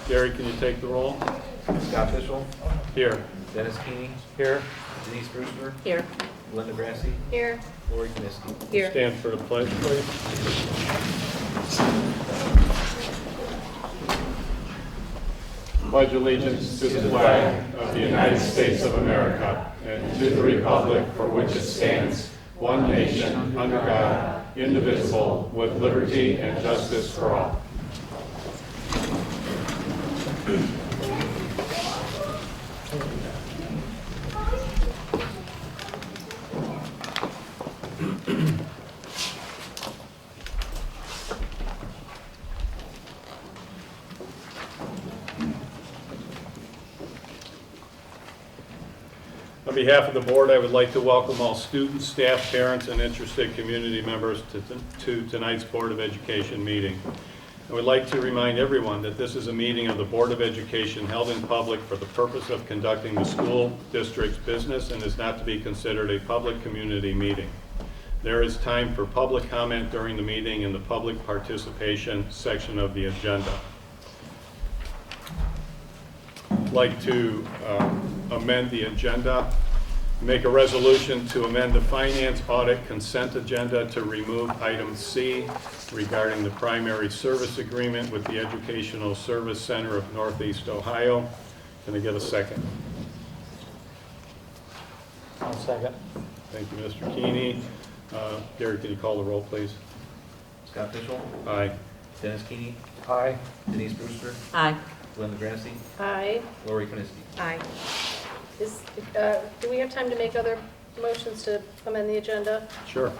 Gary, can you take the roll? Scott Fishel. Here. Dennis Keeney. Here. Denise Brewster. Here. Linda Grassi. Here. Lori Kniske. Here. Stand for the pledge, please. Pledge allegiance to the flag of the United States of America and to the republic for which it stands, one nation, under God, indivisible, with liberty and justice for all. On behalf of the board, I would like to welcome all students, staff, parents, and interested community members to tonight's Board of Education meeting. I would like to remind everyone that this is a meeting of the Board of Education held in public for the purpose of conducting the school district's business and is not to be considered a public community meeting. There is time for public comment during the meeting in the public participation section of the agenda. I'd like to amend the agenda, make a resolution to amend the finance audit consent agenda to remove item C regarding the primary service agreement with the Educational Service Center of Northeast Ohio. Can I get a second? I'll second. Thank you, Mr. Keeney. Gary, can you call the roll, please? Scott Fishel. Aye. Dennis Keeney. Aye. Denise Brewster. Aye. Linda Grassi. Aye. Lori Kniske. Aye. Do we have time to make other motions to amend the agenda? Sure.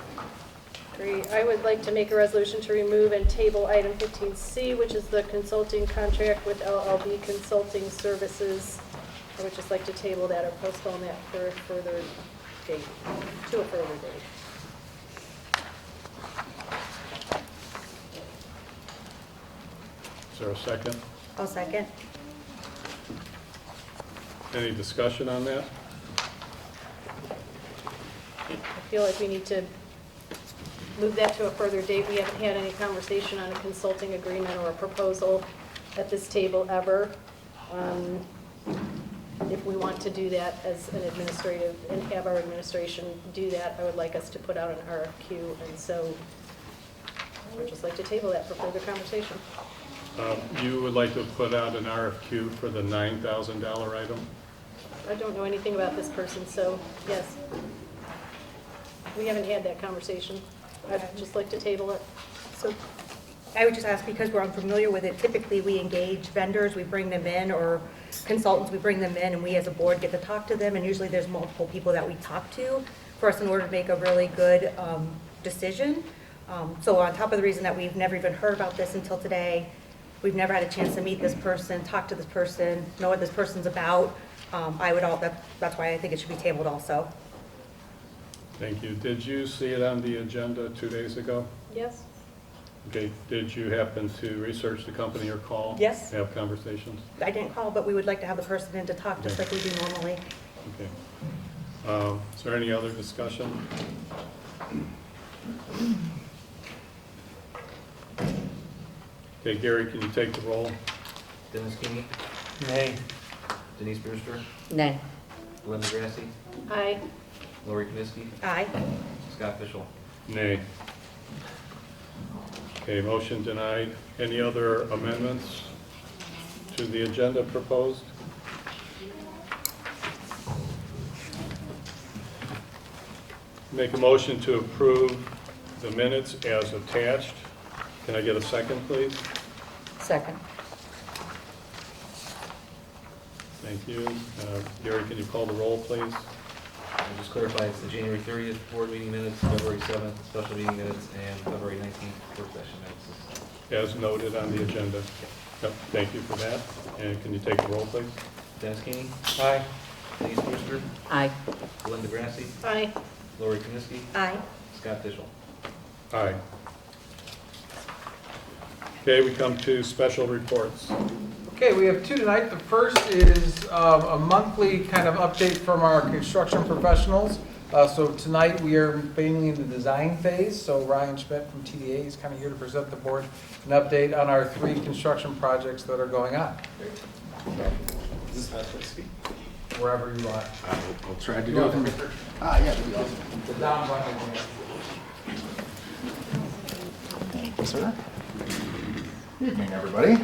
Great. I would like to make a resolution to remove and table item 15C, which is the consulting contract with LLB Consulting Services. I would just like to table that or postpone that for a further date, to a further date. Is there a second? I'll second. Any discussion on that? I feel like we need to move that to a further date. We haven't had any conversation on a consulting agreement or a proposal at this table ever. If we want to do that as an administrative, and have our administration do that, I would like us to put out an RFQ, and so I would just like to table that for further conversation. You would like to put out an RFQ for the $9,000 item? I don't know anything about this person, so yes. We haven't had that conversation. I'd just like to table it. So I would just ask, because we're unfamiliar with it, typically we engage vendors, we bring them in, or consultants, we bring them in, and we as a board get to talk to them, and usually there's multiple people that we talk to for us in order to make a really good decision. So on top of the reason that we've never even heard about this until today, we've never had a chance to meet this person, talk to this person, know what this person's about, that's why I think it should be tabled also. Thank you. Did you see it on the agenda 2 days ago? Yes? Okay. Did you happen to research the company or call? Yes. Have conversations? I didn't call, but we would like to have the person in to talk, just like we do normally. Okay. Is there any other discussion? Okay, Gary, can you take the roll? Dennis Keeney. Nay. Denise Brewster. Nay. Linda Grassi. Aye. Lori Kniske. Aye. Scott Fishel. Nay. Okay, motion denied. Any other amendments to the agenda proposed? Make a motion to approve the minutes as attached. Can I get a second, please? Second. Thank you. Gary, can you call the roll, please? I'll just clarify, it's the January 30th board meeting minutes, February 7th special meeting minutes, and February 19th work session minutes. As noted on the agenda. Yep, thank you for that. And can you take the roll, please? Dennis Keeney. Aye. Denise Brewster. Aye. Linda Grassi. Aye. Lori Kniske. Aye. Scott Fishel. Aye. Okay, we come to special reports. Okay, we have two tonight. The first is a monthly kind of update from our construction professionals. So tonight, we are mainly in the design phase, so Ryan Schmidt from TDA is kind of here to present the board an update on our 3 construction projects that are going on. Is this best place to speak? Wherever you want. I'll try to do it from here. Yeah, that'd be awesome. The down button. Thank you, sir. Good evening, everybody.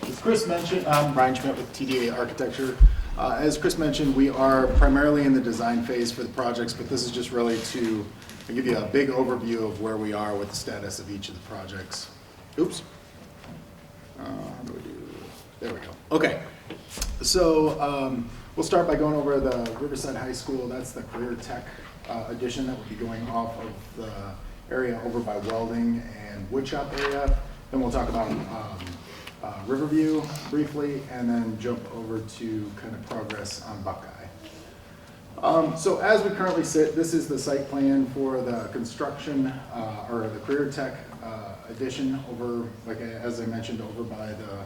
As Chris mentioned, I'm Brian Schmidt with TDA Architecture. As Chris mentioned, we are primarily in the design phase for the projects, but this is just really to give you a big overview of where we are with the status of each of the projects. Oops. How do we do? There we go. Okay. So we'll start by going over the Riverside High School. That's the career tech addition that will be going off of the area over by Welding and Woodshop area. Then we'll talk about Riverview briefly, and then jump over to kind of progress on Buckeye. So as we currently sit, this is the site plan for the construction or the career tech addition over, like as I mentioned, over by the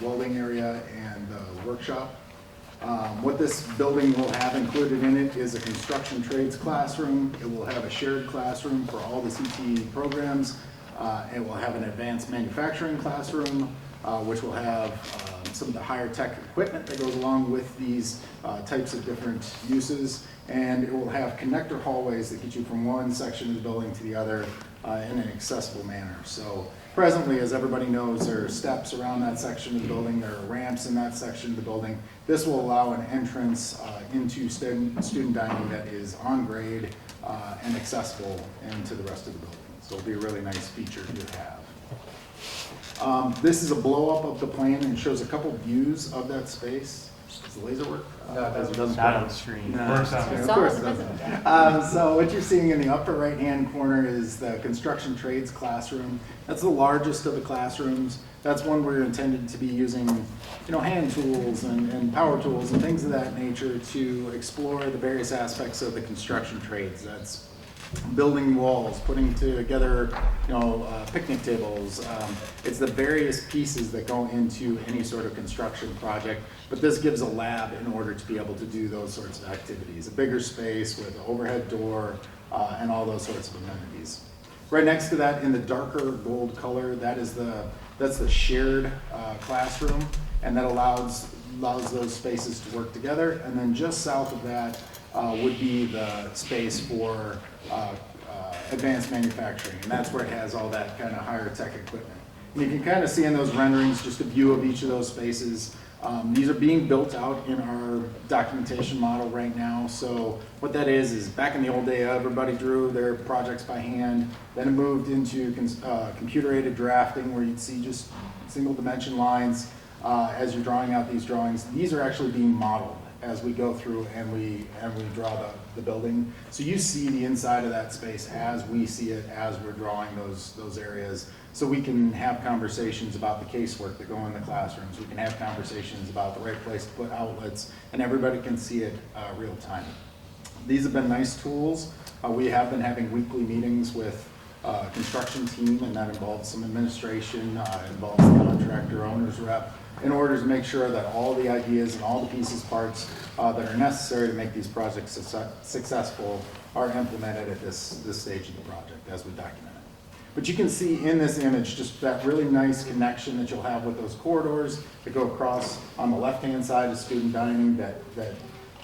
welding area and the workshop. What this building will have included in it is a construction trades classroom. It will have a shared classroom for all the CTE programs. It will have an advanced manufacturing classroom, which will have some of the higher tech equipment that goes along with these types of different uses. And it will have connector hallways that get you from one section of the building to the other in an accessible manner. So presently, as everybody knows, there are steps around that section of the building. There are ramps in that section of the building. This will allow an entrance into student dining that is on grade and accessible into the rest of the building. So it'll be a really nice feature to have. This is a blow up of the plan and shows a couple views of that space. Does the laser work? No, it doesn't. Not on the screen. No, Works on of the- course it doesn't. So what you're seeing in the upper right hand corner is the construction trades classroom. That's the largest of the classrooms. That's one where you're intended to be using, hand tools and power tools and things of that nature to explore the various aspects of the construction trades. That's building walls, putting together, picnic tables. It's the various pieces that go into any sort of construction project, but this gives a lab in order to be able to do those sorts of activities. A bigger space with an overhead door and all those sorts of amenities. Right next to that in the darker gold color, that's the shared classroom, and that allows those spaces to work together. And then just south of that would be the space for advanced manufacturing, and that's where it has all that kind of higher tech equipment. And you can kind of see in those renderings just a view of each of those spaces. These are being built out in our documentation model right now. So what that is back in the old day, everybody drew their projects by hand. Then it moved into computer-aided drafting, where you'd see just single dimension lines as you're drawing out these drawings. These are actually being modeled as we go through and we draw the building. So you see the inside of that space as we see it as we're drawing those areas. So we can have conversations about the casework that go in the classrooms. We can have conversations about the right place to put outlets, and everybody can see it real time. These have been nice tools. We have been having weekly meetings with construction team, and that involves some administration, involves the contractor owner's rep, in order to make sure that all the ideas and all the pieces, parts that are necessary to make these projects successful are implemented at this stage of the project as we document it. But you can see in this image just that really nice connection that you'll have with those corridors that go across on the left-hand side of student dining. That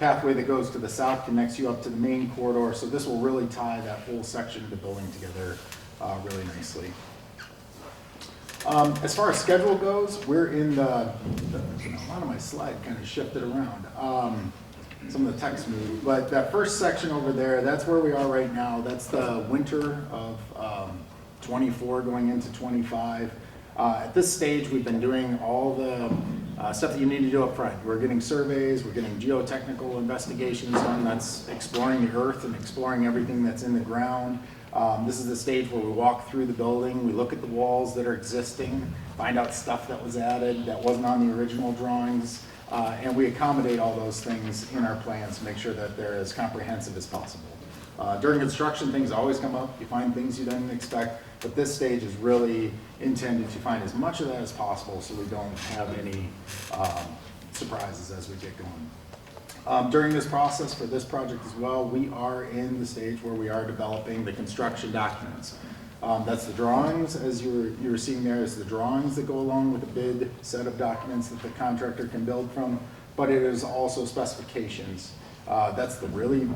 pathway that goes to the south connects you up to the main corridor. So this will really tie that whole section of the building together really nicely. As far as schedule goes, we're in a lot of my slide kind of shifted around. Some of the text moved, but that first section over there, that's where we are right now. That's the winter of 24 going into 25. At this stage, we've been doing all the stuff that you need to do up front. We're getting surveys, we're getting geotechnical investigations done. That's exploring the earth and exploring everything that's in the ground. This is the stage where we walk through the building, we look at the walls that are existing, find out stuff that was added that wasn't on the original drawings, and we accommodate all those things in our plans to make sure that they're as comprehensive as possible. During construction, things always come up. You find things you didn't expect, but this stage is really intended to find as much of that as possible so we don't have any surprises as we get going. During this process for this project as well, we are in the stage where we are developing the construction documents. That's the drawings, as you were seeing there, is the drawings that go along with the bid set of documents that the contractor can build from, but it is also specifications. That's the really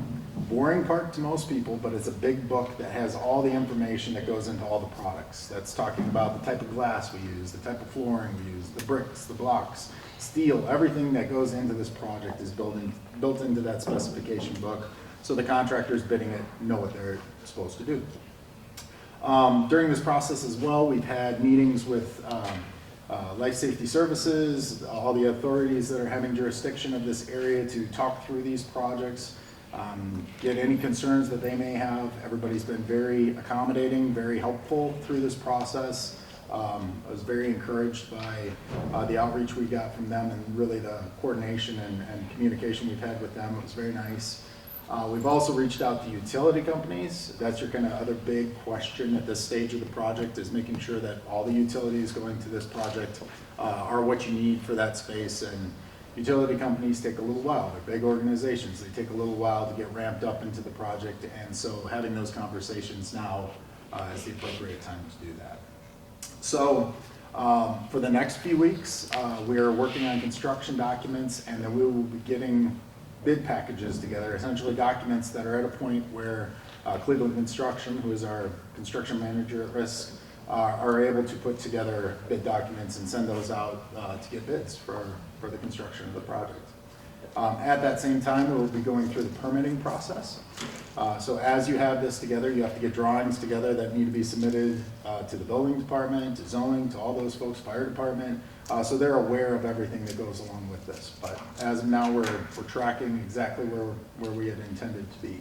boring part to most people, but it's a big book that has all the information that goes into all the products. That's talking about the type of glass we use, the type of flooring we use, the bricks, the blocks, steel, everything that goes into this project is built into that specification book, so the contractors bidding it know what they're supposed to do. During this process as well, we've had meetings with Life Safety Services, all the authorities that are having jurisdiction of this area to talk through these projects, get any concerns that they may have. Everybody's been very accommodating, very helpful through this process. I was very encouraged by the outreach we got from them and really the coordination and communication we've had with them. It was very nice. We've also reached out to utility companies. That's your kind of other big question at this stage of the project, is making sure that all the utilities going to this project are what you need for that space. And utility companies take a little while. They're big organizations. They take a little while to get ramped up into the project. And so having those conversations now is the appropriate time to do that. So for the next few weeks, we are working on construction documents, and then we will be getting bid packages together, essentially documents that are at a point where Cleveland Construction, who is our construction manager at risk, are able to put together bid documents and send those out to get bids for the construction of the project. At that same time, we'll be going through the permitting process. So as you have this together, you have to get drawings together that need to be submitted to the building department, to zoning, to all those folks, fire department. So they're aware of everything that goes along with this. But as of now, we're tracking exactly where we had intended to be.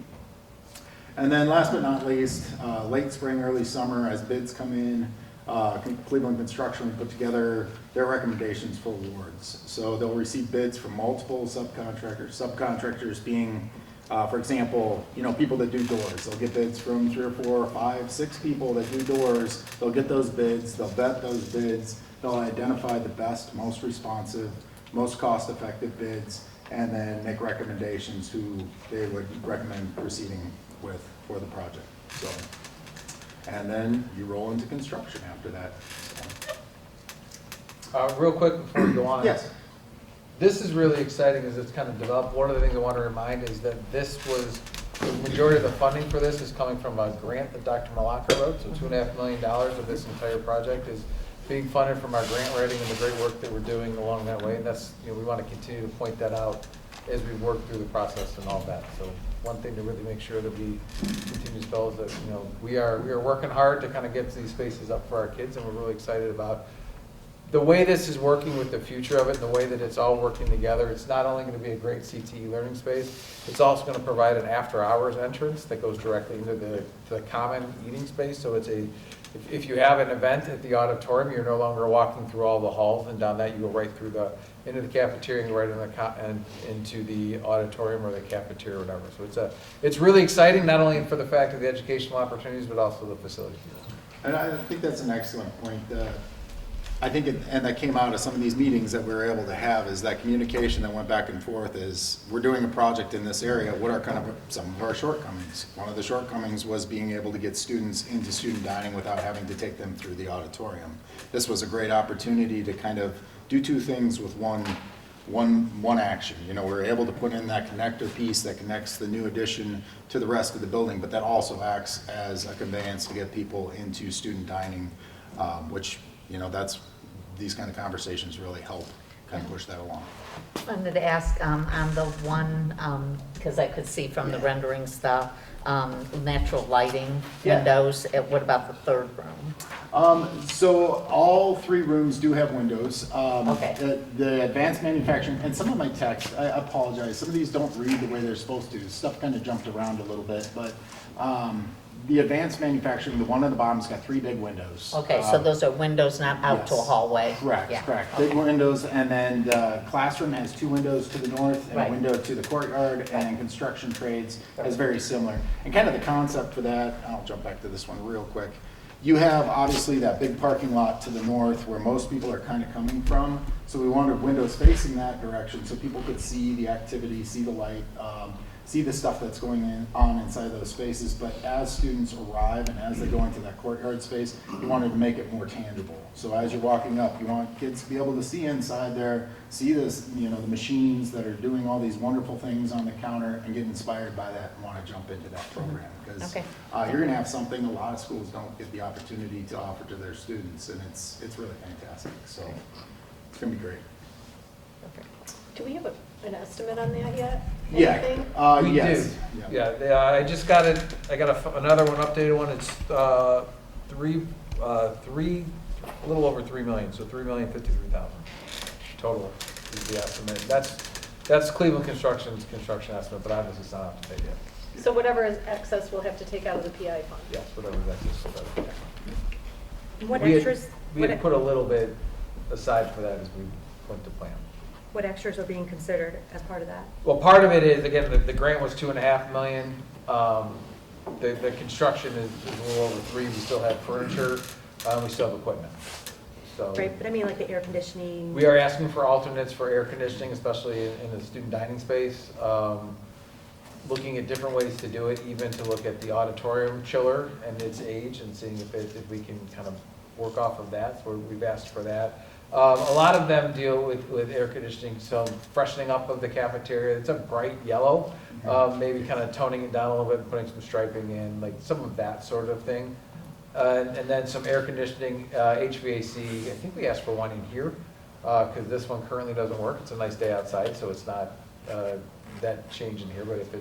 And then last but not least, late spring, early summer, as bids come in, Cleveland Construction put together their recommendations for awards. So they'll receive bids from multiple subcontractors being, for example, people that do doors. They'll get bids from 3 or 4 or 5, 6 people that do doors. They'll get those bids, they'll vet those bids, they'll identify the best, most responsive, most cost-effective bids, and then make recommendations who they would recommend proceeding with for the project. So, and then you roll into construction after that. Real quick before we go on. Yes. This is really exciting as it's kind of developed. One of the things I want to remind is that the majority of the funding for this is coming from a grant that Dr. Malaka wrote. So $2.5 million of this entire project is being funded from our grant writing and the great work that we're doing along that way. And that's, we want to continue to point that out as we work through the process and all that. So one thing to really make sure that we continue to spell is that, we are working hard to kind of get these spaces up for our kids, and we're really excited about the way this is working with the future of it and the way that it's all working together. It's not only going to be a great CTE learning space, it's also going to provide an after-hours entrance that goes directly into the common eating space. So it's if you have an event at the auditorium, you're no longer walking through all the halls and down that. You go right through into the cafeteria and right and into the auditorium or the cafeteria or whatever. So it's really exciting, not only for the fact of the educational opportunities, but also the facilities. And I think that's an excellent point. I think, and that came out of some of these meetings that we were able to have, is that communication that went back and forth is, we're doing a project in this area, what are kind of some of our shortcomings? One of the shortcomings was being able to get students into student dining without having to take them through the auditorium. This was a great opportunity to kind of do two things with one action. We're able to put in that connector piece that connects the new addition to the rest of the building, but that also acts as a conveyance to get people into student dining, which that's, these kind of conversations really help kind of push that along. I wanted to ask on the one, because I could see from the rendering stuff, natural lighting, Yeah. windows. What about the third room? So all 3 rooms do have windows. Okay. The advanced manufacturing, and some of my text, I apologize, some of these don't read the way they're supposed to. Stuff kind of jumped around a little bit, but the advanced manufacturing, the one on the bottom's got 3 big windows. Okay, so those are windows, not out to a yes. hallway? Correct, Yeah, correct. okay. Big windows, and then the classroom has 2 windows to the north and Right. a window to the courtyard, and then construction trades is very similar. And kind of the concept for that, I'll jump back to this one real quick, You have obviously that big parking lot to the north where most people are kind of coming from. So we wanted windows facing that direction so people could see the activity, see the light, see the stuff that's going on inside those spaces. But as students arrive and as they go into that courtyard space, we wanted to make it more tangible. So as you're walking up, you want kids to be able to see inside there, see this, the machines that are doing all these wonderful things on the counter and get inspired by that and want to jump into that program. Because Okay. you're going to have something a lot of schools don't get the opportunity to offer to their students, and it's really fantastic. So it's going to be great. Do we have an estimate on that yet? Yeah. Anything? We Yes. do. Yeah, I just got it, I got another one, updated one, it's a little over 3 million, so 3,053,000 total is the estimate. That's Cleveland Construction's construction estimate, but obviously it's not up to date yet. So whatever is excess, we'll have to take out of the PI fund. Yes, whatever that is. What We had- extras, We had put a little bit aside for that as we went to plan. what extras are being considered as part of that? Well, part of it is, again, the grant was 2.5 million. The construction is a little over 3. We still have furniture, we still have equipment. So Right, but I mean like the air conditioning. we are asking for alternates for air conditioning, especially in the student dining space. Looking at different ways to do it, even to look at the auditorium chiller and its age and seeing if we can kind of work off of that. So we've asked for that. A lot of them deal with air conditioning, so freshening up of the cafeteria. It's a bright yellow, maybe kind of toning it down a little bit, putting some striping in, like some of that sort of thing. And then some air conditioning, HVAC. I think we asked for one in here because this one currently doesn't work. It's a nice day outside, so it's not that change in here. But if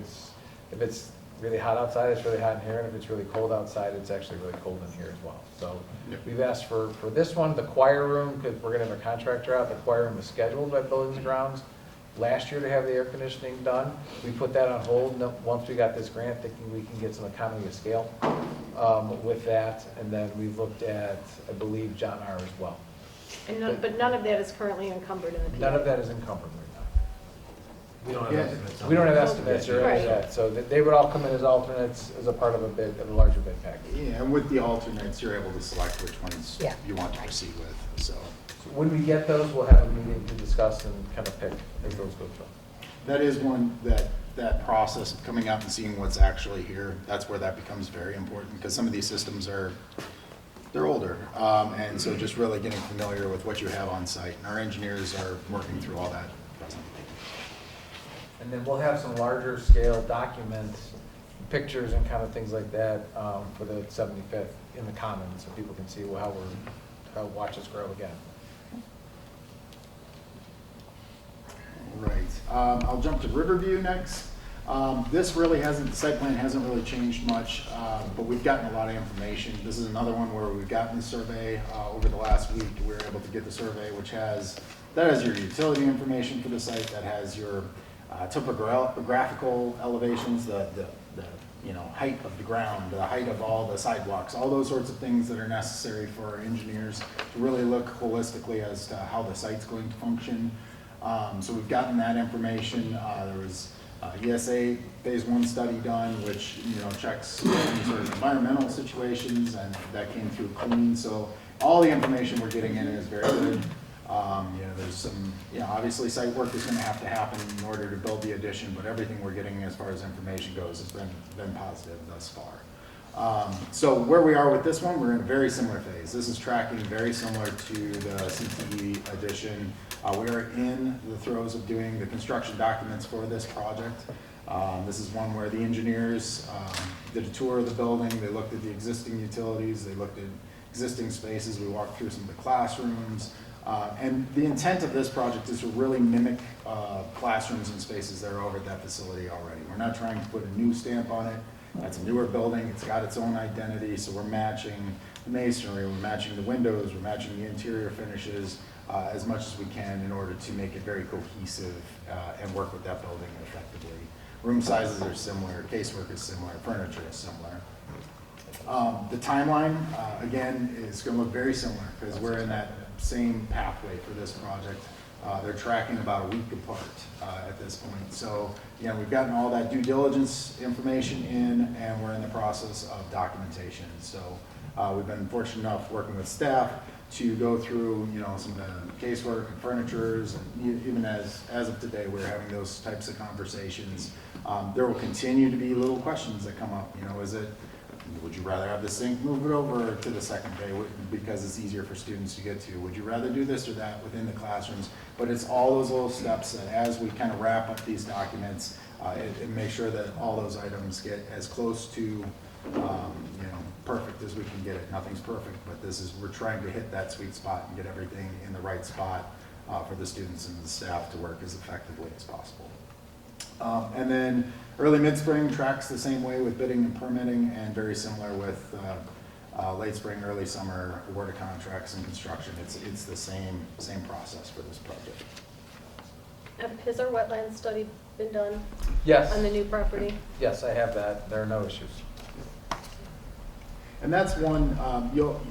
it's really hot outside, it's really hot in here, and if it's really cold outside, it's actually really cold in here as well. So we've asked for this one, the choir room, because we're going to have a contractor out. The choir room was scheduled by Buildings and Grounds last year to have the air conditioning done. We put that on hold once we got this grant, thinking we can get some economy of scale with that. And then we looked at, I believe, John R. as well. And but none of that is currently encumbered in the PI. None of that is encumbered right We don't have Yeah. estimates. on now. We don't have that. estimates or any Right. of that, so they would all come in as alternates as a part of a larger bid package. Yeah, and with the alternates, you're able to select which ones Yeah. you want to proceed with. So So when we get those, we'll have a meeting to discuss and kind of pick as those go through. that is one that process of coming out and seeing what's actually here. That's where that becomes very important because some of these systems they're older, and so just really getting familiar with what you have on site. And our engineers are working through all that presently. And then we'll have some larger scale documents, pictures and kind of things like that for the 75th in the Commons, so people can see how watch us grow again. Right. I'll jump to Riverview next. This really hasn't, the site plan hasn't really changed much, but we've gotten a lot of information. This is another one where we've gotten the survey over the last week. We were able to get the survey, which has your utility information for the site, that has your topographical elevations, the height of the ground, the height of all the sidewalks, all those sorts of things that are necessary for our engineers to really look holistically as to how the site's going to function. So we've gotten that information. There was ESA phase 1 study done, which checks any sort of environmental situations, and that came through clean. So all the information we're getting in is very good. There's some, obviously site work is going to have to happen in order to build the addition, but everything we're getting as far as information goes has been positive thus far. So where we are with this one, we're in a very similar phase. This is tracking very similar to the CTE addition. We are in the throes of doing the construction documents for this project. This is one where the engineers did a tour of the building. They looked at the existing utilities. They looked at existing spaces. We walked through some of the classrooms. And the intent of this project is to really mimic classrooms and spaces that are over at that facility already. We're not trying to put a new stamp on it. That's a newer building. It's got its own identity. So we're matching the masonry, we're matching the windows, we're matching the interior finishes as much as we can in order to make it very cohesive and work with that building effectively. Room sizes are similar, casework is similar, furniture is similar. The timeline, again, is going to look very similar because we're in that same pathway for this project. They're tracking about a week apart at this point. So, we've gotten all that due diligence information in, and we're in the process of documentation. So, We've been fortunate enough working with staff to go through, you know, some of the casework and furnitures, and even as of today, we're having those types of conversations. There will continue to be little questions that come up. You know, would you rather have the sink move it over to the second bay because it's easier for students to get to? Would you rather do this or that within the classrooms? But it's all those little steps that as we kind of wrap up these documents, and make sure that all those items get as close to, you know, perfect as we can get it. Nothing's perfect, but we're trying to hit that sweet spot and get everything in the right spot for the students and the staff to work as effectively as possible. And then early mid-spring tracks the same way with bidding and permitting, and very similar with late spring, early summer award of contracts and construction. It's the same process for this project. Has our wetland study been done Yes. on the new property? Yes, I have that. There are no issues. And that's one,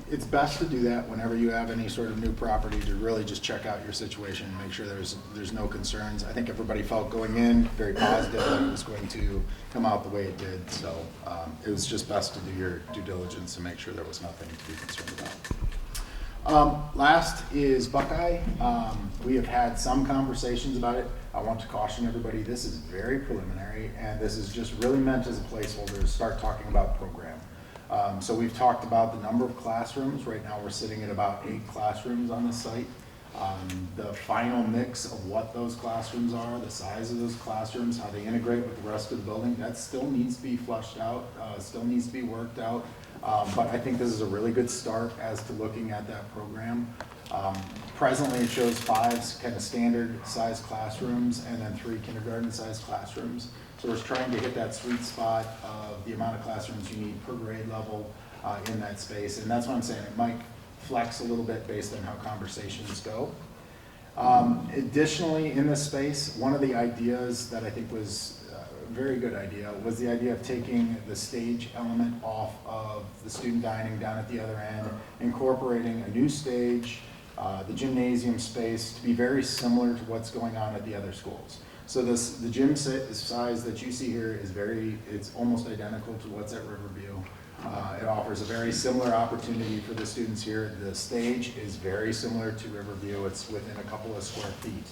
it's best to do that whenever you have any sort of new property, to really just check out your situation and make sure there's no concerns. I think everybody felt going in very positive that it was going to come out the way it did. So it was just best to do your due diligence and make sure there was nothing to be concerned about. Last is Buckeye. We have had some conversations about it. I want to caution everybody, this is very preliminary, and this is just really meant as a placeholder to start talking about program. So we've talked about the number of classrooms. Right now we're sitting at about 8 classrooms on the site. The final mix of what those classrooms are, the size of those classrooms, how they integrate with the rest of the building, that still needs to be flushed out, still needs to be worked out. But I think this is a really good start as to looking at that program. Presently it shows 5 kind of standard size classrooms and then 3 kindergarten size classrooms. So we're trying to hit that sweet spot of the amount of classrooms you need per grade level in that space. And that's what I'm saying, it might flex a little bit based on how conversations go. Additionally, in this space, one of the ideas that I think was a very good idea was the idea of taking the stage element off of the student dining down at the other end, incorporating a new stage, the gymnasium space to be very similar to what's going on at the other schools. So the gym size that you see here is it's almost identical to what's at Riverview. It offers a very similar opportunity for the students here. The stage is very similar to Riverview. It's within a couple of square feet.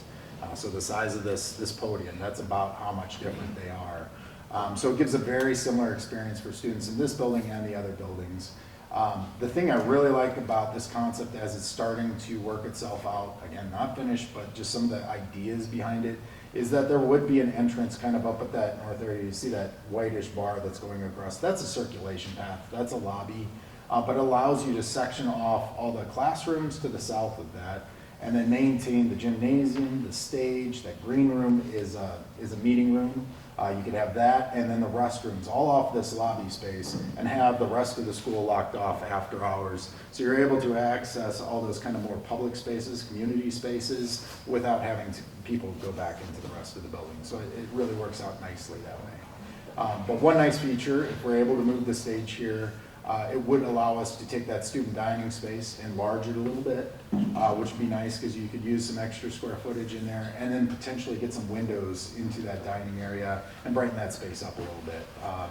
So the size of this podium, that's about how much different they are. So it gives a very similar experience for students in this building and the other buildings. The thing I really like about this concept as it's starting to work itself out, again, not finished, but just some of the ideas behind it, is that there would be an entrance kind of up at that north area. You see that whitish bar that's going across. That's a circulation path. That's a lobby, but allows you to section off all the classrooms to the south of that, and then maintain the gymnasium, the stage. That green room is a meeting room. You could have that, and then the restrooms all off this lobby space, and have the rest of the school locked off after hours. So you're able to access all those kind of more public spaces, community spaces, without having people go back into the rest of the building. So it really works out nicely that way. But one nice feature, if we're able to move the stage here, it would allow us to take that student dining space, enlarge it a little bit, which would be nice because you could use some extra square footage in there, and then potentially get some windows into that dining area and brighten that space up a little bit.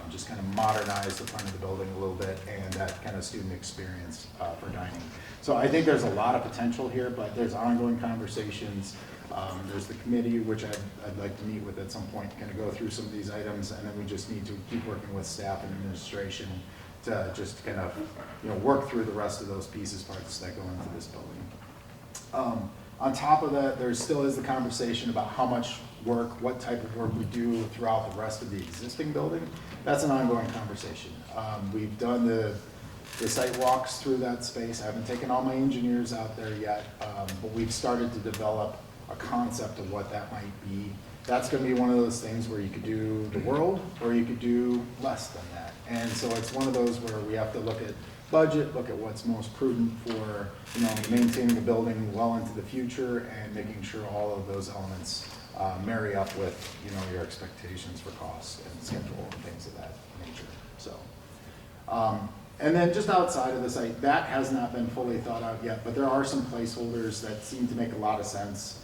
Just kind of modernize the front of the building a little bit and that kind of student experience for dining. So I think there's a lot of potential here, but there's ongoing conversations. There's the committee, which I'd like to meet with at some point to kind of go through some of these items, and then we just need to keep working with staff and administration to just kind of, you know, work through the rest of those pieces, parts that go into this building. On top of that, there still is the conversation about how much work, what type of work we do throughout the rest of the existing building. That's an ongoing conversation. We've done the site walks through that space. I haven't taken all my engineers out there yet, but we've started to develop a concept of what that might be. That's going to be one of those things where you could do the world, or you could do less than that. And so it's one of those where we have to look at budget, look at what's most prudent for, you know, maintaining the building well into the future, and making sure all of those elements marry up with, you know, your expectations for costs and schedule and things of that nature. So, and then just outside of the site, that has not been fully thought out yet, but there are some placeholders that seem to make a lot of sense.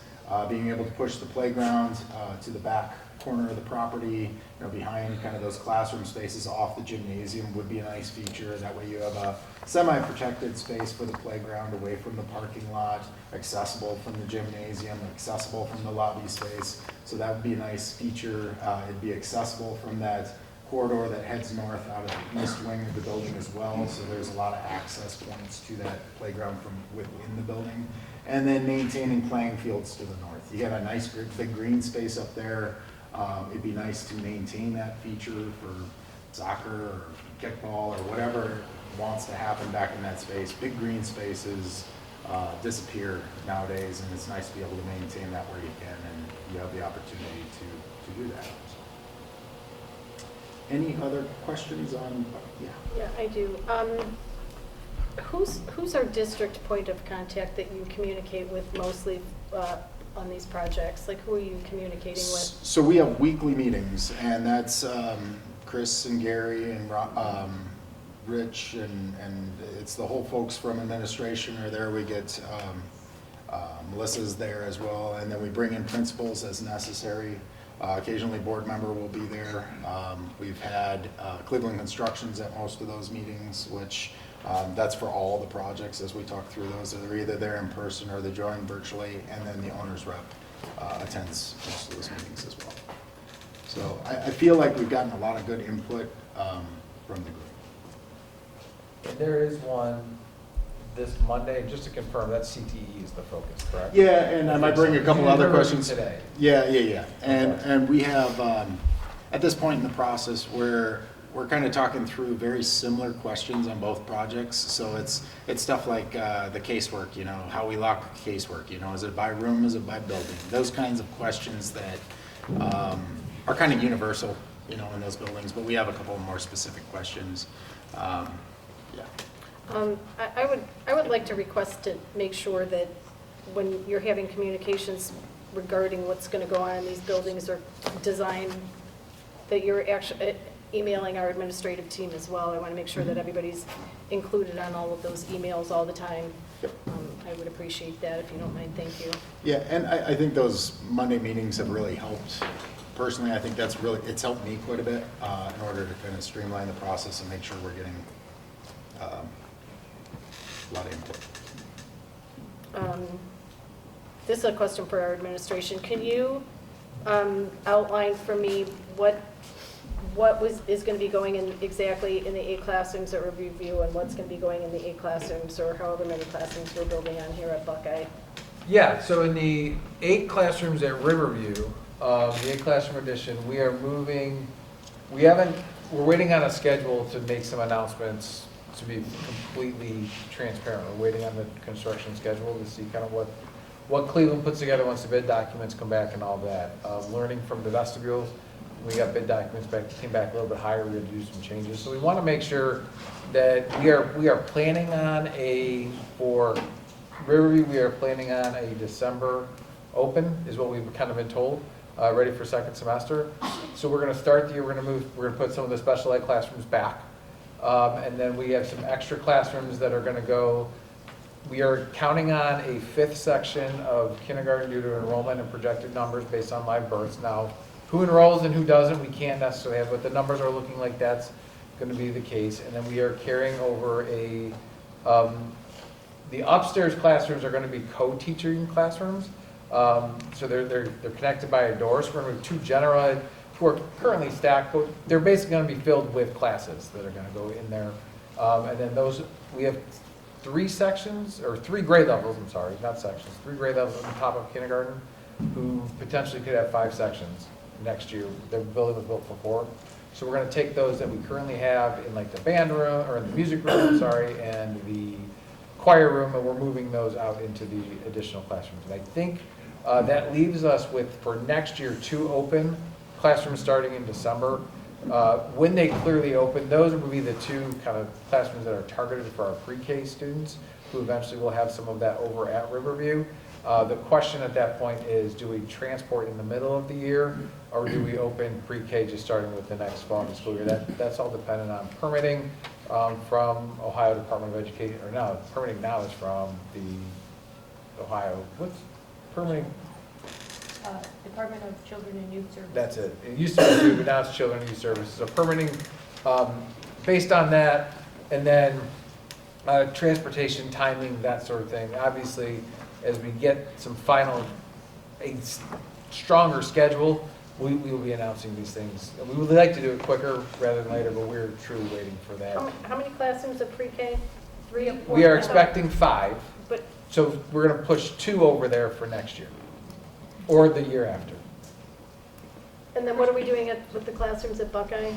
being able to push the playground to the back corner of the property, behind kind of those classroom spaces off the gymnasium would be a nice feature. That way you have a semi-protected space for the playground away from the parking lot, accessible from the gymnasium, accessible from the lobby space. So that would be a nice feature. It'd be accessible from that corridor that heads north out of the east wing of the building as well. So there's a lot of access points to that playground from within the building. And then maintaining playing fields to the north. You got a nice big green space up there. It'd be nice to maintain that feature for soccer or kickball or whatever wants to happen back in that space. Big green spaces disappear nowadays, and it's nice to be able to maintain that where you can, and you have the opportunity to do that. Any other questions on, yeah? Yeah, I do. Who's our district point of contact that you communicate with mostly on these projects? Like, who are you communicating with? So we have weekly meetings, and that's Chris and Gary and Rich, and it's the whole folks from administration are there. We get Melissa's there as well, and then we bring in principals as necessary. Occasionally board member will be there. We've had Cleveland Constructions at most of those meetings, which that's for all the projects as we talk through those. They're either there in person or they join virtually, and then the owner's rep attends most of those meetings as well. So I feel like we've gotten a lot of good input from the group. And there is one this Monday, just to confirm, that CTE is the focus, correct? Yeah, and I might bring a couple other questions. Today. Yeah. And Okay. and we have, at this point in the process, we're kind of talking through very similar questions on both projects. So it's stuff like the casework, how we lock casework, is it by room, is it by building? Those kinds of questions that are kind of universal, in those buildings, but we have a couple more specific questions. Yeah. I would like to request to make sure that when you're having communications regarding what's going to go on in these buildings or design, that you're actually emailing our administrative team as well. I want to make sure that everybody's included on all of those emails all the time. Yep. I would appreciate that if you don't mind. Thank you. Yeah, and I think those Monday meetings have really helped. Personally, I think it's helped me quite a bit in order to kind of streamline the process and make sure we're getting a lot of input. This is a question for our administration. Can you outline for me what is going to be going in exactly in the 8 classrooms at Riverview and what's going to be going in the 8 classrooms or however many classrooms we're building on here at Buckeye? Yeah, so in the 8 classrooms at Riverview, the 8 classroom edition, we're waiting on a schedule to make some announcements to be completely transparent. We're waiting on the construction schedule to see kind of what Cleveland puts together once the bid documents come back and all that. Learning from the vestibules, we got bid documents back, came back a little bit higher, we had to do some changes. So we want to make sure that we are planning on for Riverview, we are planning on a December open, is what we've kind of been told, ready for second semester. So we're going to start the year, we're going to put some of the special ed classrooms back. And then we have some extra classrooms that are going to go. We are counting on a 5th section of kindergarten due to enrollment and projected numbers based on live births. Now, who enrolls and who doesn't, we can't necessarily have, but the numbers are looking like that's going to be the case. And then we are carrying over the upstairs classrooms are going to be co-teaching classrooms. So they're connected by a door. So we're going to have 2 general ed who are currently stacked, but they're basically going to be filled with classes that are going to go in there. And then we have 3 sections, or 3 grade levels, I'm sorry, not sections, 3 grade levels on top of kindergarten who potentially could have 5 sections next year. Their building was built for 4. So we're going to take those that we currently have in like the band room, or in the music room, and the choir room, and we're moving those out into the additional classrooms. And I think that leaves us with, for next year, 2 open classrooms starting in December. When they clearly open, those will be the 2 kind of classrooms that are targeted for our pre-K students, who eventually will have some of that over at Riverview. The question at that point is, do we transport in the middle of the year, or do we open pre-K just starting with the next fall school year? That's all dependent on permitting from Ohio Department of Education, or no, permitting now is from the Ohio, what's permitting? Department of Children and Youth Services. That's it. It used to be food, but now it's Children and Youth Services. So permitting, based on that, and then transportation, timing, that sort of thing. Obviously, as we get some a stronger schedule, we will be announcing these things. We would like to do it quicker rather than later, but we're truly waiting for that. How many classrooms of pre-K? 3 or 4? We are expecting 5, But, so we're going to push 2 over there for next year, or the year after. and then what are we doing with the classrooms at Buckeye?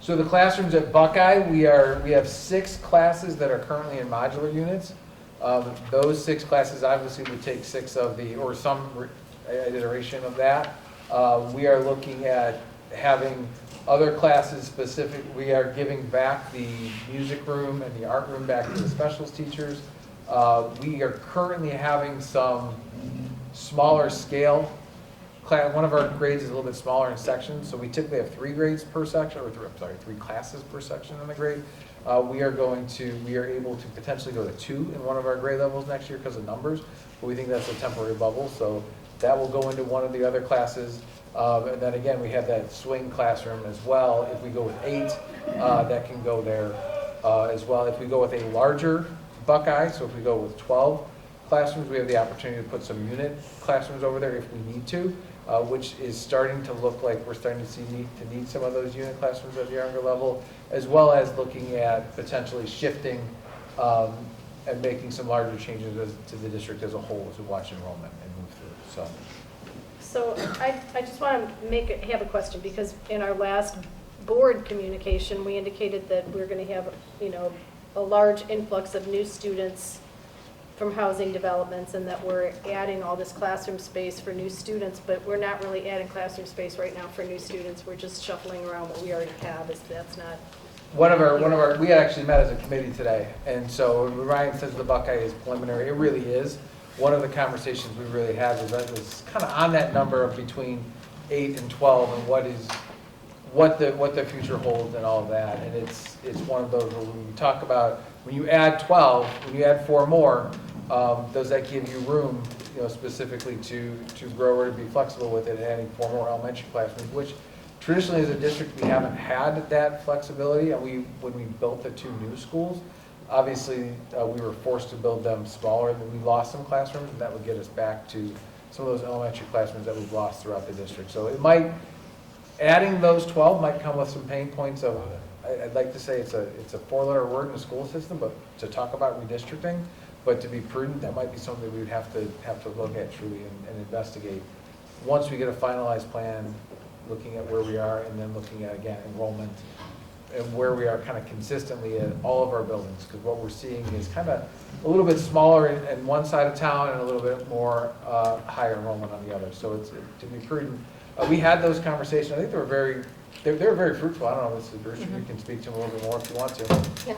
So the classrooms at Buckeye, we have 6 classes that are currently in modular units. Those 6 classes obviously would take 6 of or some iteration of that. We are looking at having other classes specific. We are giving back the music room and the art room back to the specials teachers. We are currently having some smaller scale class. One of our grades is a little bit smaller in sections, so we typically have 3 grades per section, or 3 classes per section in the grade. We are able to potentially go to 2 in one of our grade levels next year because of numbers, but we think that's a temporary bubble, so that will go into one of the other classes. And then again, we have that swing classroom as well. If we go with 8, that can go there as well. If we go with a larger Buckeye, so if we go with 12 classrooms, we have the opportunity to put some unit classrooms over there if we need to, which is starting to look like we're starting to need some of those unit classrooms at the younger level, as well as looking at potentially shifting and making some larger changes to the district as a whole as we watch enrollment and move through. So I just want to have a question, because in our last board communication, we indicated that we're going to have, a large influx of new students from housing developments, and that we're adding all this classroom space for new students, but we're not really adding classroom space right now for new students. We're just shuffling around what we already have. That's not. We actually met as a committee today, and so when Ryan says the Buckeye is preliminary, it really is. One of the conversations we really had was kind of on that number of between 8 and 12, and what the future holds and all of that. And it's one of those where when we talk about when you add 12, when you add 4 more, does that give you room, specifically to grow or to be flexible with it, adding 4 more elementary classrooms, which traditionally as a district we haven't had that flexibility. And when we built the 2 new schools, obviously we were forced to build them smaller, and we lost some classrooms, and that would get us back to some of those elementary classrooms that we've lost throughout the district. So adding those 12 might come with some pain points of, I'd like to say it's a 4-letter word in the school system, but to talk about redistricting, but to be prudent, that might be something we would have to look at truly and investigate. Once we get a finalized plan, looking at where we are, and then looking at, again, enrollment, and where we are kind of consistently at all of our buildings, because what we're seeing is kind of a little bit smaller in one side of town and a little bit more higher enrollment on the other. So it's to be prudent. We had those conversations. I think they were very fruitful. I don't know, Mrs. Bruce, you can speak to them a little bit more if you want to. Yeah.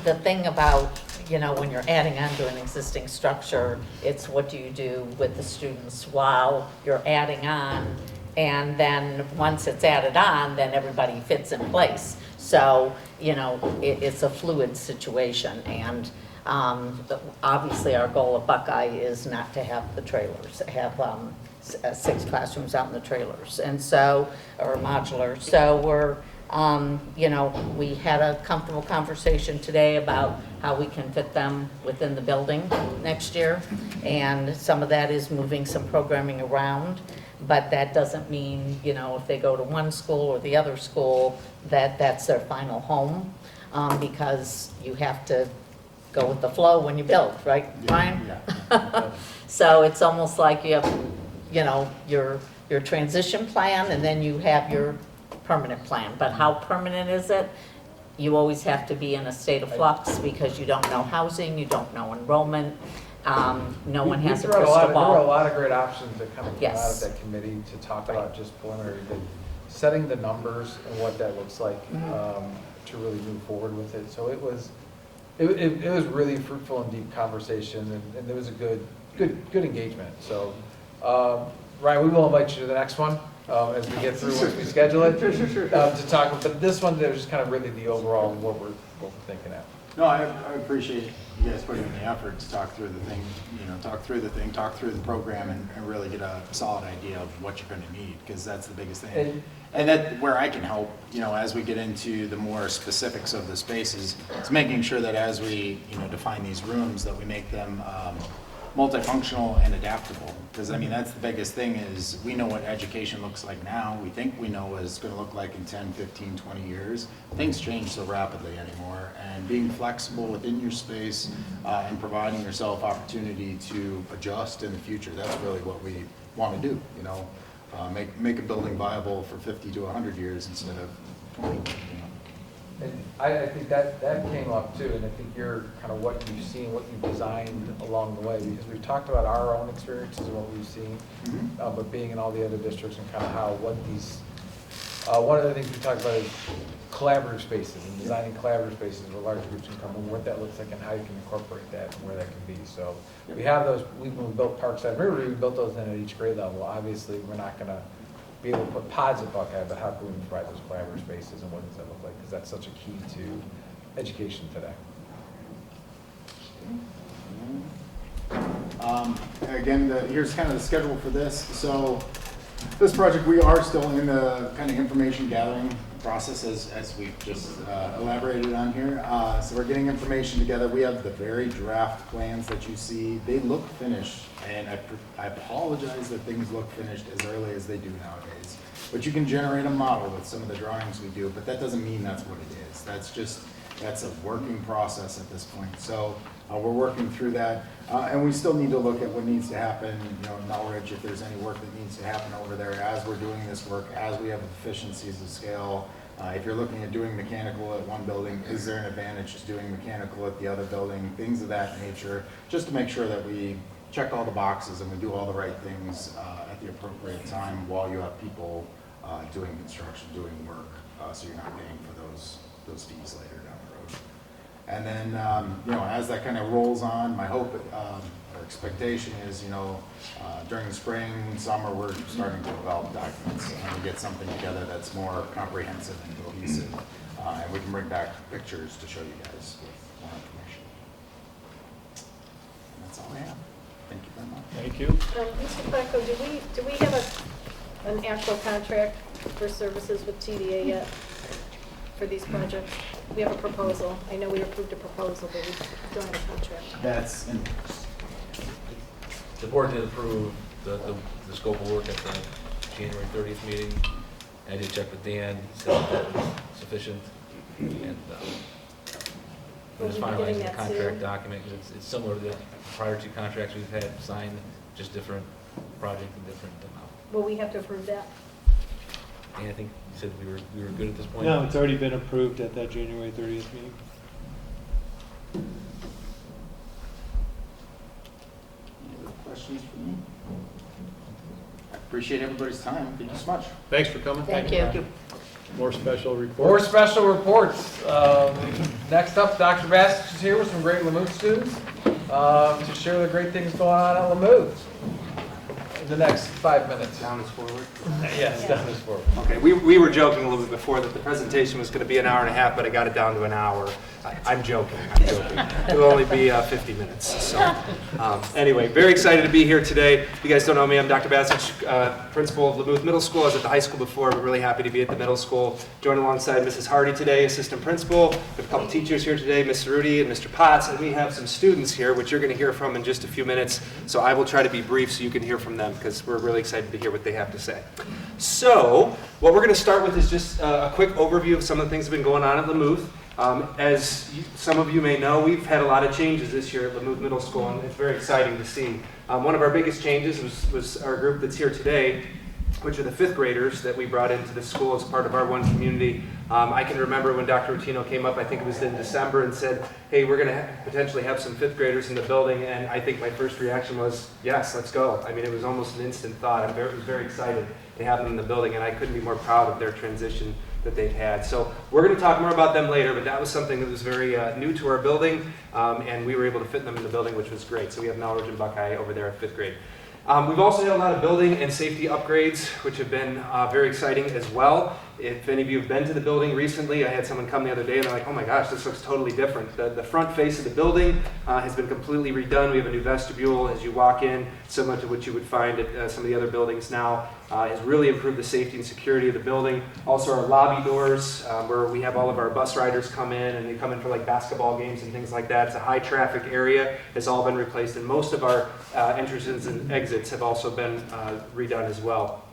The thing about, when you're adding on to an existing structure, it's what do you do with the students while you're adding on, and then once it's added on, then everybody fits in place. So, it's a fluid situation, and obviously our goal at Buckeye is not to have the trailers, have 6 classrooms out in the trailers, and so, or modular. So we're, we had a comfortable conversation today about how we can fit them within the building next year, and some of that is moving some programming around, but that doesn't mean, if they go to one school or the other school, that's their final home, because you have to go with the flow when you build, right, Brian? Yeah. So it's almost like you have, your transition plan, and then you have your permanent plan. But how permanent is it? You always have to be in a state of flux, because you don't know housing, you don't know enrollment, no one has a crystal There were a ball. lot of great options that kind of came out Yes. of that committee to talk about just preliminary, setting the numbers and what that looks like to really move forward with it. So it was really fruitful and deep conversation, and there was a good engagement. So, Ryan, we will invite you to the next one as we get through, once we schedule it, Sure. to talk. But this one, there's just kind of really the overall what we're thinking at. No, I appreciate you guys put in the effort to talk through the thing, talk through the program and really get a solid idea of what you're gonna need, because that's the biggest thing. And that, where I can help, as we get into the more specifics of the spaces, it's making sure that as we, define these rooms, that we make them multifunctional and adaptable. Because, that's the biggest thing is we know what education looks like now. We think we know what it's going to look like in 10, 15, 20 years. Things change so rapidly anymore. And being flexible within your space and providing yourself opportunity to adjust in the future, that's really what we want to do, make a building viable for 50 to 100 years instead of 20. And I think that came up too, and I think you're kind of what you've seen, what you've designed along the way, because we've talked about our own experiences and what we've seen, but being in all the other districts and kind of how, what these, one of the things we talked about is collaborative spaces and designing collaborative spaces where large groups can come and what that looks like and how you can incorporate that and where that can be. So we have those, when we built Parkside River, we built those in at each grade level. Obviously, we're not going to be able to put pods at Buckeye, but how can we provide those collaborative spaces and what does that look like? Because that's such a key to education today. Again, here's kind of the schedule for this. So this project, we are still in the kind of information gathering process as we've just elaborated on here. So we're getting information together. We have the very draft plans that you see. They look finished, and I apologize that things look finished as early as they do nowadays. But you can generate a model with some of the drawings we do, but that doesn't mean that's what it is. That's a working process at this point. So we're working through that, and we still need to look at what needs to happen, in Norwich, if there's any work that needs to happen over there as we're doing this work, as we have efficiencies of scale. If you're looking at doing mechanical at one building, is there an advantage to doing mechanical at the other building? Things of that nature, just to make sure that we check all the boxes and we do all the right things at the appropriate time while you have people doing construction, doing work, so you're not paying for those fees later down the road. And then, as that kind of rolls on, my hope or expectation is, during the spring, summer, we're starting to develop documents and we get something together that's more comprehensive and cohesive, and we can bring back pictures to show you guys with more information. And that's all I have. Thank you very much. Thank you. Mr. Placco, do we have an actual contract for services with TDA yet for these projects? We have a proposal. I know we approved a proposal, but we don't have a contract. That's in. The board did approve the scope of work at the January 30th meeting. I did check with Dan, he said that was sufficient. And we're just Will we be getting finalizing the that contract soon? document. It's similar to the prior two contracts we've had signed, just different project and different amount. Will we have to approve that? And I think you said we were good at this point? No, it's already been approved at that January 30th meeting. Any other questions for me? I appreciate everybody's time. Thank you so much. Thanks for coming. Thank you. More special reports. More special reports. Next up, Dr. Bassett is here with some great LaMuth students to share the great things going on at LaMuth in the next 5 minutes. Down is forward. Yes, down is forward. Okay, we were joking a little bit before that the presentation was going to be an hour and a half, but I got it down to an hour. I'm joking. It'll only be 50 minutes. So anyway, very excited to be here today. If you guys don't know me, I'm Dr. Bassett, principal of LaMuth Middle School. I was at the high school before, but really happy to be at the middle school. Joined alongside Mrs. Hardy today, assistant principal. We have a couple teachers here today, Ms. Rudy and Mr. Potts, and we have some students here, which you're going to hear from in just a few minutes. So I will try to be brief so you can hear from them, because we're really excited to hear what they have to say. So what we're going to start with is just a quick overview of some of the things that have been going on at LaMuth. Some of you may know, we've had a lot of changes this year at LaMuth Middle School, and it's very exciting to see. One of our biggest changes was our group that's here today, which are the fifth graders that we brought into the school as part of our One Community. I can remember when Dr. Rotino came up, I think it was in December, and said, hey, we're going to potentially have some fifth graders in the building, and I think my first reaction was, yes, let's go. I mean, it was almost an instant thought. I was very excited to have them in the building, and I couldn't be more proud of their transition that they've had. So we're going to talk more about them later, but that was something that was very new to our building, and we were able to fit them in the building, which was great. So we have Norwich and Buckeye over there at fifth grade. We've also had a lot of building and safety upgrades, which have been very exciting as well. If any of you have been to the building recently, I had someone come the other day and they're like, oh my gosh, this looks totally different. The front face of the building has been completely redone. We have a new vestibule as you walk in, similar to what you would find at some of the other buildings now. Has really improved the safety and security of the building. Also our lobby doors, where we have all of our bus riders come in, and they come in for like basketball games and things like that. It's a high traffic area. It's all been replaced, and most of our entrances and exits have also been redone as well,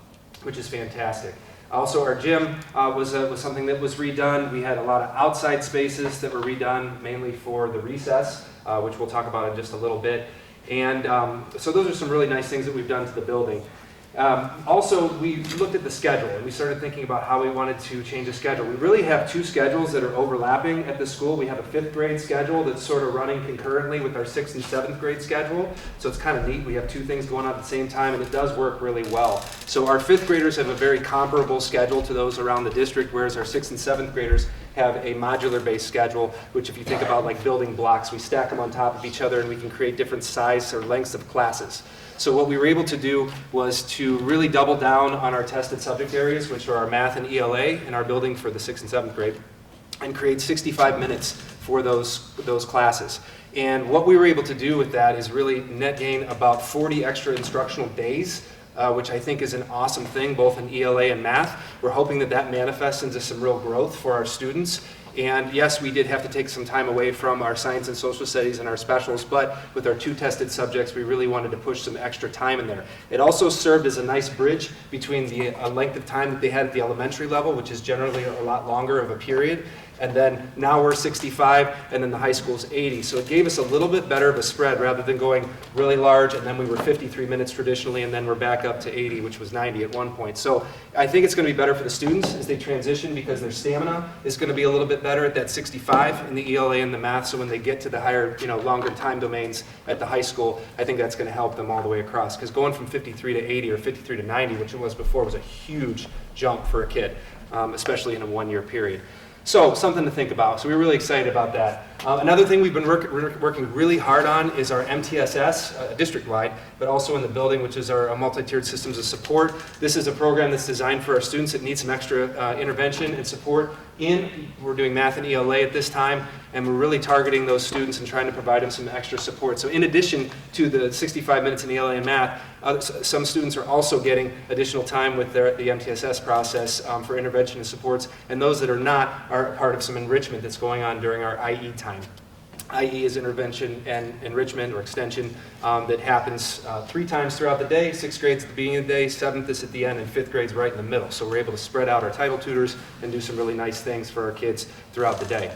which is fantastic. Also, our gym was something that was redone. We had a lot of outside spaces that were redone, mainly for the recess, which we'll talk about in just a little bit. And so those are some really nice things that we've done to the building. Also, we looked at the schedule, and we started thinking about how we wanted to change the schedule. We really have two schedules that are overlapping at the school. We have a 5th grade schedule that's sort of running concurrently with our 6th and 7th grade schedule. So it's kind of neat. We have two things going on at the same time, and it does work really well. So our 5th graders have a very comparable schedule to those around the district, whereas our 6th and 7th graders have a modular-based schedule, which if you think about like building blocks, we stack them on top of each other, and we can create different sizes or lengths of classes. So what we were able to do was to really double down on our tested subject areas, which are our math and ELA in our building for the 6th and 7th grade, and create 65 minutes for those classes. And what we were able to do with that is really net gain about 40 extra instructional days, which I think is an awesome thing, both in ELA and math. We're hoping that that manifests into some real growth for our students. And yes, we did have to take some time away from our science and social studies and our specials, but with our 2 tested subjects, we really wanted to push some extra time in there. It also served as a nice bridge between the length of time that they had at the elementary level, which is generally a lot longer of a period, and then now we're 65, and then the high school's 80. So it gave us a little bit better of a spread rather than going really large, and then we were 53 minutes traditionally, and then we're back up to 80, which was 90 at one point. So I think it's going to be better for the students as they transition, because their stamina is going to be a little bit better at that 65 in the ELA and the math. So when they get to the higher, longer time domains at the high school, I think that's going to help them all the way across. Because going from 53 to 80 or 53 to 90, which it was before, was a huge jump for a kid, especially in a 1-year period. So something to think about. So we're really excited about that. Another thing we've been working really hard on is our MTSS, district-wide, but also in the building, which is our multi-tiered systems of support. This is a program that's designed for our students that need some extra intervention and support. We're doing math and ELA at this time, and we're really targeting those students and trying to provide them some extra support. So in addition to the 65 minutes in ELA and math, some students are also getting additional time with the MTSS process for intervention and supports, and those that are not are part of some enrichment that's going on during our IE time. IE is intervention and enrichment or extension that happens 3 times throughout the day. 6th grade's at the beginning of the day, 7th is at the end, and 5th grade's right in the middle. So we're able to spread out our title tutors and do some really nice things for our kids throughout the day.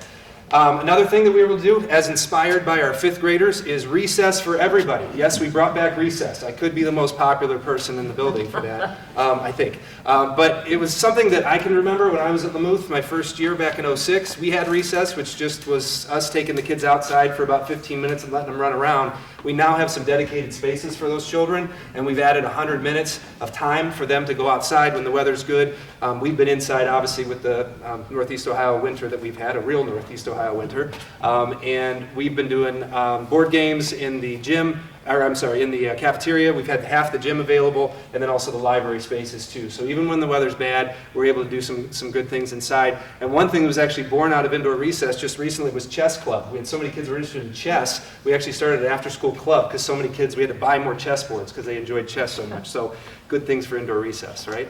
Another thing that we were able to do, as inspired by our 5th graders, is recess for everybody. Yes, we brought back recess. I could be the most popular person in the building for that, I think. But it was something that I can remember when I was at LaMuth, my first year back in '06. We had recess, which just was us taking the kids outside for about 15 minutes and letting them run around. We now have some dedicated spaces for those children, and we've added 100 minutes of time for them to go outside when the weather's good. We've been inside, obviously, with the Northeast Ohio winter that we've had, a real Northeast Ohio winter. And we've been doing board games in the gym, in the cafeteria. We've had half the gym available, and then also the library spaces too. So even when the weather's bad, we're able to do some good things inside. And one thing that was actually born out of indoor recess just recently was chess club. We had so many kids who were interested in chess, we actually started an after-school club because so many kids, we had to buy more chess boards because they enjoyed chess so much. So good things for indoor recess, right?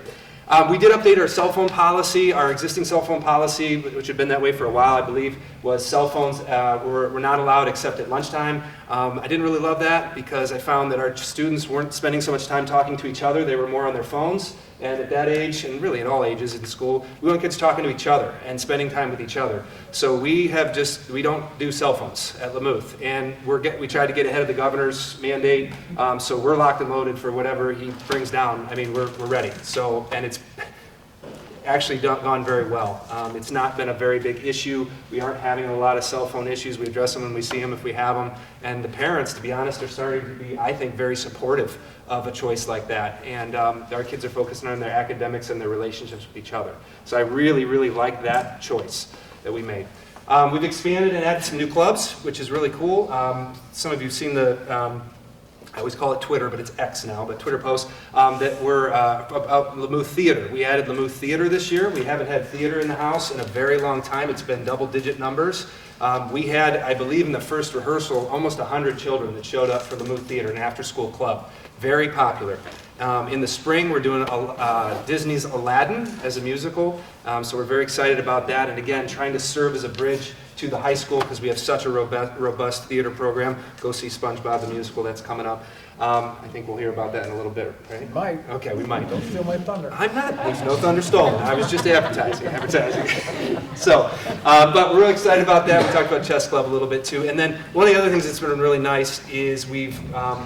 We did update our cell phone policy. Our existing cell phone policy, which had been that way for a while, I believe, was cell phones were not allowed except at lunchtime. I didn't really love that because I found that our students weren't spending so much time talking to each other. They were more on their phones. And at that age, and really at all ages in school, we want kids talking to each other and spending time with each other. So we don't do cell phones at LaMuth. And we tried to get ahead of the governor's mandate, so we're locked and loaded for whatever he brings down. I mean, we're ready. So, and it's actually gone very well. It's not been a very big issue. We aren't having a lot of cell phone issues. We address them when we see them if we have them. And the parents, to be honest, are starting to be, I think, very supportive of a choice like that. And our kids are focusing on their academics and their relationships with each other. So I really, really like that choice that we made. We've expanded and added some new clubs, which is really cool. Some of you have seen the I always call it Twitter, but it's X now, but Twitter post, that were about LaMuth Theater. We added LaMuth Theater this year. We haven't had theater in the house in a very long time. It's been double-digit numbers. We had, I believe in the first rehearsal, almost 100 children that showed up for LaMuth Theater, an after-school club. Very popular. In the spring, we're doing Disney's Aladdin as a musical, so we're very excited about that. And again, trying to serve as a bridge to the high school because we have such a robust theater program. Go see SpongeBob the musical, that's coming up. I think we'll hear about that in a little bit, right? Might. Okay, we might. Don't steal my thunder. I'm not, there's no thunder stolen. I was just advertising. So, but we're really excited about that. We talked about chess club a little bit too. And then one of the other things that's been really nice is we've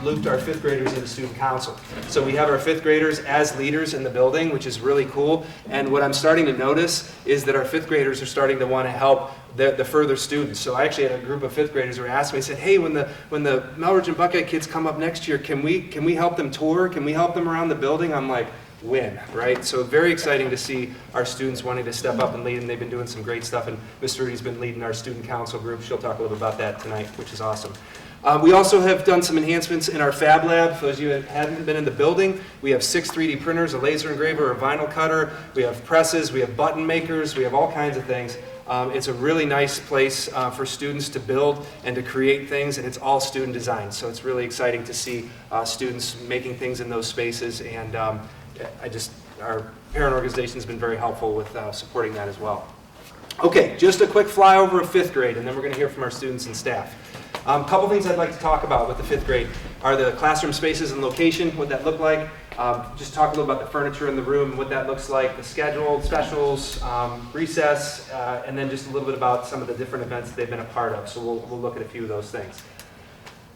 looped our 5th graders into student council. So we have our 5th graders as leaders in the building, which is really cool. And what I'm starting to notice is that our 5th graders are starting to want to help the further students. So I actually had a group of 5th graders who asked me, said, hey, when the Melridge and Buckeye kids come up next year, can we help them tour? Can we help them around the building? I'm like, when, right? So very exciting to see our students wanting to step up and lead, and they've been doing some great stuff, and Ms. Rudy's been leading our student council group. She'll talk a little bit about that tonight, which is awesome. We also have done some enhancements in our Fab Lab. For those of you that haven't been in the building, we have 6 3D printers, a laser engraver, a vinyl cutter, we have presses, we have button makers, we have all kinds of things. It's a really nice place for students to build and to create things, and it's all student designed. So it's really exciting to see students making things in those spaces, and our parent organization has been very helpful with supporting that as well. Okay, just a quick flyover of 5th grade, and then we're going to hear from our students and staff. A couple things I'd like to talk about with the 5th grade are the classroom spaces and location, what that look like. Just talk a little about the furniture in the room, what that looks like, the schedule, specials, recess, and then just a little bit about some of the different events that they've been a part of. So we'll look at a few of those things.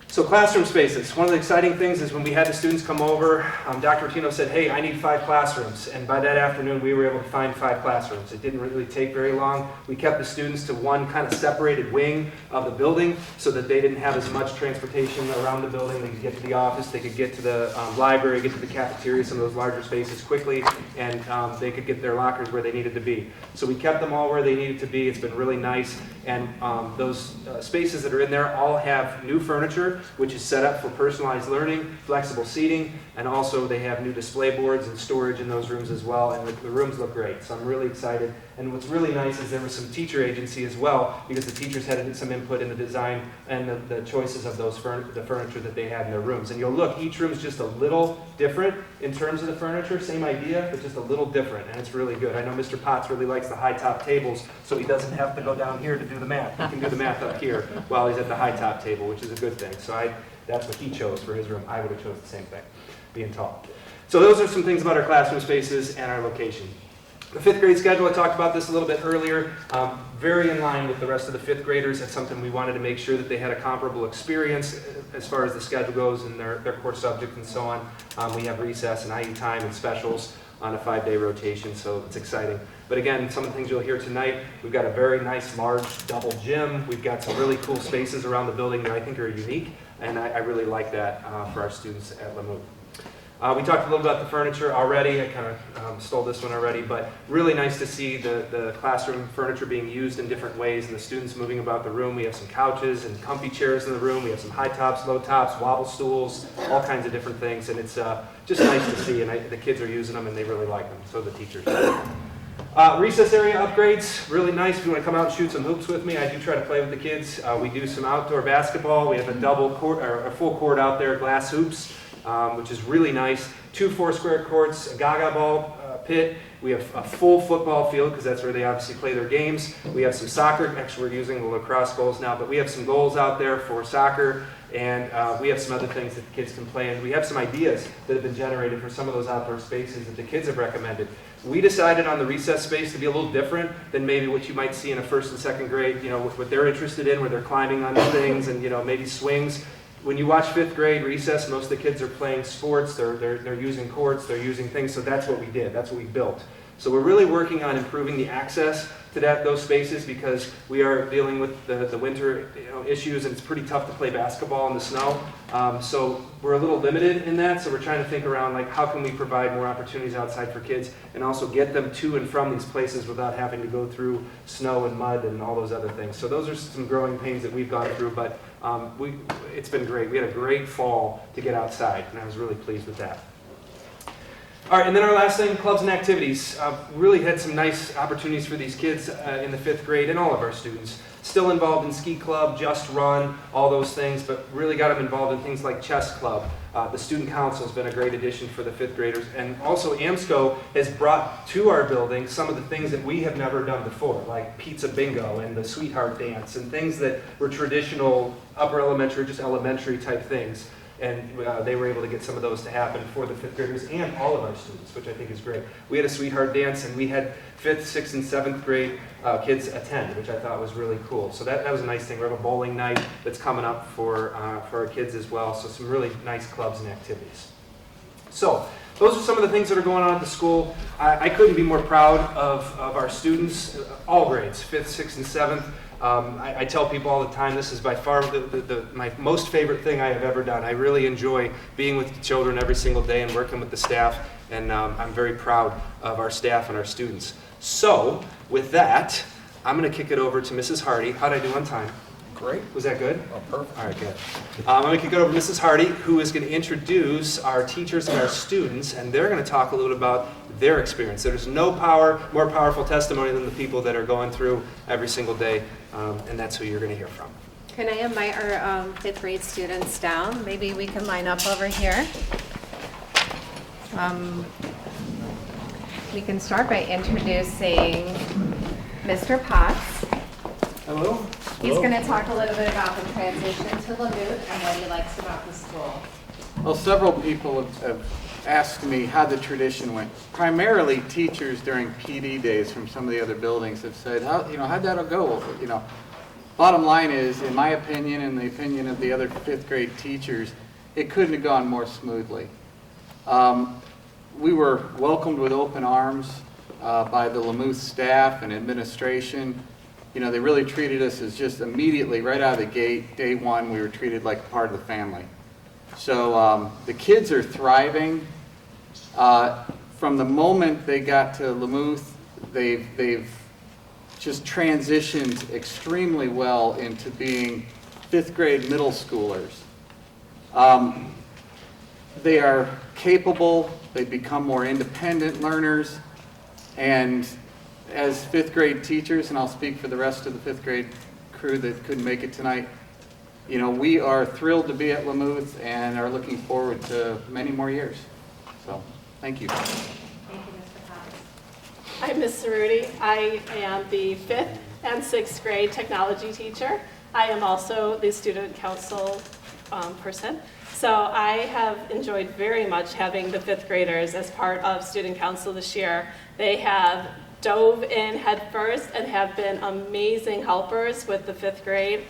So classroom spaces. One of the exciting things is when we had the students come over, Dr. Rotino said, hey, I need 5 classrooms. And by that afternoon, we were able to find 5 classrooms. It didn't really take very long. We kept the students to one kind of separated wing of the building so that they didn't have as much transportation around the building. They could get to the office, they could get to the library, get to the cafeteria, some of those larger spaces quickly, and they could get their lockers where they needed to be. So we kept them all where they needed to be. It's been really nice. And those spaces that are in there all have new furniture, which is set up for personalized learning, flexible seating, and also they have new display boards and storage in those rooms as well, and the rooms look great, so I'm really excited. And what's really nice is there was some teacher agency as well, because the teachers had some input in the design and the choices of the furniture that they had in their rooms. And you'll look, each room is just a little different in terms of the furniture, same idea, but just a little different, and it's really good. I know Mr. Potts really likes the high-top tables, so he doesn't have to go down here to do the math. He can do the math up here while he's at the high-top table, which is a good thing. So that's what he chose for his room. I would have chose the same thing, being tall. So those are some things about our classroom spaces and our location. The 5th grade schedule, I talked about this a little bit earlier, very in line with the rest of the 5th graders. That's something we wanted to make sure that they had a comparable experience as far as the schedule goes and their core subject and so on. We have recess and IE time and specials on a 5-day rotation, so it's exciting. But again, some of the things you'll hear tonight, we've got a very nice large double gym. We've got some really cool spaces around the building that I think are unique, and I really like that for our students at LaMuth. We talked a little about the furniture already. I kind of stole this one already, but really nice to see the classroom furniture being used in different ways and the students moving about the room. We have some couches and comfy chairs in the room. We have some high tops, low tops, wobble stools, all kinds of different things, and it's just nice to see, and the kids are using them and they really like them, so the teachers. Recess area upgrades, really nice. If you want to come out and shoot some hoops with me, I do try to play with the kids. We do some outdoor basketball. We have a double court, or a full court out there, glass hoops, which is really nice. 2 4-square courts, a gaga ball pit. We have a full football field because that's where they obviously play their games. We have some soccer. Actually, we're using the lacrosse goals now, but we have some goals out there for soccer, and we have some other things that the kids can play in. We have some ideas that have been generated for some of those outdoor spaces that the kids have recommended. We decided on the recess space to be a little different than maybe what you might see in a 1st and 2nd grade, what they're interested in, where they're climbing on things and, maybe swings. When you watch 5th grade recess, most of the kids are playing sports, they're using courts, they're using things, so that's what we did, that's what we built. So we're really working on improving the access to those spaces because we are dealing with the winter issues, and it's pretty tough to play basketball in the snow. So we're a little limited in that, so we're trying to think around like how can we provide more opportunities outside for kids and also get them to and from these places without having to go through snow and mud and all those other things. So those are some growing pains that we've gone through, but it's been great. We had a great fall to get outside, and I was really pleased with that. All right, and then our last thing, clubs and activities. Really had some nice opportunities for these kids in the 5th grade and all of our students. Still involved in ski club, just run, all those things, but really got them involved in things like chess club. The student council has been a great addition for the 5th graders. And also AMSCO has brought to our building some of the things that we have never done before, like pizza bingo and the sweetheart dance and things that were traditional upper elementary, just elementary type things. And they were able to get some of those to happen for the 5th graders and all of our students, which I think is great. We had a sweetheart dance, and we had 5th, 6th, and 7th grade kids attend, which I thought was really cool. So that was a nice thing. We have a bowling night that's coming up for our kids as well. So some really nice clubs and activities. So those are some of the things that are going on at the school. I couldn't be more proud of our students, all grades, 5th, 6th, and 7th. I tell people all the time, this is by far my most favorite thing I have ever done. I really enjoy being with the children every single day and working with the staff, and I'm very proud of our staff and our students. So, with that, I'm going to kick it over to Mrs. Hardy. How'd I do on time? Great. Was that good? Oh, perfect. All right, good. I'm going to kick it over to Mrs. Hardy, who is going to introduce our teachers and our students, and they're going to talk a little about their experience. There's no more powerful testimony than the people that are going through every single day, and that's who you're going to hear from. Can I invite our 5th grade students down? Maybe we can line up over here. We can start by introducing Mr. Potts. Hello. He's going to talk a little bit about the transition to LaMuth and what he likes about the school. Well, several people have asked me how the tradition went. Primarily, teachers during PD days from some of the other buildings have said, how'd that go? Bottom line is, in my opinion and the opinion of the other 5th grade teachers, it couldn't have gone more smoothly. We were welcomed with open arms by the LaMuth staff and administration. They really treated us as just immediately, right out of the gate, day one, we were treated like a part of the family. So the kids are thriving. From the moment they got to LaMuth, they've just transitioned extremely well into being 5th grade middle schoolers. They are capable, they become more independent learners, and as 5th grade teachers, and I'll speak for the rest of the 5th grade crew that couldn't make it tonight, we are thrilled to be at LaMuth and are looking forward to many more years. So, thank you. Thank you, Mr. Potts. I'm Ms. Cerruti. I am the 5th and 6th grade technology teacher. I am also the student council person. So I have enjoyed very much having the 5th graders as part of student council this year. They have dove in head first and have been amazing helpers with the 5th grade.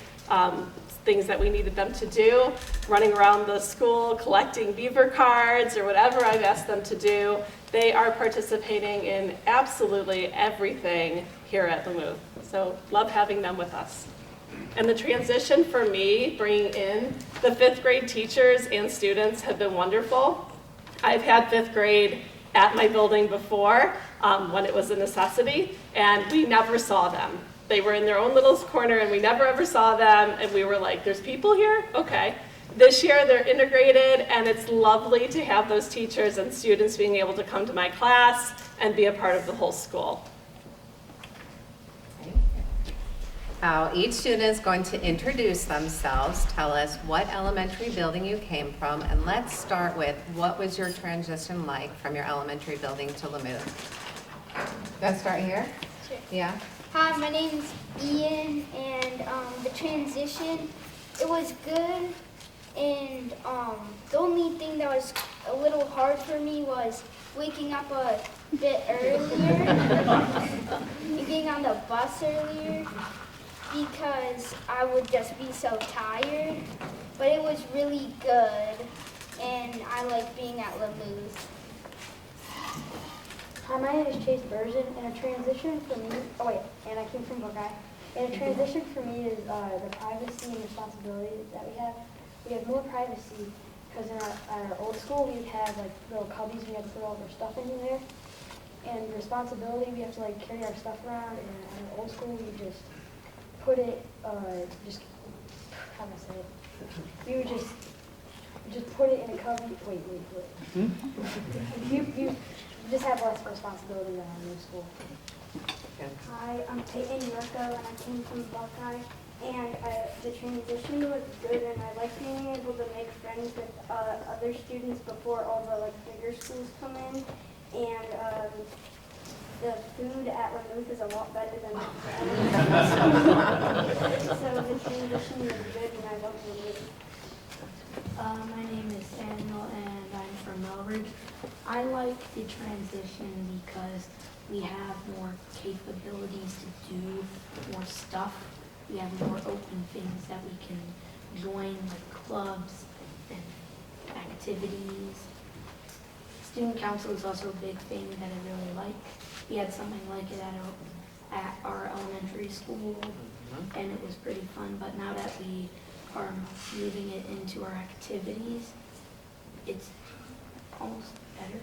Things that we needed them to do, running around the school, collecting beaver cards or whatever I've asked them to do. They are participating in absolutely everything here at LaMuth. So love having them with us. And the transition for me, bringing in the 5th grade teachers and students, have been wonderful. I've had 5th grade at my building before when it was a necessity, and we never saw them. They were in their own little corner, and we never ever saw them, and we were like, there's people here? Okay. This year, they're integrated, and it's lovely to have those teachers and students being able to come to my class and be a part of the whole school. Each student is going to introduce themselves, tell us what elementary building you came from, and let's start with what was your transition like from your elementary building to LaMuth? Let's start here. Sure. Yeah. Hi, my name's Ian, and the transition, it was good, and the only thing that was a little hard for me was waking up a bit earlier and being on the bus earlier because I would just be so tired, but it was really good, and I like being at LaMuth. Hi, my name is Chase Burson, and a transition for me, and I came from Buckeye. And a transition for me is the privacy and responsibility that we have. We have more privacy because in our old school we would have like little cubbies we had to put all of our stuff in there. And responsibility, we have to like carry our stuff around, and in our old school we just put it, how do I say it? We would just put it in a cubby. Wait. You just have less responsibility than our new school. Hi, I'm Peyton Yurko, and I came from Buckeye. And the transition was good, and I like being able to make friends with other students before all the bigger schools come in. And the food at LaMuth is a lot better than so the transition was good, and I love LaMuth. My name is Samuel, and I'm from Melridge. I like the transition because we have more capabilities to do more stuff. We have more open things that we can join, like clubs and activities. Student council is also a big thing that I really like. We had something like it at our elementary school, and it was pretty fun. But now that we are moving it into our activities, it's almost better.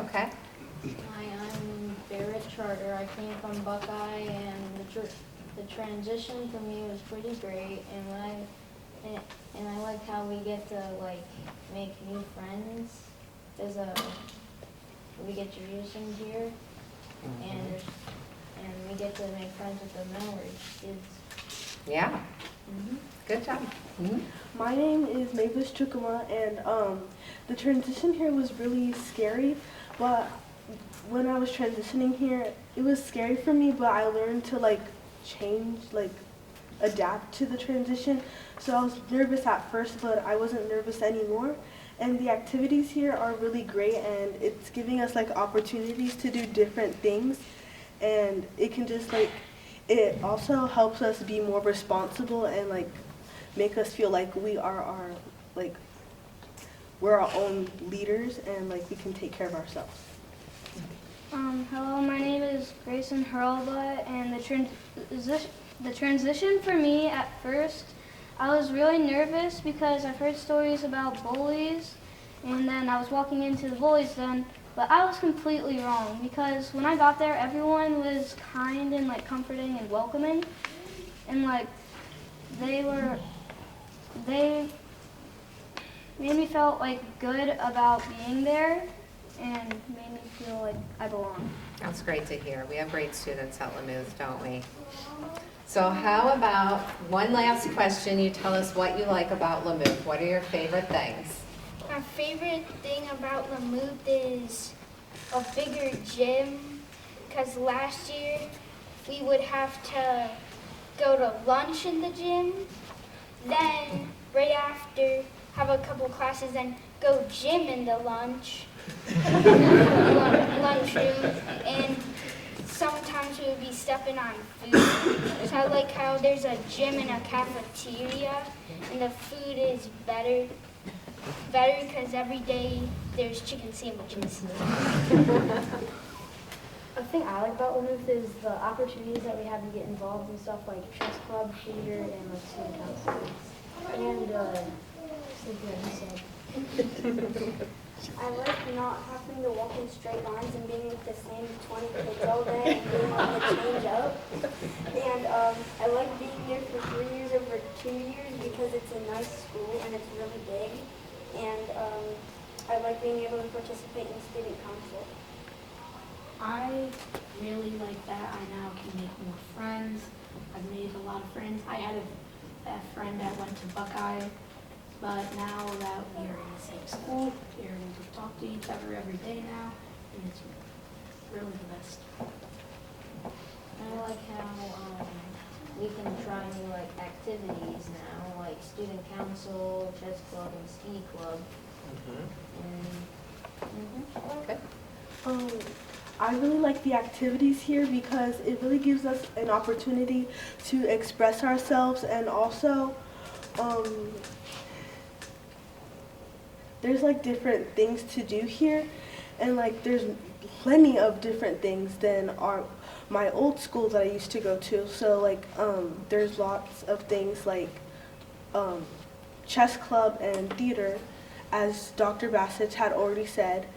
Okay. Hi, I'm Barrett Charter. I came from Buckeye, and the transition for me was pretty great, and I like how we get to like make new friends. We get traditions here, and we get to make friends with the Melridge kids. Yeah. Good job. My name is Mavis Chukuma, and the transition here was really scary, but when I was transitioning here, it was scary for me, but I learned to like change, like adapt to the transition. So I was nervous at first, but I wasn't nervous anymore. And the activities here are really great, and it's giving us like opportunities to do different things, and it can just like, it also helps us be more responsible and like make us feel like we are we're our own leaders, and like we can take care of ourselves. Hello, my name is Grayson Hurlbut, and the transition for me at first, I was really nervous because I've heard stories about bullies, and then I was walking into the bullies den, but I was completely wrong because when I got there, everyone was kind and like comforting and welcoming, and like they made me feel like good about being there and made me feel like I belong. That's great to hear. We have great students at LaMuth, don't we? So how about one last question? You tell us what you like about LaMuth. What are your favorite things? My favorite thing about LaMuth is a bigger gym, because last year we would have to go to lunch in the gym, then right after have a couple classes, then go gym in the lunchroom, and sometimes we would be stepping on food. So I like how there's a gym and a cafeteria, and the food is better because every day there's chicken sandwiches. The thing I like about LaMuth is the opportunities that we have to get involved in stuff like chess club, theater, and like student council. And Cynthia, you said. I like not having to walk in straight lines and being with the same 20 kids all day and being able to change up. And I like being there for 3 years over 2 years because it's a nice school and it's really big. And I like being able to participate in student council. I really like that I now can make more friends. I've made a lot of friends. I had a friend that went to Buckeye, but now that we are in the same school, we're able to talk to each other every day now, and it's really the best. I like how we can try new like activities now, like student council, chess club, and ski club. Okay. I really like the activities here because it really gives us an opportunity to express ourselves, and also there's like different things to do here, and like there's plenty of different things than my old school that I used to go to. So like there's lots of things like chess club and theater, as Dr. Bassett had already said.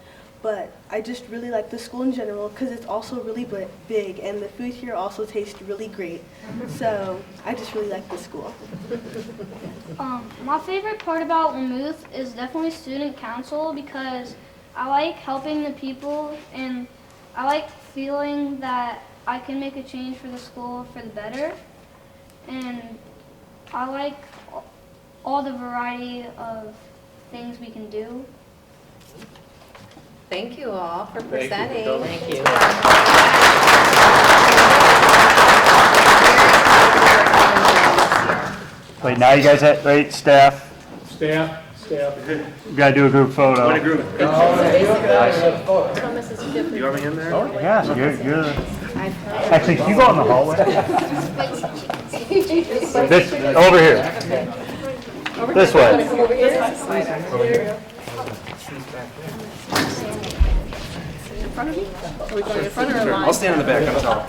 But I just really like the school in general because it's also really big, and the food here also tastes really great. So I just really like the school. My favorite part about LaMuth is definitely student council, because I like helping the people, and I like feeling that I can make a change for the school for the better. And I like all the variety of things we can do. Thank you all for Thank you. presenting. Thank you. Wait, now you guys have, wait, staff, Staff. we gotta do a group photo. Want a group? So Mrs. Gifford. You want me in there? Yeah, you're, actually, can you go in the hallway? This, over here. This way. Come over here. In front of me? Are we going in front or in line? I'll stand in the back, I'm tall.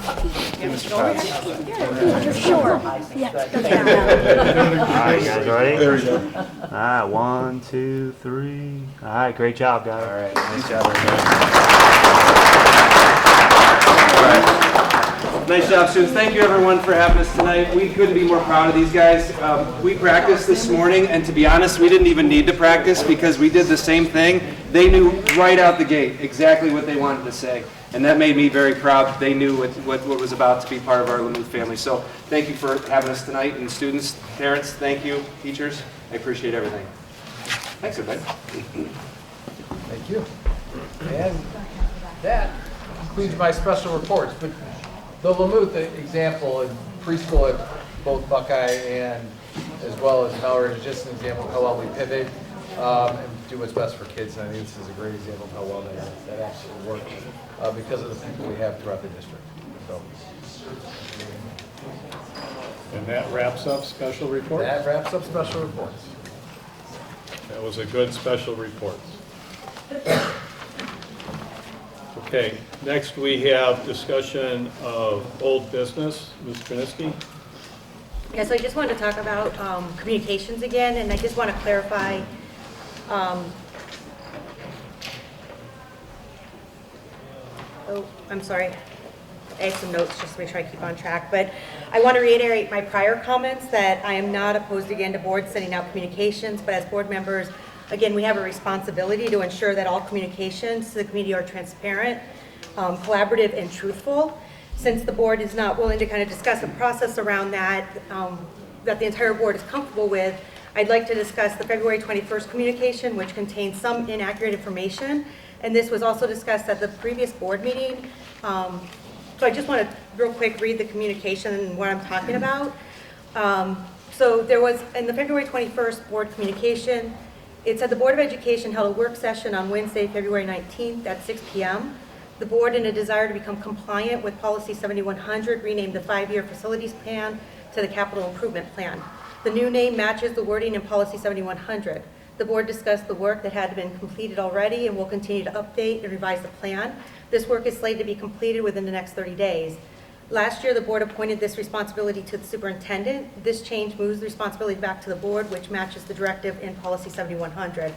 Mr. Potts. Sure. All right, guys, ready? There we go. All right, 1, 2, 3. All right, great job, guys. All right, nice job, everybody. Nice job, students. Thank you, everyone, for having us tonight. We couldn't be more proud of these guys. We practiced this morning, and to be honest, we didn't even need to practice because we did the same thing. They knew right out the gate exactly what they wanted to say, and that made me very proud. They knew what was about to be part of our LaMuth family. So thank you for having us tonight, and students, parents, thank you, teachers. I appreciate everything. Thanks, everybody. Thank you. And that concludes my special reports. But the LaMuth example in preschool at both Buckeye and as well as Melrose is just an example of how well we pivot and do what's best for kids. And I think this is a great example of how well that actually works because of the people we have throughout the district. So. And that wraps up special reports? That wraps up special reports. That was a good special report. Okay, next we have discussion of old business. Ms. Krasinski? Yeah, so I just wanted to talk about communications again, and I just want to clarify. Oh, I'm sorry. I have some notes just to make sure I keep on track, but I want to reiterate my prior comments that I am not opposed again to boards sending out communications, but as board members, again, we have a responsibility to ensure that all communications to the community are transparent, collaborative, and truthful. Since the board is not willing to kind of discuss a process around that, that the entire board is comfortable with, I'd like to discuss the February 21st communication, which contains some inaccurate information. And this was also discussed at the previous board meeting. So I just want to real quick read the communication and what I'm talking about. So there was, in the February 21st board communication, it said the Board of Education held a work session on Wednesday, February 19th at 6 p.m. The board, in a desire to become compliant with Policy 7100, renamed the 5-year facilities plan to the Capital Improvement Plan. The new name matches the wording in Policy 7100. The board discussed the work that had been completed already and will continue to update and revise the plan. This work is slated to be completed within the next 30 days. Last year, the board appointed this responsibility to the superintendent. This change moves the responsibility back to the board, which matches the directive in Policy 7100.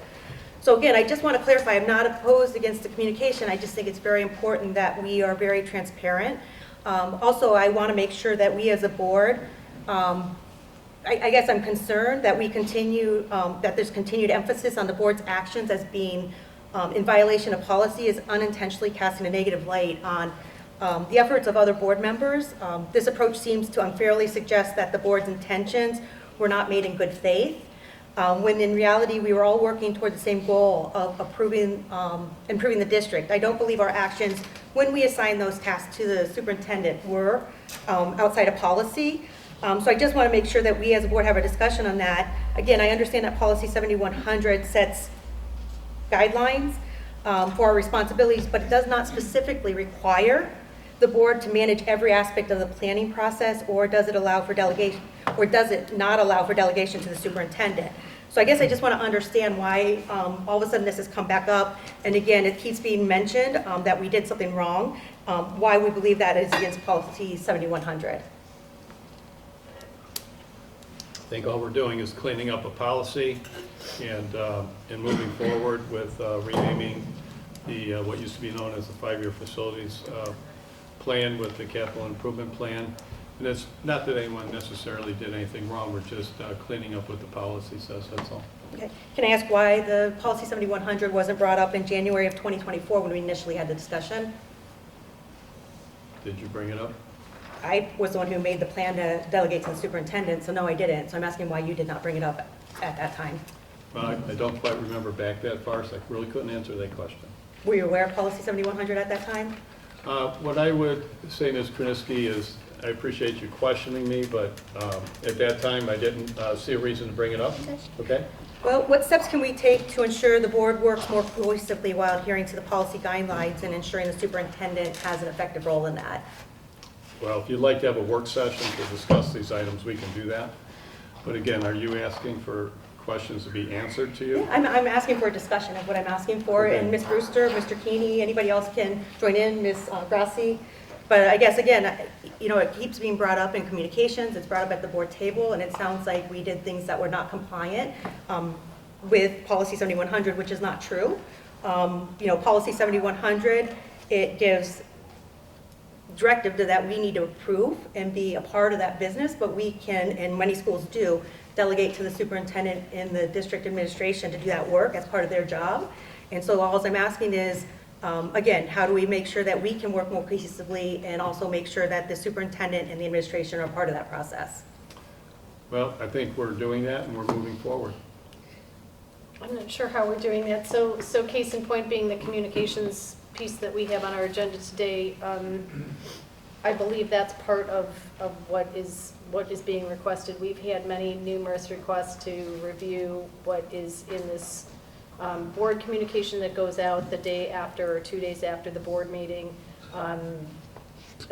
So again, I just want to clarify, I'm not opposed against the communication. I just think it's very important that we are very transparent. Also, I want to make sure that we as a board, I guess I'm concerned that we continue, that there's continued emphasis on the board's actions as being in violation of policy is unintentionally casting a negative light on the efforts of other board members. This approach seems to unfairly suggest that the board's intentions were not made in good faith, when in reality we were all working toward the same goal of improving the district. I don't believe our actions when we assigned those tasks to the superintendent were outside of policy. So I just want to make sure that we as a board have a discussion on that. Again, I understand that Policy 7100 sets guidelines for our responsibilities, but it does not specifically require the board to manage every aspect of the planning process, or does it allow for delegation, or does it not allow for delegation to the superintendent? So I guess I just want to understand why all of a sudden this has come back up, and again, it keeps being mentioned that we did something wrong, why we believe that is against policy 7100. I think all we're doing is cleaning up a policy and moving forward with renaming the, what used to be known as the 5-year facilities plan with the capital improvement plan. And it's not that anyone necessarily did anything wrong, we're just cleaning up what the policy says, that's all. Okay. Can I ask why the policy 7100 wasn't brought up in January of 2024 when we initially had the discussion? Did you bring it up? I was the one who made the plan to delegate to the superintendent, so no, I didn't. So I'm asking why you did not bring it up at that time. Well, I don't quite remember back that far, so I really couldn't answer that question. Were you aware of policy 7100 at that time? What I would say, Ms. Krasinski, is I appreciate you questioning me, but at that time, I didn't see a reason to bring it up, okay? Well, what steps can we take to ensure the board works more cohesively while adhering to the policy guidelines and ensuring the superintendent has an effective role in that? Well, if you'd like to have a work session to discuss these items, we can do that. But again, are you asking for questions to be answered to you? Yeah, I'm asking for a discussion of what I'm asking for, Okay. and Ms. Brewster, Mr. Keeney, anybody else can join in, Ms. Grassi. But I guess, again, you know, it keeps being brought up in communications, it's brought up at the board table, and it sounds like we did things that were not compliant with policy 7100, which is not true. You know, policy 7100, it gives directive that we need to approve and be a part of that business, but we can, and many schools do, delegate to the superintendent and the district administration to do that work as part of their job. And so all I'm asking is, again, how do we make sure that we can work more cohesively and also make sure that the superintendent and the administration are part of that process? Well, I think we're doing that and we're moving forward. I'm not sure how we're doing that. So case in point being the communications piece that we have on our agenda today, I believe that's part of what is being requested. We've had many numerous requests to review what is in this board communication that goes out the day after or 2 days after the board meeting.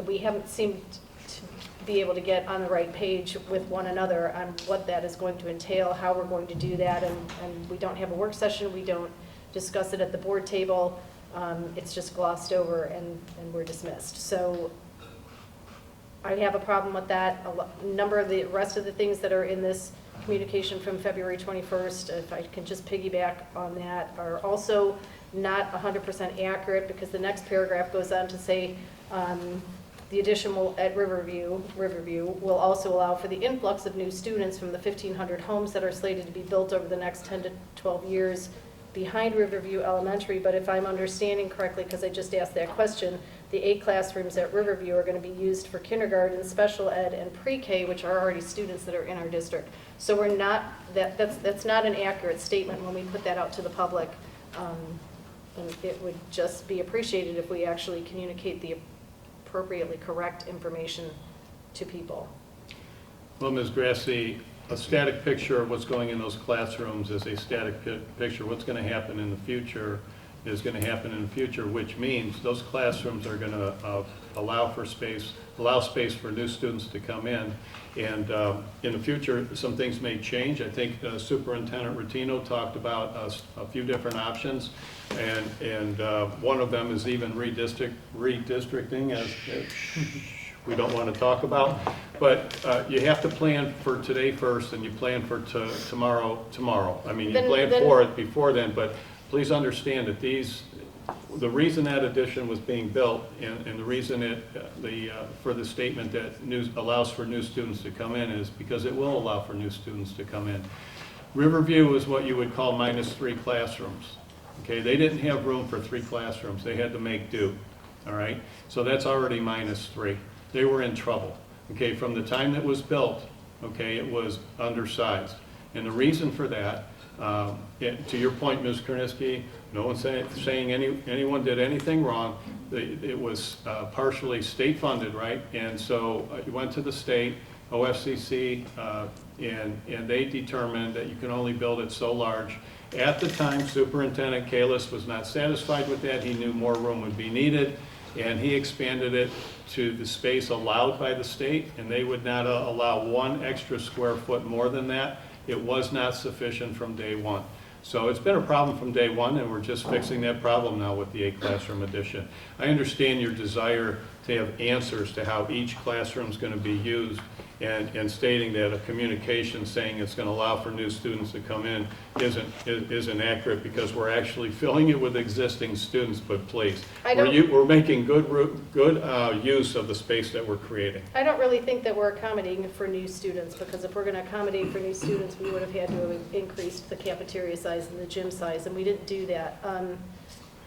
We haven't seemed to be able to get on the right page with one another on what that is going to entail, how we're going to do that, and we don't have a work session, we don't discuss it at the board table. It's just glossed over and we're dismissed. So I have a problem with that. A number of the rest of the things that are in this communication from February 21st, if I can just piggyback on that, are also not 100% accurate, because the next paragraph goes on to say the addition will, at Riverview will also allow for the influx of new students from the 1,500 homes that are slated to be built over the next 10 to 12 years behind Riverview Elementary. But if I'm understanding correctly, because I just asked that question, the 8 classrooms at Riverview are going to be used for kindergarten, special ed, and pre-K, which are already students that are in our district. So we're not, that's not an accurate statement when we put that out to the public. And it would just be appreciated if we actually communicate the appropriately correct information to people. Well, Ms. Grassi, a static picture of what's going in those classrooms is a static picture. What's going to happen in the future is going to happen in the future, which means those classrooms are going to allow space for new students to come in. And in the future, some things may change. I think Superintendent Rotino talked about a few different options, and one of them is even redistricting, as we don't want to talk about. But you have to plan for today first, and you plan for tomorrow. I mean, you plan for it before then, but please understand that the reason that addition was being built, and the reason for the statement that allows for new students to come in, is because it will allow for new students to come in. Riverview is what you would call -3 classrooms. Okay, they didn't have room for 3 classrooms. They had to make do. All right, so that's already -3. They were in trouble. Okay, from the time it was built, okay, it was undersized, and the reason for that. To your point, Ms. Kerniski, no one's saying anyone did anything wrong. It was partially state funded, right? And so you went to the state, OFCC, and they determined that you can only build it so large. At the time, Superintendent Kalis was not satisfied with that. He knew more room would be needed, and he expanded it to the space allowed by the state, and they would not allow 1 extra square foot more than that. It was not sufficient from day one. So it's been a problem from day one, and we're just fixing that problem now with the 8 classroom addition. I understand your desire to have answers to how each classroom is going to be used, and stating that a communication saying it's going to allow for new students to come in isn't accurate, because we're actually filling it with existing students, but please. We're making good use of the space that we're creating. I don't really think that we're accommodating for new students, because if we're going to accommodate for new students, we would have had to have increased the cafeteria size and the gym size, and we didn't do that.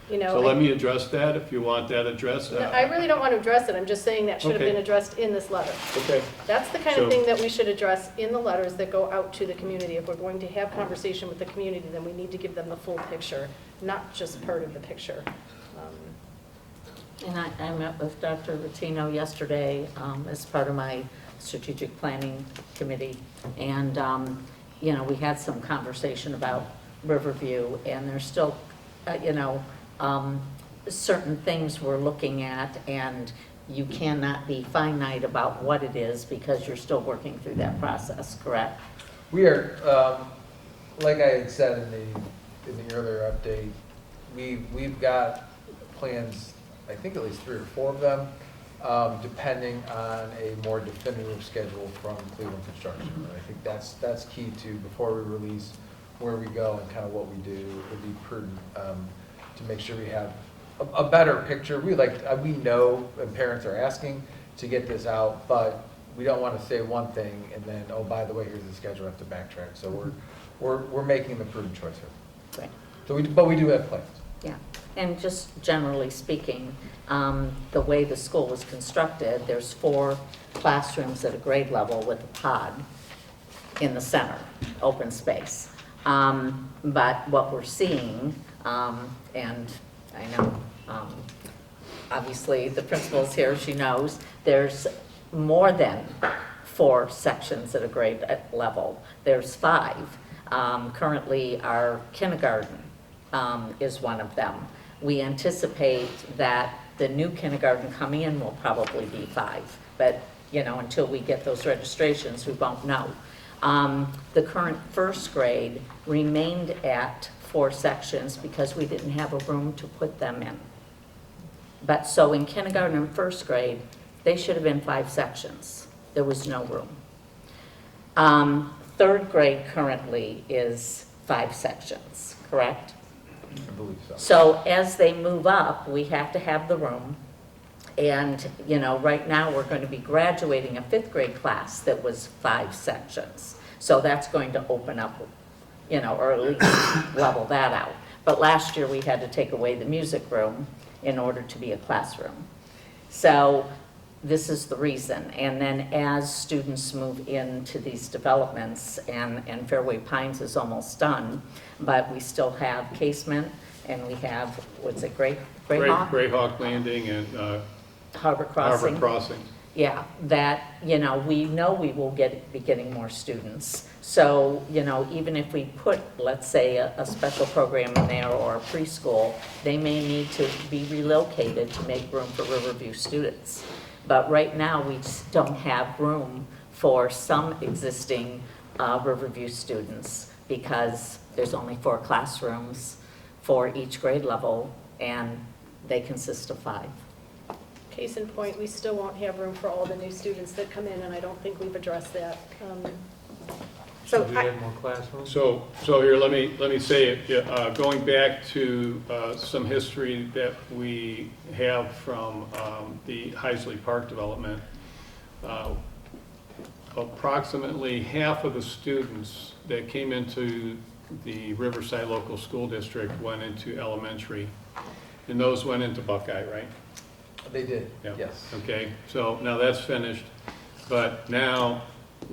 So let me address that, if you want that addressed. No, I really don't want to address it. I'm just saying that should have Okay. been addressed in this letter. Okay. That's the kind So- of thing that we should address in the letters that go out to the community. If we're going to have conversation with the community, then we need to give them the full picture, not just part of the picture. And I met with Dr. Rottino yesterday as part of my strategic planning committee. And, we had some conversation about Riverview, and there's still, certain things we're looking at, and you cannot be finite about what it is because you're still working through that process, correct? We are, like I had said in the earlier update, we've got plans, I think at least 3 or 4 of them, depending on a more definitive schedule from Cleveland Construction. And I think that's key to, before we release where we go and kind of what we do, it would be prudent to make sure we have a better picture. We know, and parents are asking to get this out, but we don't want to say one thing and then, oh, by the way, here's the schedule, we have to backtrack. So we're making the prudent choice here. Right. So but we do have plans. Yeah, and just generally speaking, the way the school was constructed, there's 4 classrooms at a grade level with a pod in the center, open space. But what we're seeing, and I know, obviously the principal's here, she knows, there's more than 4 sections at a grade level. There's 5. Currently, our kindergarten is one of them. We anticipate that the new kindergarten coming in will probably be 5, but until we get those registrations, we won't know. The current first grade remained at 4 sections because we didn't have a room to put them in. But so in kindergarten and first grade, they should have been 5 sections. There was no room. Third grade currently is 5 sections, correct? I believe so. So as they move up, we have to have the room. And, right now we're going to be graduating a 5th grade class that was 5 sections. So that's going to open up, or at least level that out. But last year we had to take away the music room in order to be a classroom. So this is the reason. And then as students move into these developments, and Fairway Pines is almost done, but we still have Casement, and we have, Greyhawk? Greyhawk Landing and Harbor Crossing. Harbor Crossing. Yeah, that, we know we will be getting more students. So, even if we put, let's say, a special program in there or a preschool, they may need to be relocated to make room for Riverview students. But right now, we just don't have room for some existing Riverview students because there's only 4 classrooms for each grade level, and they consist of 5. Case in point, we still won't have room for all the new students that come in, and I don't think we've addressed that. Should we add more classrooms? So here, let me say it, going back to some history that we have from the Heisley Park development, approximately half of the students that came into the Riverside Local School District went into elementary, and those went into Buckeye, right? They did, Yeah. yes. Okay, so now that's finished, but now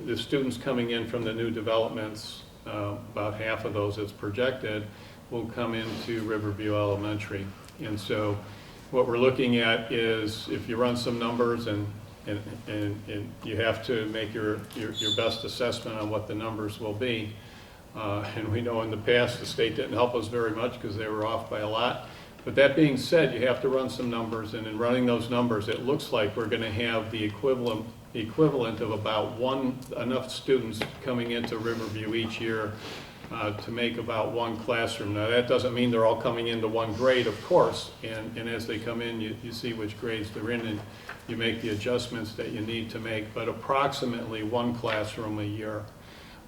the students coming in from the new developments, about half of those as projected, will come into Riverview Elementary. And so what we're looking at is, if you run some numbers and you have to make your best assessment on what the numbers will be. And we know in the past the state didn't help us very much because they were off by a lot. But that being said, you have to run some numbers, and in running those numbers, it looks like we're going to have the equivalent equivalent of about enough students coming into Riverview each year to make about one classroom. Now, that doesn't mean they're all coming into one grade, of course, and as they come in, you see which grades they're in, and you make the adjustments that you need to make, but approximately one classroom a year.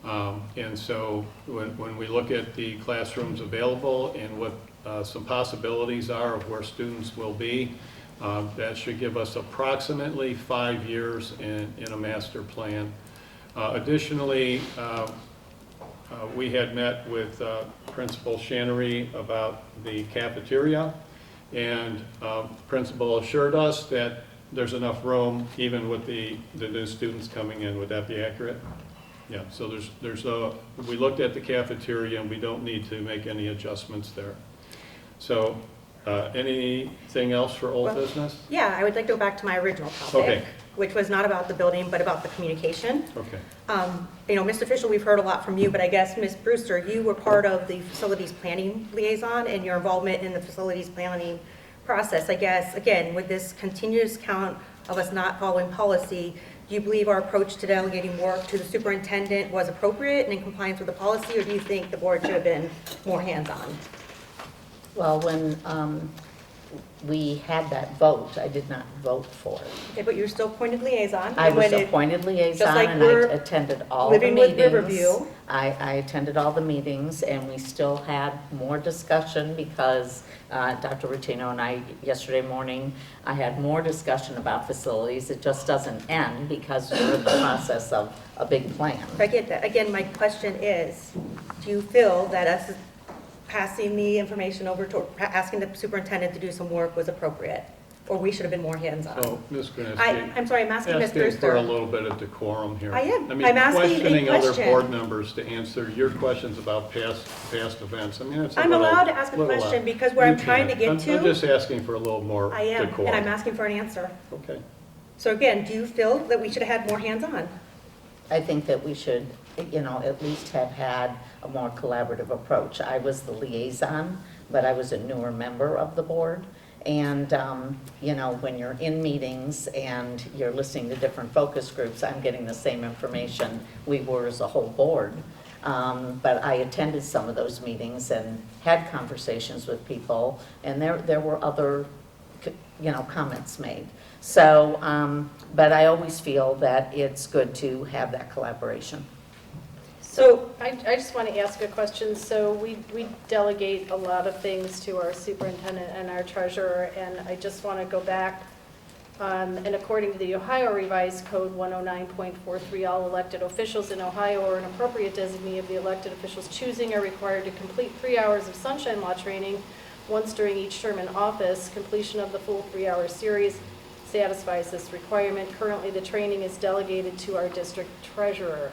And so when we look at the classrooms available and what some possibilities are of where students will be, that should give us approximately 5 years in a master plan. Additionally, we had met with Principal Shannery about the cafeteria, and Principal assured us that there's enough room even with the new students coming in. Would that be accurate? Yeah, so we looked at the cafeteria and we don't need to make any adjustments there. So anything else for old business? Yeah, I would like to go back to my original topic, Okay. which was not about the building, but about the communication. Okay. Mr. Official, we've heard a lot from you, but I guess, Ms. Brewster, you were part of the facilities planning liaison and your involvement in the facilities planning process. I guess, again, with this continuous count of us not following policy, do you believe our approach to delegating work to the superintendent was appropriate and in compliance with the policy, or do you think the board should have been more hands-on? Well, when we had that vote, I did not vote for it. Okay, but you're still appointed liaison. I and was when it- appointed liaison, just like and I we're attended all the living meetings. with Riverview. I attended all the meetings, and we still had more discussion because Dr. Rutino and I, yesterday morning, I had more discussion about facilities. It just doesn't end because we're in the process of a big plan. I get that. Again, my question is, do you feel that us passing the information over to, asking the superintendent to do some work was appropriate? Or we should have been more hands-on? So, Ms. Gransky. I'm sorry, I'm asking Ms. Asking Brewster. for a little bit of decorum here. I am. I mean, I'm asking a questioning other question. board members to answer your questions about past events. I mean, it's a I'm little- allowed to ask a little question odd. because where You I'm trying to can. get to. I'm just asking for a little more I am, decorum. and I'm asking for an answer. Okay. So again, do you feel that we should have had more hands-on? I think that we should, at least have had a more collaborative approach. I was the liaison, but I was a newer member of the board. And, when you're in meetings and you're listening to different focus groups, I'm getting the same information we were as a whole board. But I attended some of those meetings and had conversations with people, and there were other, comments made. So, but I always feel that it's good to have that collaboration. So I just want to ask a question. So we delegate a lot of things to our superintendent and our treasurer, and I just want to go back. And according to the Ohio Revised Code 109.43, all elected officials in Ohio or an appropriate designee of the elected officials choosing are required to complete 3 hours of Sunshine Law training once during each term in office. Completion of the full 3-hour series satisfies this requirement. Currently, the training is delegated to our district treasurer.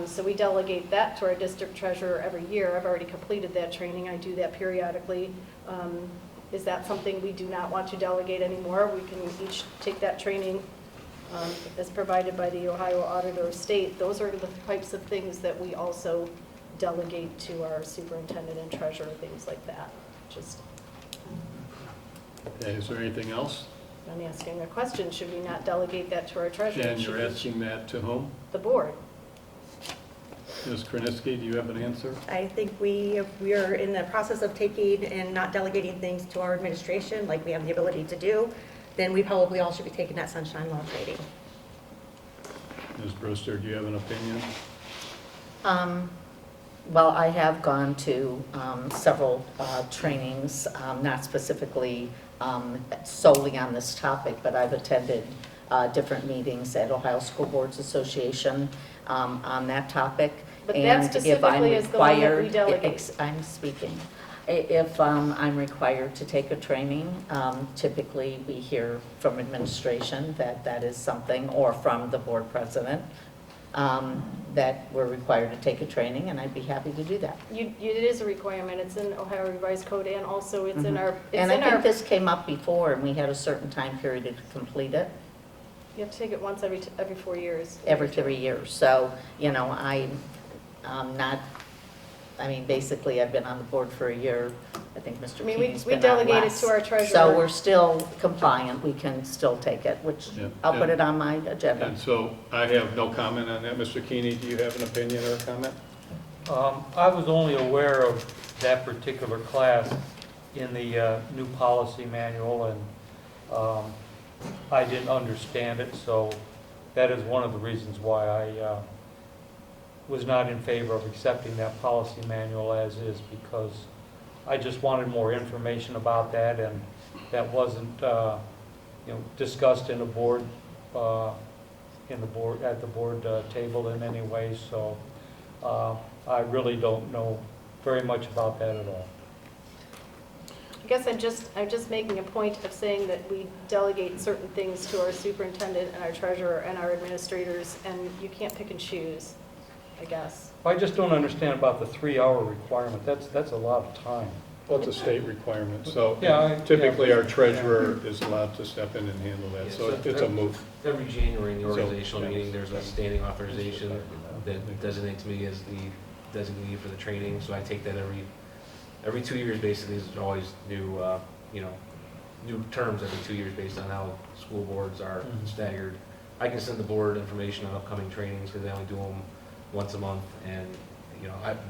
So we delegate that to our district treasurer every year. I've already completed that training. I do that periodically. Is that something we do not want to delegate anymore? We can each take that training as provided by the Ohio Auditor of State. Those are the types of things that we also delegate to our superintendent and treasurer, things like that. Just, Okay, is there anything else? I'm asking a question. Should we not delegate that to our treasurer? And Should you're we- asking that to whom? The board. Ms. Krasinski, do you have an answer? I think we are in the process of taking and not delegating things to our administration like we have the ability to do. Then we probably all should be taking that Sunshine Law training. Ms. Brewster, do you have an opinion? Well, I have gone to several trainings, not specifically solely on this topic, but I've attended different meetings at Ohio School Boards Association on that topic. But that And if specifically I'm is the one that we required- delegate. I'm speaking. If I'm required to take a training, typically we hear from administration that is something, or from the board president, that we're required to take a training, and I'd be happy to do that. It is a requirement. It's in Ohio Revised Code, and also it's in our, And I think this came up before, and we had a certain time period to complete it. you have to take it once every 4 years. Every 3 years. So, I'm not, basically I've been on the board for a year, I think Mr. I mean, Keeney's we been on delegated less. to our treasurer. So we're still compliant, we can still take it, which Yeah. I'll put Yeah. it on my agenda. And so I have no comment on that. Mr. Keeney, do you have an opinion or a comment? I was only aware of that particular class in the new policy manual, and I didn't understand it, so that is one of the reasons why I was not in favor of accepting that policy manual as is, because I just wanted more information about that, and that wasn't, discussed in the board, at the board table in any way, so I really don't know very much about that at all. I guess I'm just making a point of saying that we delegate certain things to our superintendent and our treasurer and our administrators, and you can't pick and choose, I guess. I just don't understand about the 3-hour requirement. That's a lot of time. Well, it's a state requirement, so Yeah, typically our treasurer is allowed to step in and handle that, Yeah, so it's a move. Every January in the So, organizational yeah. meeting, there's a standing authorization that designates me as the designee for the training, so I take that every 2 years, basically. There's always new, new terms every 2 years based on how school boards are staggered. I can send the board information on upcoming trainings, because they only do them once a month, and,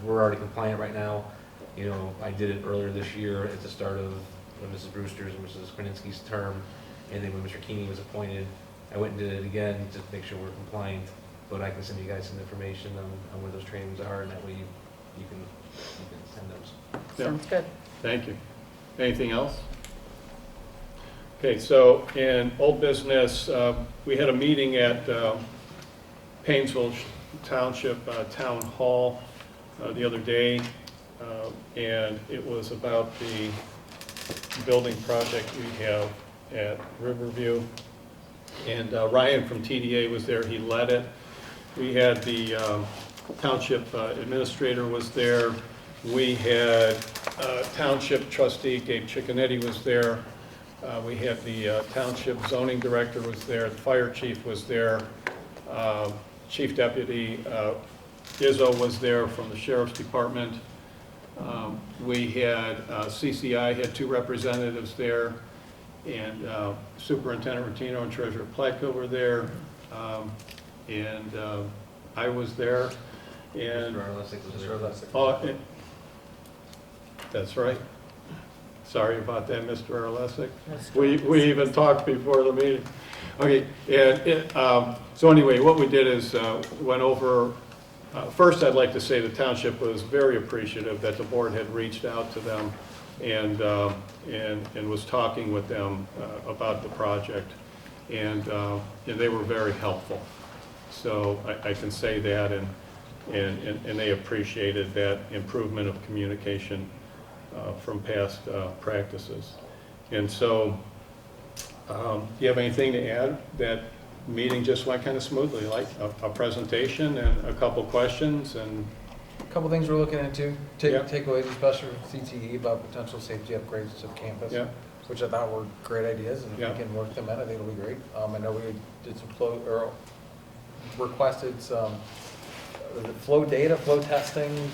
we're already compliant right now. I did it earlier this year at the start of Mrs. Brewster's and Mrs. Krasinski's term, and then when Mr. Keeney was appointed, I went and did it again just to make sure we're compliant. But I can send you guys some information on where those trainings are, and that way you can send those. Yeah. Sounds good. Thank you. Anything else? Okay, so in old business, we had a meeting at Painesville Township Town Hall the other day, and it was about the building project we have at Riverview. And Ryan from TDA was there, he led it. We had the township administrator was there. We had township trustee Gabe Cicconetti was there. We had the township zoning director was there. The fire chief was there. Chief Deputy Izzo was there from the Sheriff's Department. We had CCI had 2 representatives there, and Superintendent Rotino and Treasurer Platko were there, and I was there. And that's right. Sorry about that, Mr. Arlesic. We even talked before the meeting. Okay, and so anyway, what we did is went over. First, I'd like to say the township was very appreciative that the board had reached out to them and was talking with them about the project, and they were very helpful. So I can say that, and they appreciated that improvement of communication from past practices. And so, do you have anything to add? That meeting just went kind of smoothly, like a presentation and a couple questions and. A couple things we're looking into, Yeah. takeaways, especially from CTE about potential safety upgrades of campus, Yeah. which I thought were great ideas, and if Yeah. we can work them in, I think it'll be great. I know we did some requested some flow data, flow testing,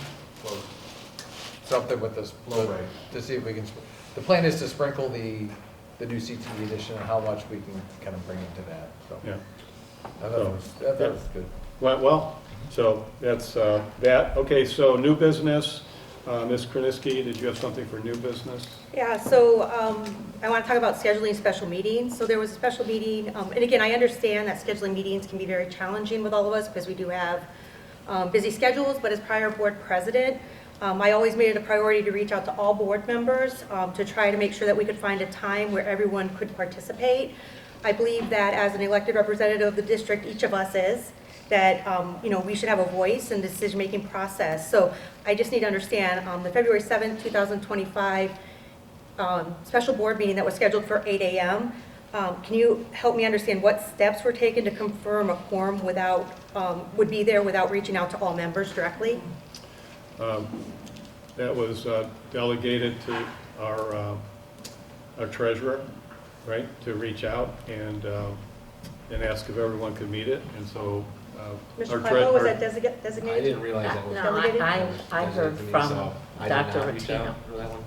something with this, to see if we can, the plan is to sprinkle the new CTE edition and how much we can kind of bring into that, so. Yeah. I thought it was good. Well, so that's that. Okay, so new business. Ms. Krasinski, did you have something for new business? Yeah, so I want to talk about scheduling special meetings. So there was a special meeting, and again, I understand that scheduling meetings can be very challenging with all of us because we do have busy schedules, but as prior board president, I always made it a priority to reach out to all board members to try to make sure that we could find a time where everyone could participate. I believe that as an elected representative of the district, each of us is, that we should have a voice in the decision-making process. So I just need to understand the February 7th, 2025 special board meeting that was scheduled for 8 a.m. Can you help me understand what steps were taken to confirm a quorum would be there without reaching out to all members directly? That was delegated to our treasurer, right, to reach out and ask if everyone could meet it, and so. Mr. Platko, was that designated? I didn't realize that was. No, I heard from Dr. I did not reach Rotino. out for that one.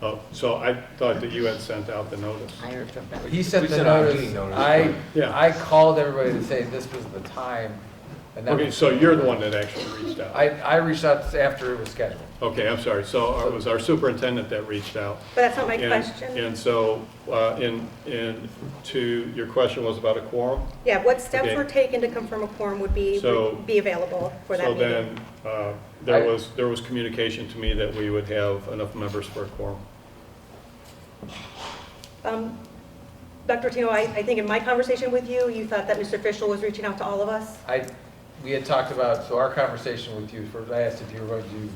Oh, so I thought that you had sent out the notice. He sent We the sent out a notice. meeting notice. I called everybody to say this was the time. And that Okay, was- so you're the one that actually reached out. I reached out after it was scheduled. Okay, I'm sorry. So it was our superintendent that reached out. But that's not my And- question. And so, to your question was about a quorum? Yeah, what steps Okay. were taken to confirm a quorum would be So- available for that So meeting? then, there was communication to me that we would have enough members for a quorum. Dr. Tino, I think in my conversation with you, you thought that Mr. Fischel was reaching out to all of us? We had talked about, so our conversation with you, first I asked if you were going to do,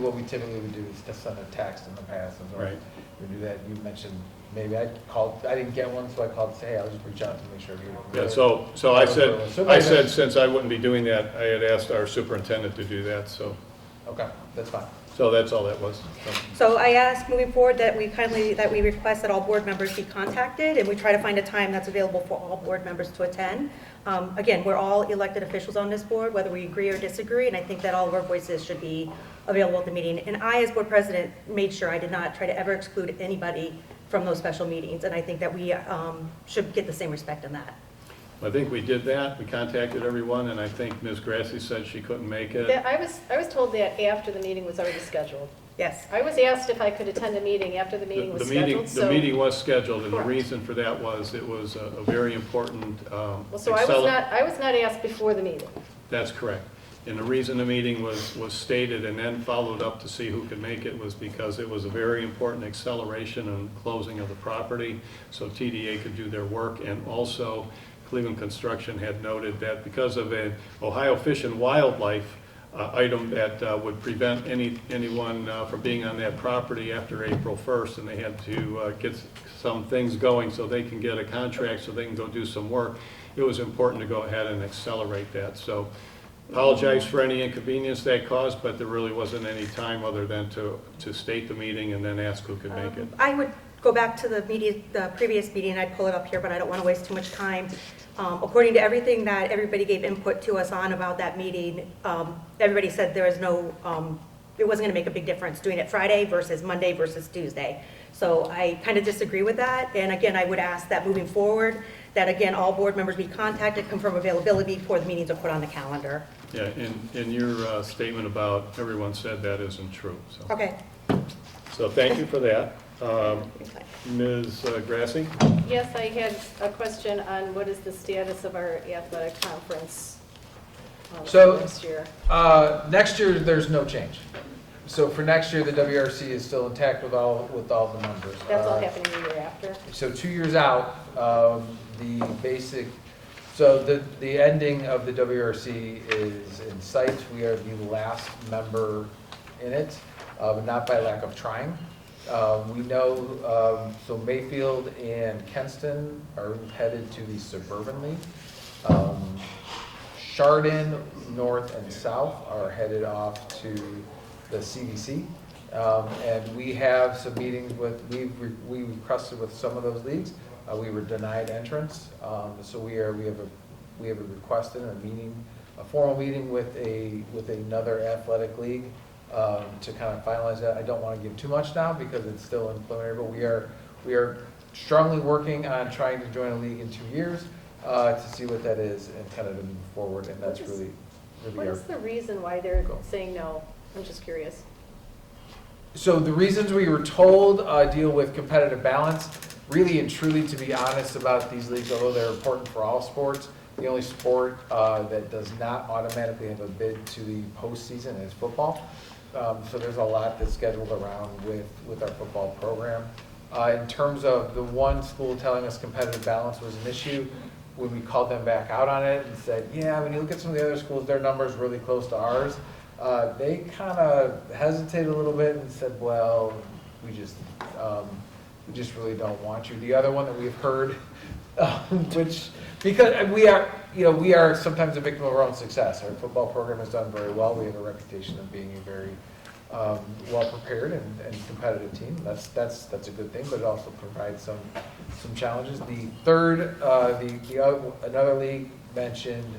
what we typically would do is to send a text in the past. And so Right. we do that. You mentioned, maybe I didn't get one, so I called to say, hey, I'll just reach out to make sure you. Yeah, so I said since I wouldn't be doing that, I had asked our superintendent to do that, so. Okay, that's fine. So that's all that was. So I ask moving forward that we request that all board members be contacted, and we try to find a time that's available for all board members to attend. Again, we're all elected officials on this board, whether we agree or disagree, and I think that all of our voices should be available at the meeting. And I, as board president, made sure I did not try to ever exclude anybody from those special meetings, and I think that we should get the same respect in that. I think we did that. We contacted everyone, and I think Ms. Grassi said she couldn't make it. Yeah, I was told that after the meeting was already scheduled. Yes. I was asked if I could attend a meeting after the meeting was scheduled, so. The meeting was scheduled, and the Correct. reason for that was it was a very important. Well, so I was not asked before the meeting. That's correct. And the reason the meeting was stated and then followed up to see who could make it was because it was a very important acceleration and closing of the property, so TDA could do their work. And also, Cleveland Construction had noted that because of an Ohio Fish and Wildlife item that would prevent anyone from being on that property after April 1st, and they had to get some things going so they can get a contract so they can go do some work, it was important to go ahead and accelerate that. So apologize for any inconvenience that caused, but there really wasn't any time other than to state the meeting and then ask who could make it. I would go back to the previous meeting, I'd pull it up here, but I don't want to waste too much time. According to everything that everybody gave input to us on about that meeting, everybody said there was no, it wasn't going to make a big difference doing it Friday versus Monday versus Tuesday. So I kind of disagree with that. And again, I would ask that moving forward, that again, all board members be contacted, confirm availability before the meetings are put on the calendar. Yeah, in your statement about everyone said that isn't true. So. Okay. So thank you for that. Ms. Grassi? Yes, I had a question on what is the status of our athletic conference So, next year? Next year, there's no change. So for next year, the WRC is still intact with all the numbers. That's all happening the year after? So 2 years out, the basic, so the ending of the WRC is in sight. We are the last member in it, but not by lack of trying. We know, so Mayfield and Kenston are headed to the Suburban League. Chardon, North, and South are headed off to the CDC. And we have some meetings with, we requested with some of those leagues. We were denied entrance. So we have requested a meeting, a formal meeting with another athletic league to kind of finalize that. I don't want to give too much now because it's still in preliminary, but we are strongly working on trying to join a league in 2 years to see what that is and kind of to move forward. And that's really What is the reason why they're saying no? I'm just curious. So the reasons we were told deal with competitive balance. Really and truly, to be honest about these leagues, although they're important for all sports, the only sport that does not automatically have a bid to the postseason is football. So there's a lot that's scheduled around with our football program. In terms of the one school telling us competitive balance was an issue, when we called them back out on it and said, yeah, when you look at some of the other schools, their number's really close to ours. They kind of hesitated a little bit and said, well, we just really don't want you. The other one that we've heard, which, because we are sometimes a victim of our own success. Our football program has done very well. We have a reputation of being a very well-prepared and competitive team. That's a good thing, but it also provides some challenges. The third, another league mentioned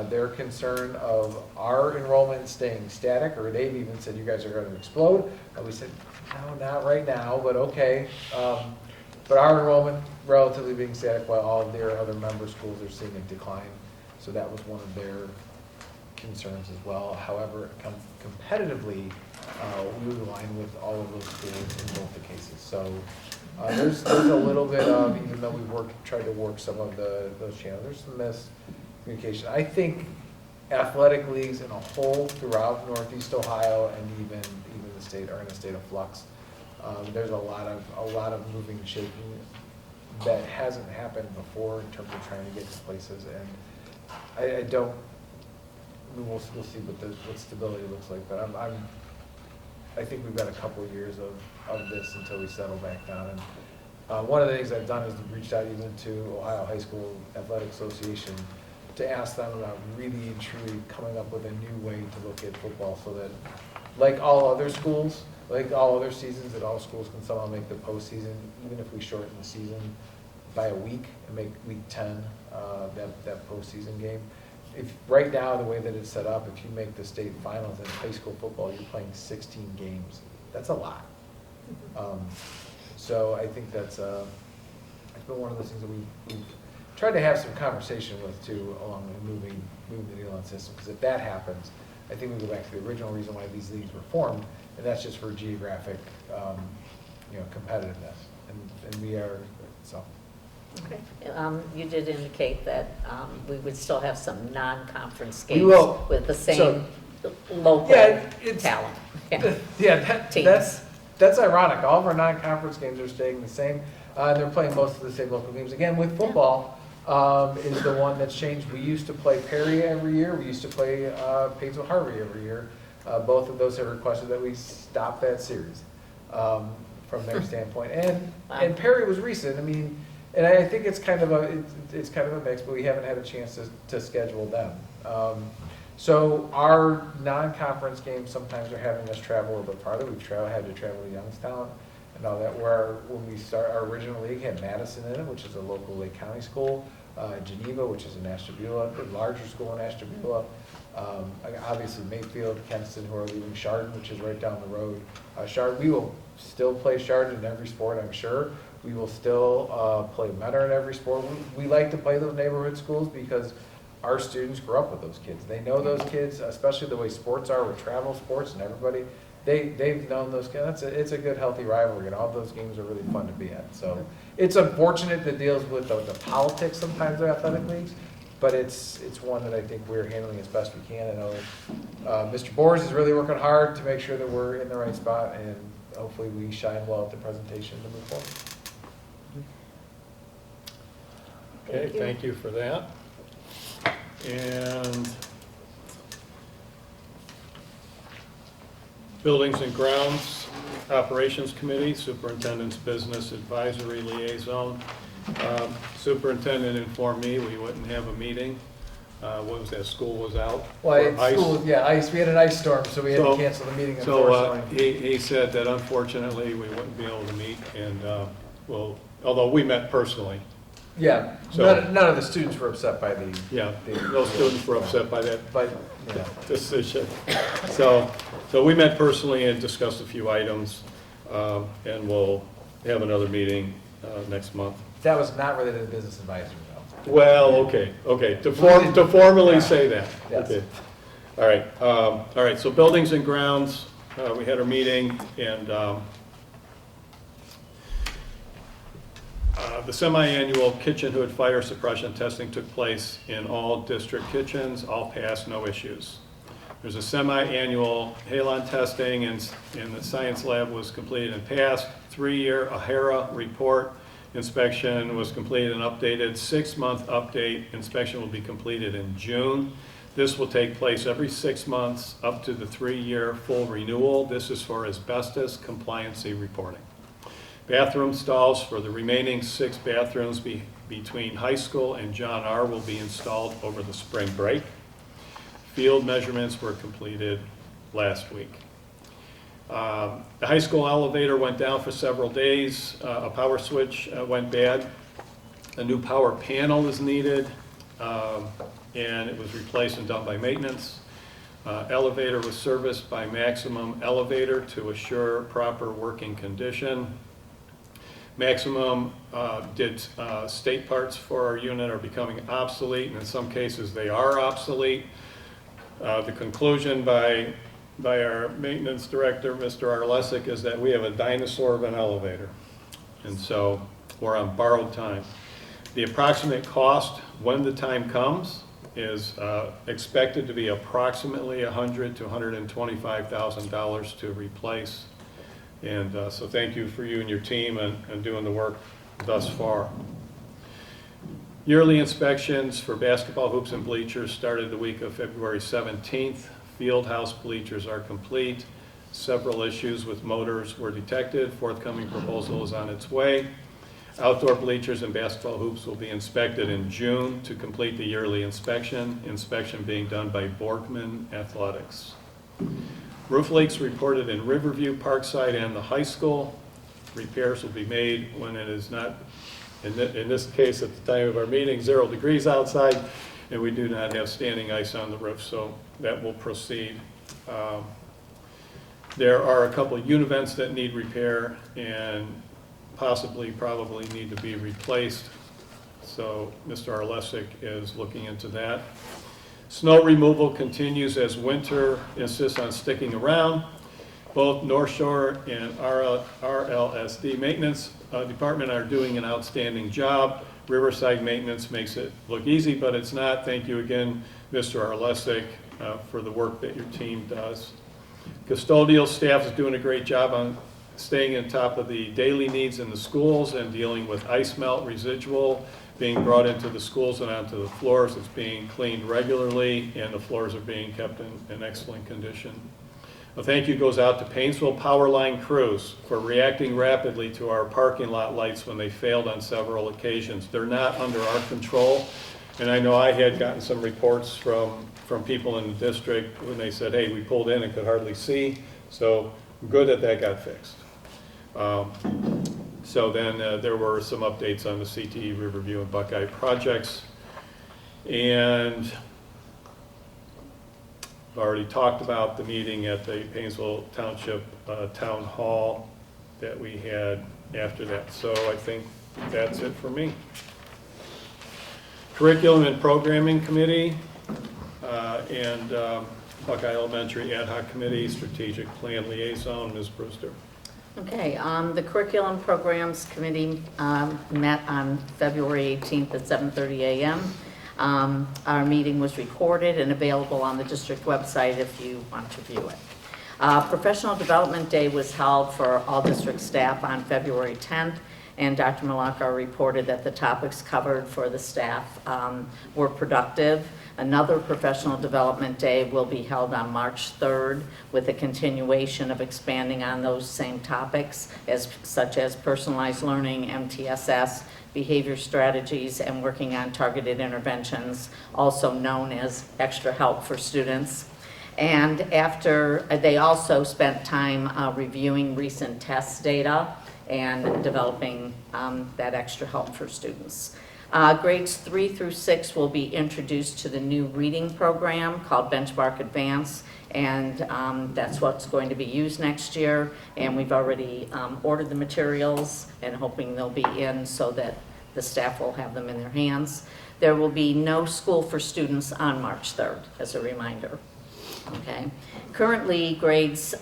Their concern of our enrollment staying static, or they've even said, you guys are going to explode. And we said, no, not right now, but okay. But our enrollment relatively being static while all of their other member schools are seeing a decline. So that was one of their concerns as well. However, competitively, we align with all of those schools in both the cases. So there's a little bit of, even though we tried to work some of those channels, there's some miscommunication. I think athletic leagues in a whole throughout Northeast Ohio and even the state are in a state of flux. There's a lot of moving and shaking that hasn't happened before in terms of trying to get to places, and I don't. We'll see what stability looks like, but I think we've got a couple of years of this until we settle back down. And one of the things I've done is reached out even to Ohio High School Athletic Association to ask them about really and truly coming up with a new way to look at football, so that, like all other schools, like all other seasons, that all schools can somehow make the postseason, even if we shorten the season by a week and make week 10 that postseason game. If right now, the way that it's set up, if you make the state finals in high school football, you're playing 16 games. That's a lot. So I think that's it's been one of those things that we've tried to have some conversation with too, along with moving the needle on system. Because if that happens, I think we go back to the original reason why these leagues were formed, and that's just for geographic, competitiveness. And we are so. Okay. You did indicate that we would still have some non-conference We games will. with the same So, local it's- talent. Teams. That's ironic. All of our non-conference games are staying the same. They're playing most of the same local games. Again, with football, is the one that's changed. We used to play Perry every year. We used to play Painesville Harvey every year. Both of those have requested that we stop that series from their standpoint. And Perry was recent. I mean. And I think it's kind of a mix, but we haven't had a chance to schedule them. So our non-conference games sometimes are having us travel a little bit farther. We've had to travel to Youngstown and all that. When we start, our original league had Madison in it, which is a local Lake County school. Geneva, which is in Ashtabula, a larger school in Ashtabula. Obviously Mayfield, Kenston, who are leaving Chardon, which is right down the road. We will still play Chardon in every sport, I'm sure. We will still play Mentor in every sport. We like to play those neighborhood schools because our students grew up with those kids. They know those kids, especially the way sports are with travel sports and everybody. They've known those kids. It's a good, healthy rivalry, and all those games are really fun to be at. So it's unfortunate that deals with the politics sometimes of athletic leagues, but it's one that I think we're handling as best we can. I know Mr. Bors is really working hard to make sure that we're in the right spot, and hopefully we shine well at the presentation to move forward. Okay, thank you for that. And Buildings and Grounds Operations Committee, Superintendent's Business Advisory Liaison. Superintendent informed me we wouldn't have a meeting. What was that, school was out? Well, ice? Ice. We had an ice storm, so we had to cancel the meeting, unfortunately. So he said that unfortunately we wouldn't be able to meet, and although we met personally. Yeah, So, none of the students were upset by the. No students were upset by that Yeah. decision. So we met personally and discussed a few items, and we'll have another meeting next month. That was not related to business advisory, though. Well, okay, to formally say that. Yes. Okay. All right, so Buildings and Grounds, we had our meeting, and the semi-annual kitchen hood fire suppression testing took place in all district kitchens, all passed, no issues. There's a semi-annual halon testing in the science lab was completed and passed. 3-year AHERA report inspection was completed and updated. 6-month update inspection will be completed in June. This will take place every 6 months up to the 3-year full renewal. This is for asbestos compliancy reporting. Bathroom stalls for the remaining 6 bathrooms between high school and John R. will be installed over the spring break. Field measurements were completed last week. The high school elevator went down for several days. A power switch went bad. A new power panel is needed. and it was replaced and done by maintenance. Elevator was serviced by Maximum Elevator to assure proper working condition. Maximum did state parts for our unit are becoming obsolete, and in some cases they are obsolete. The conclusion by our maintenance director, Mr. Arlesic, is that we have a dinosaur of an elevator, and so we're on borrowed time. The approximate cost when the time comes is expected to be approximately $100,000 to $125,000 to replace. And so thank you for you and your team and doing the work thus far. Yearly inspections for basketball hoops and bleachers started the week of February 17th. Field house bleachers are complete. Several issues with motors were detected. Forthcoming proposal is on its way. Outdoor bleachers and basketball hoops will be inspected in June to complete the yearly inspection. Inspection being done by Borgman Athletics. Roof leaks reported in Riverview, Parkside, and the high school. Repairs will be made when it is not, in this case at the time of our meeting, 0 degrees outside, and we do not have standing ice on the roof, so that will proceed. There are a couple of univents that need repair and probably need to be replaced. So Mr. Arlesic is looking into that. Snow removal continues as winter insists on sticking around. Both North Shore and RLSD Maintenance Department are doing an outstanding job. Riverside Maintenance makes it look easy, but it's not. Thank you again, Mr. Arlesic, for the work that your team does. Custodial staff is doing a great job on staying on top of the daily needs in the schools and dealing with ice melt residual being brought into the schools and onto the floors. It's being cleaned regularly, and the floors are being kept in excellent condition. A thank you goes out to Painesville Power Line crews for reacting rapidly to our parking lot lights when they failed on several occasions. They're not under our control, and I know I had gotten some reports from people in the district when they said, hey, we pulled in and could hardly see, so good that got fixed. So then there were some updates on the CTE, Riverview, and Buckeye projects. And I've already talked about the meeting at the Painesville Township Town Hall that we had after that. So I think that's it for me. Curriculum and Programming Committee and Buckeye Elementary Ad Hoc Committee, Strategic Plan Liaison, Ms. Brewster. Okay, the Curriculum Programs Committee met on February 18th at 7:30 a.m. Our meeting was recorded and available on the district website if you want to view it. Professional Development Day was held for all district staff on February 10th, and Dr. Malaka reported that the topics covered for the staff were productive. Another Professional Development Day will be held on March 3rd with a continuation of expanding on those same topics, such as personalized learning, MTSS, behavior strategies, and working on targeted interventions, also known as extra help for students. And after, they also spent time reviewing recent test data and developing that extra help for students. Grades 3 through 6 will be introduced to the new reading program called Benchmark Advance, and that's what's going to be used next year. And we've already ordered the materials and hoping they'll be in so that the staff will have them in their hands. There will be no school for students on March 3rd, as a reminder. Okay. Currently, grades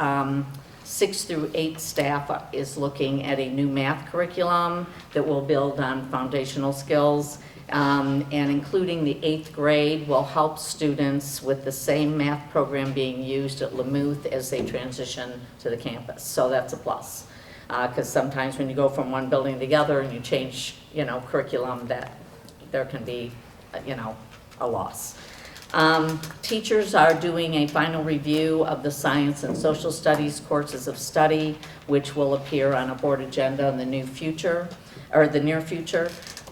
6 through 8 staff is looking at a new math curriculum that will build on foundational skills, and including the 8th grade will help students with the same math program being used at LaMuth as they transition to the campus. So that's a plus, because sometimes when you go from one building to the other and you change, curriculum, that there can be, a loss. Teachers are doing a final review of the science and social studies courses of study, which will appear on a board agenda in the near future.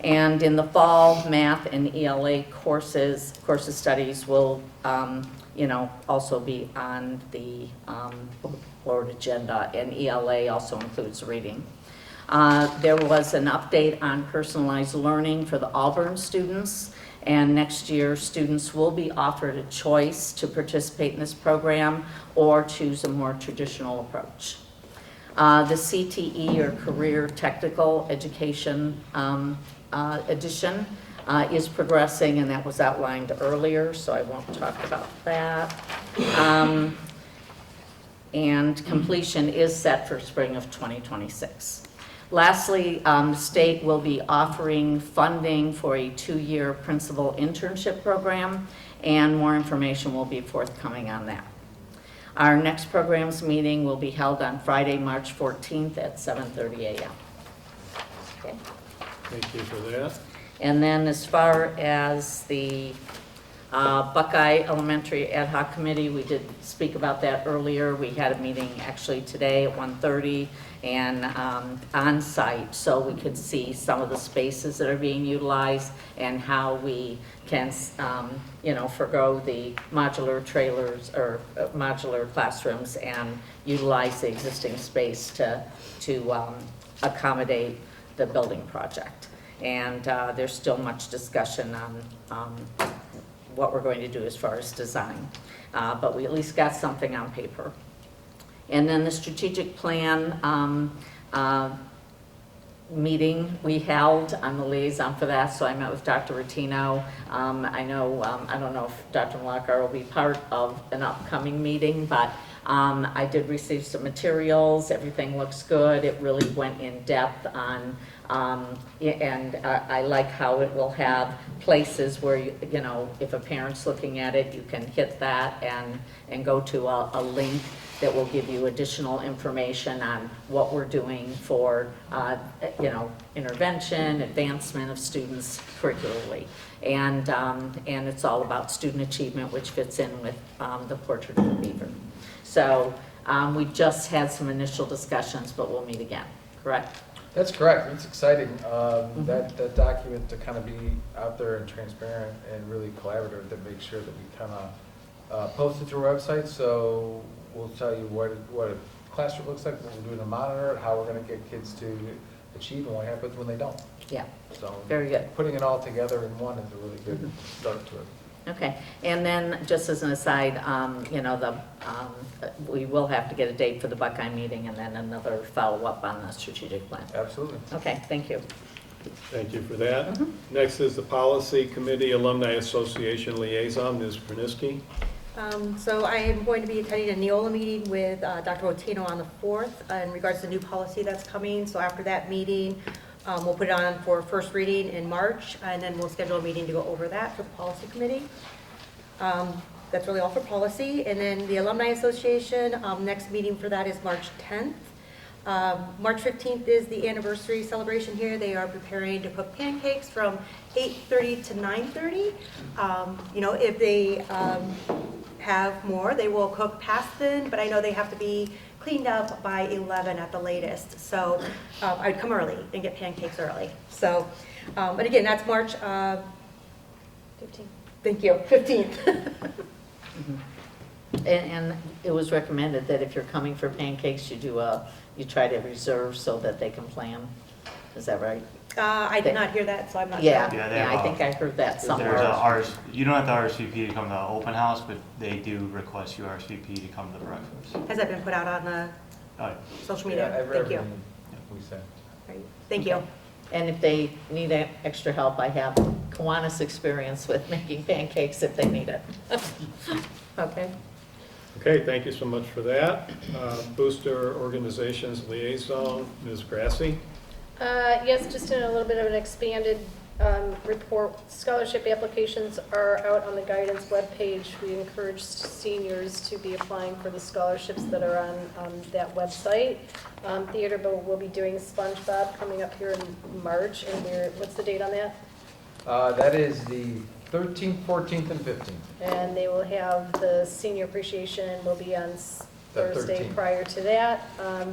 And in the fall, math and ELA courses studies will, also be on the board agenda, and ELA also includes reading. There was an update on personalized learning for the Auburn students. And next year, students will be offered a choice to participate in this program or choose a more traditional approach. The CTE, or Career Technical Education edition, is progressing, and that was outlined earlier, so I won't talk about that. And completion is set for spring of 2026. Lastly, the state will be offering funding for a 2-year principal internship program, and more information will be forthcoming on that. Our next programs meeting will be held on Friday, March 14th at 7:30 a.m. Okay. Thank you for that. And then as far as the Buckeye Elementary Ad Hoc Committee, we did speak about that earlier. We had a meeting actually today at 1:30 and on site, so we could see some of the spaces that are being utilized and how we can, forgo the modular trailers or modular classrooms and utilize the existing space to accommodate the building project. And there's still much discussion on what we're going to do as far as design. But we at least got something on paper. And then the strategic plan meeting we held, I'm the liaison for that, so I met with Dr. Rattino. I don't know if Dr. Malakar will be part of an upcoming meeting, but I did receive some materials. Everything looks good. It really went in depth on, and I like how it will have places where, if a parent's looking at it, you can hit that and go to a link that will give you additional information on what we're doing for, intervention, advancement of students curricularly. And it's all about student achievement, which fits in with the Portrait of a Beaver. So we just had some initial discussions, but we'll meet again, correct? That's correct. It's exciting, that document to kind of be out there and transparent and really collaborative, to make sure that we kind of post it to our website. So we'll tell you what a classroom looks like, what we're doing to monitor it, how we're going to get kids to achieve, and what happens when they don't. Yeah, so very good. Putting it all together in one is a really good start to it. Okay, and then just as an aside, we will have to get a date for the Buckeye meeting and then another follow-up on the strategic plan. Absolutely. Okay, thank you. Thank you for that. Next is the Policy Committee Alumni Association Liaison, Ms. Perniski. So I am going to be attending a Neola meeting with Dr. Rattino on the 4th in regards to the new policy that's coming. So after that meeting, we'll put it on for first reading in March, and then we'll schedule a meeting to go over that for the policy committee. That's really all for policy. And then the Alumni Association, next meeting for that is March 10th. March 15th is the anniversary celebration here. They are preparing to cook pancakes from 8:30 to 9:30. If they have more, they will cook past then, but I know they have to be cleaned up by 11 at the latest. So I'd come early and get pancakes early. So, but again, that's March 15th. Thank you, 15th. And it was recommended that if you're coming for pancakes, you try to reserve so that they can plan. Is that right? I did not hear that, so I'm not Yeah, sure. yeah, I think I heard that somewhere. You don't have to RSVP to come to the open house, but they do request you RSVP to come to the breakfast. Has that been put out on the social media? Yeah, Thank you. we said. Right. Thank you. And if they need extra help, I have Kiwanis experience with making pancakes if they need it. Okay. Okay, thank you so much for that. Booster Organizations Liaison, Ms. Grassi. Yes, just in a little bit of an expanded report. Scholarship applications are out on the guidance webpage. We encourage seniors to be applying for the scholarships that are on that website. Theater will be doing SpongeBob coming up here in March, and what's the date on that? That is the 13th, 14th, and 15th. And they will have the senior appreciation will be on Thursday 13th. prior to that.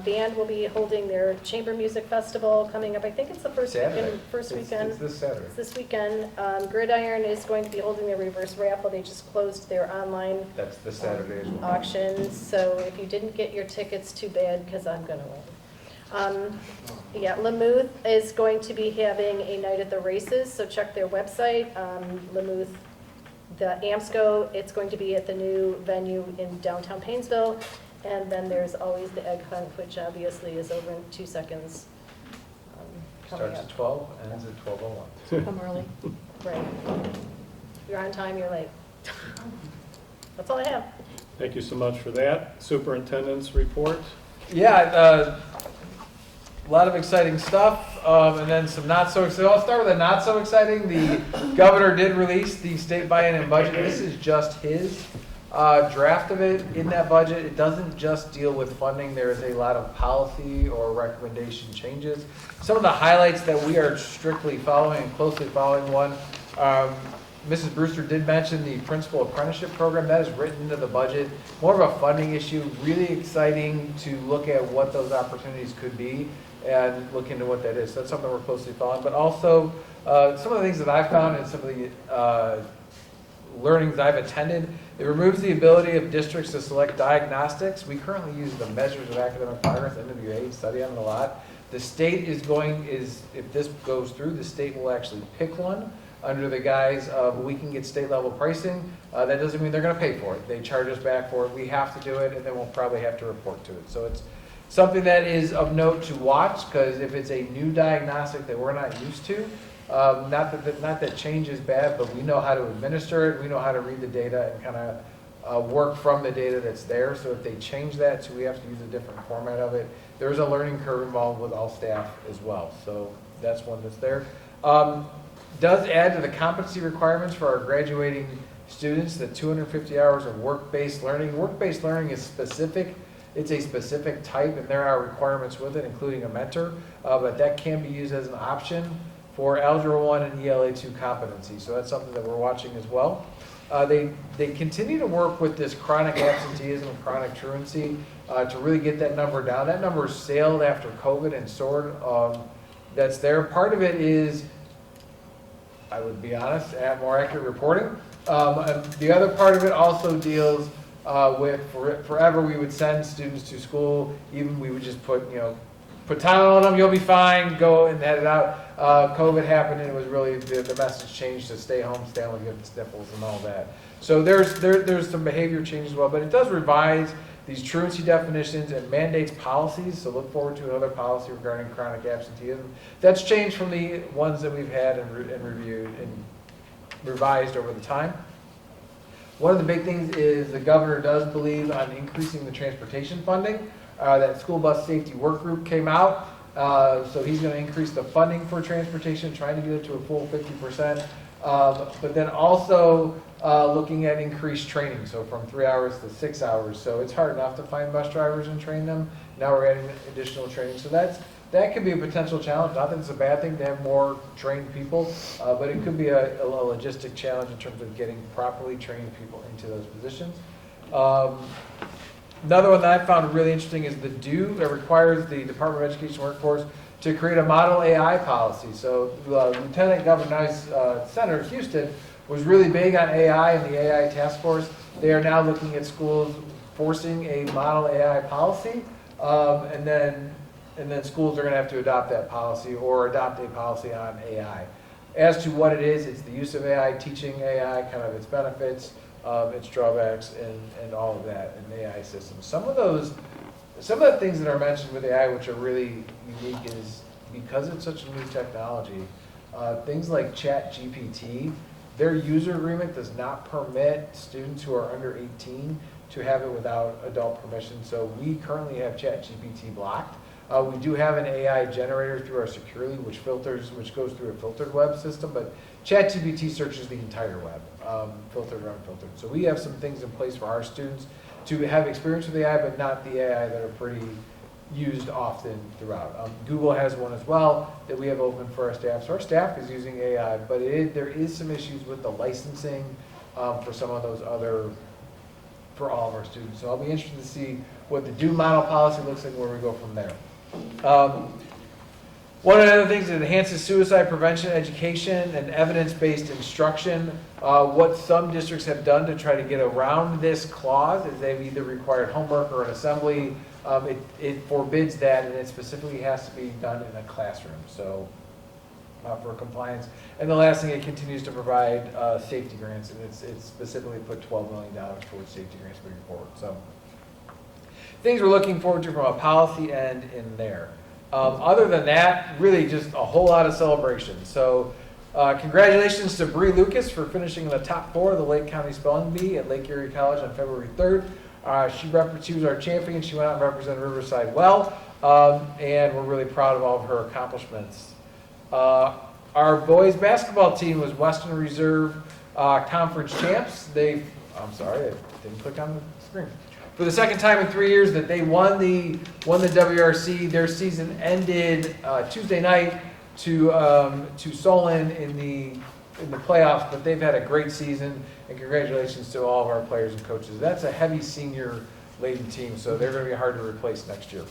Band will be holding their Chamber Music Festival coming up. I think it's the first weekend. It's this Saturday. It's this weekend. Gridiron is going to be holding their reverse raffle. They just closed their online That's this Saturday as well. auction. So if you didn't get your tickets, too bad, because I'm going to win. Yeah, LaMuth is going to be having a night at the races, so check their website. LaMuth, the AMSCO, it's going to be at the new venue in downtown Painesville. And then there's always the egg hunt, which obviously is over in 2 seconds. Coming Starts up. at 12, ends at 12:01. Come early. Right. You're on time, you're late. That's all I have. Thank you so much for that. Superintendent's report. Yeah, a lot of exciting stuff, and then some not so exciting. I'll start with the not so exciting. The governor did release the state buy-in and budget. This is just his draft of it. In that budget, it doesn't just deal with funding. There is a lot of policy or recommendation changes. Some of the highlights that we are strictly following and closely following one, Mrs. Brewster did mention the principal apprenticeship program. That is written into the budget. More of a funding issue, really exciting to look at what those opportunities could be and look into what that is. So that's something we're closely following. But also, some of the things that I've found and some of the learnings I've attended, it removes the ability of districts to select diagnostics. We currently use the measures of academic progress, NWA, study on it a lot. The state is if this goes through, the state will actually pick one under the guise of we can get state level pricing. That doesn't mean they're gonna pay for it. They charge us back for it. We have to do it, and then we'll probably have to report to it. So it's something that is of note to watch, because if it's a new diagnostic that we're not used to, not that change is bad, but we know how to administer it, we know how to read the data and kind of work from the data that's there. So if they change that, so we have to use a different format of it, there's a learning curve involved with all staff as well. So that's one that's there. Does add to the competency requirements for our graduating students, the 250 hours of work-based learning. Work-based learning is specific. It's a specific type, and there are requirements with it, including a mentor, but that can be used as an option for Algebra 1 and ELA 2 competency. So that's something that we're watching as well. They continue to work with this chronic absenteeism and chronic truancy to really get that number down. That number sailed after COVID and soared. That's there. Part of it is, I would be honest, more accurate reporting. The other part of it also deals with forever we would send students to school, even we would just put Tylenol on them, you'll be fine, go and head it out. COVID happened and it was really, the message changed to stay home, stay home, get the sniffles and all that. So there's some behavior change as well, but it does revise these truancy definitions and mandates policies, so look forward to another policy regarding chronic absenteeism. That's changed from the ones that we've had and reviewed and revised over the time. One of the big things is the governor does believe on increasing the transportation funding. That school bus safety work group came out, so he's going to increase the funding for transportation, trying to get it to a full 50%. But then also looking at increased training, so from 3 hours to 6 hours. So it's hard enough to find bus drivers and train them. Now we're adding additional training. So that could be a potential challenge. Not that it's a bad thing to have more trained people, but it could be a logistic challenge in terms of getting properly trained people into those positions. Another one that I found really interesting is the DO that requires the Department of Education Workforce to create a model AI policy. So Lieutenant Governor Senator Houston was really big on AI and the AI task force. They are now looking at schools forcing a model AI policy, and then schools are going to have to adopt that policy or adopt a policy on AI. As to what it is, it's the use of AI, teaching AI, kind of its benefits, its drawbacks, and all of that in AI systems. Some of the things that are mentioned with AI which are really unique is because it's such a new technology, things like ChatGPT, their user agreement does not permit students who are under 18 to have it without adult permission. So we currently have ChatGPT blocked. We do have an AI generator through our Securely, which goes through a filtered web system, but ChatGPT searches the entire web, filtered or unfiltered. So we have some things in place for our students to have experience with AI, but not the AI that are pretty used often throughout. Google has one as well that we have open for our staff. So our staff is using AI, but there is some issues with the licensing for some of those for all of our students. So I'll be interested to see what the DO model policy looks like, where we go from there. One of the other things that enhances suicide prevention education and evidence-based instruction. What some districts have done to try to get around this clause is they've either required homework or an assembly. It forbids that, and it specifically has to be done in a classroom, so for compliance. And the last thing, it continues to provide safety grants, and it's specifically put $12 million towards safety grants moving forward. So things we're looking forward to from a policy end in there. Other than that, really just a whole lot of celebration. So congratulations to Bree Lucas for finishing in the top 4 of the Lake County Spelling Bee at Lake Erie College on February 3rd. She was our champion. She went out and represented Riverside well, and we're really proud of all of her accomplishments. Our boys basketball team was Western Reserve Conference champs. I'm sorry, I didn't click on the screen. For the second time in 3 years that they won the WRC. Their season ended Tuesday night to Solon in the playoffs, but they've had a great season, and congratulations to all of our players and coaches. That's a heavy senior-laden team, so they're going to be hard to replace next year.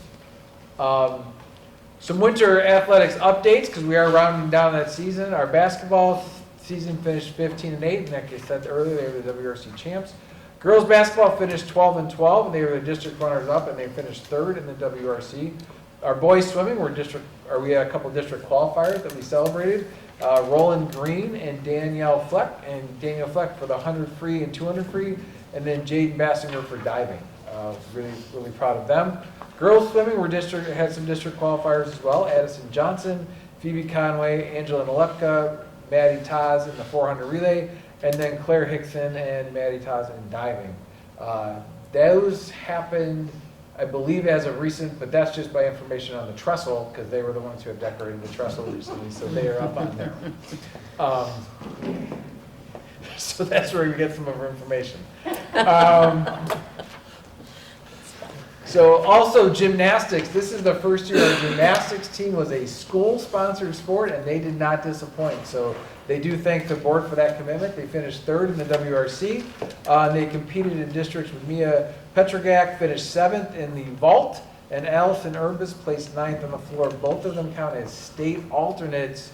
Some winter athletics updates, because we are rounding down that season. Our basketball season finished 15-8, and like I said earlier, they were the WRC champs. Girls basketball finished 12-12, and they were the district runners-up, and they finished 3rd in the WRC. Our boys swimming we had a couple district qualifiers that we celebrated. Roland Green and Danielle Fleck for the 100 free and 200 free, and then Jaden Bassinger for diving. Really, really proud of them. Girls swimming had some district qualifiers as well. Addison Johnson, Phoebe Conway, Angela Nalepka, Maddie Taz in the 400 relay, and then Claire Hickson and Maddie Taz in diving. Those happened, I believe, as of recent, but that's just by information on the trestle, because they were the ones who have decorated the trestle recently, so they are up on there. So that's where we get some of our information. So also gymnastics. This is the first year our gymnastics team was a school-sponsored sport, and they did not disappoint. So they do thank the board for that commitment. They finished 3rd in the WRC. They competed in districts with Mia Petrogak, finished 7th in the vault, and Allison Urbis placed 9th on the floor. Both of them count as state alternates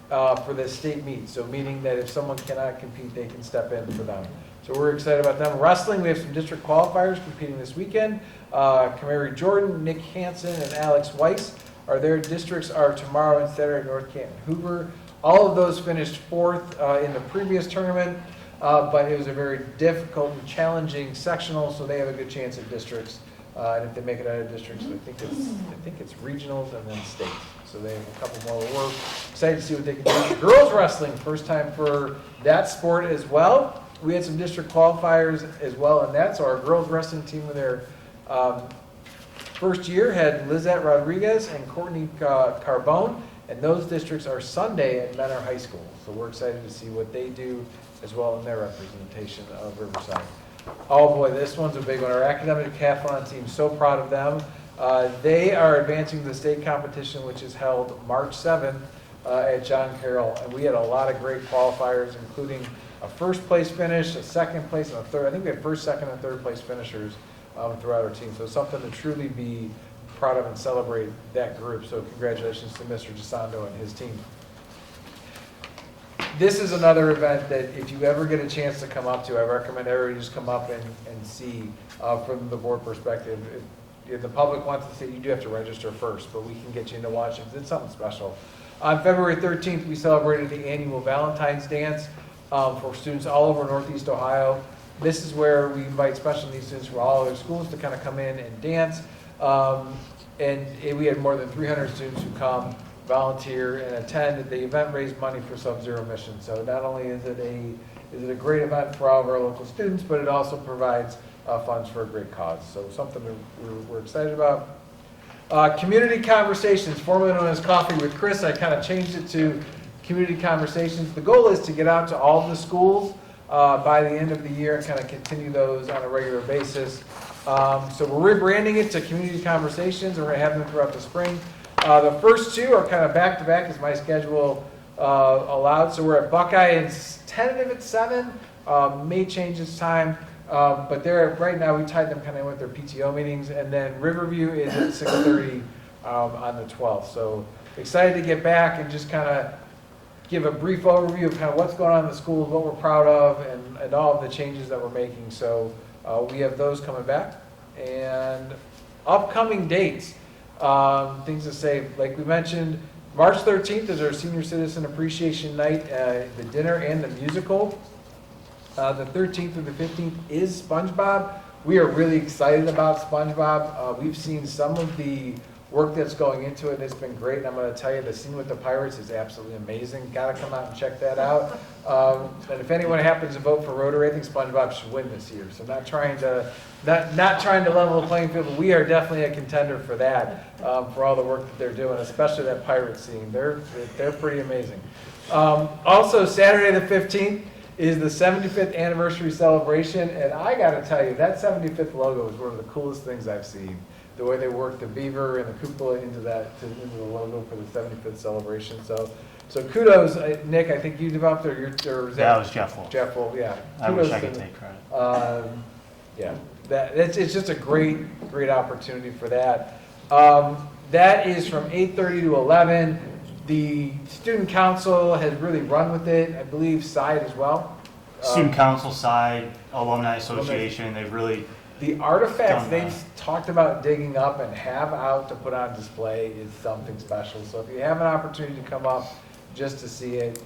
for the state meet. So meaning that if someone cannot compete, they can step in for them. So we're excited about them. Wrestling, we have some district qualifiers competing this weekend. Kamari Jordan, Nick Hansen, and Alex Weiss. Their districts are tomorrow and Saturday, North Canton, Hoover. All of those finished 4th in the previous tournament, but it was a very difficult and challenging sectional, so they have a good chance at districts. And if they make it out of districts, I think it's regionals and then states. So they have a couple more work. Excited to see what they can do. Girls wrestling, first time for that sport as well. We had some district qualifiers as well in that. So our girls wrestling team in their first year had Lizette Rodriguez and Courtney Carbone. And those districts are Sunday at Menor High School. So we're excited to see what they do as well in their representation of Riverside. Oh boy, this one's a big one. Our academic decathlon team, so proud of them. They are advancing to the state competition, which is held March 7th at John Carroll. And we had a lot of great qualifiers, including a first place finish, a second place, and a third. I think we had first, second, and third place finishers throughout our team. So something to truly be proud of and celebrate that group. So congratulations to Mr. DeSando and his team. This is another event that if you ever get a chance to come up to, I recommend everybody just come up and see from the board perspective. If the public wants to see, you do have to register first, but we can get you in to watch it. It's something special. On February 13th, we celebrated the annual Valentine's Dance for students all over Northeast Ohio. This is where we invite special needs students from all other schools to kind of come in and dance. And we had more than 300 students who come, volunteer, and attend. The event raised money for Sub-Zero Mission. So not only is it a great event for all of our local students, but it also provides funds for a great cause. So something we're excited about. Community conversations, formerly known as Coffee with Chris. I kind of changed it to community conversations. The goal is to get out to all of the schools by the end of the year and kind of continue those on a regular basis. So we're rebranding it to Community Conversations, and we're going to have them throughout the spring. The first two are kind of back-to-back as my schedule allowed. So we're at Buckeye, it's tentative at 7, may change this time, but right now we tied them kind of with their PTO meetings, and then Riverview is at 6:30 on the 12th. So excited to get back and just kind of give a brief overview of kind of what's going on in the schools, what we're proud of, and all of the changes that we're making. So we have those coming back. And upcoming dates, things to say, like we mentioned, March 13th is our Senior Citizen Appreciation Night, the dinner and the musical. The 13th through the 15th is SpongeBob. We are really excited about SpongeBob. We've seen some of the work that's going into it. It's been great. And I'm going to tell you, the scene with the pirates is absolutely amazing. Got to come out and check that out. And if anyone happens to vote for Rotary, I think SpongeBob should win this year. So not trying to level the playing field, but we are definitely a contender for that, for all the work that they're doing, especially that pirate scene. They're pretty amazing. Also, Saturday the 15th is the 75th anniversary celebration, and I got to tell you, that 75th logo is one of the coolest things I've seen. The way they worked the beaver and the cupola into the logo for the 75th celebration. So kudos, Nick. I think you developed it, or that was Jeff Wolf. Jeff Wolf, yeah. I wish I could take credit. Yeah, it's just a great opportunity for that. That is from 8:30 to 11. The student council has really run with it. I believe SIDE as well. Student council side, alumni association, they've really. The artifacts they've talked about digging up and have out to put on display is something special. So if you have an opportunity to come up just to see it,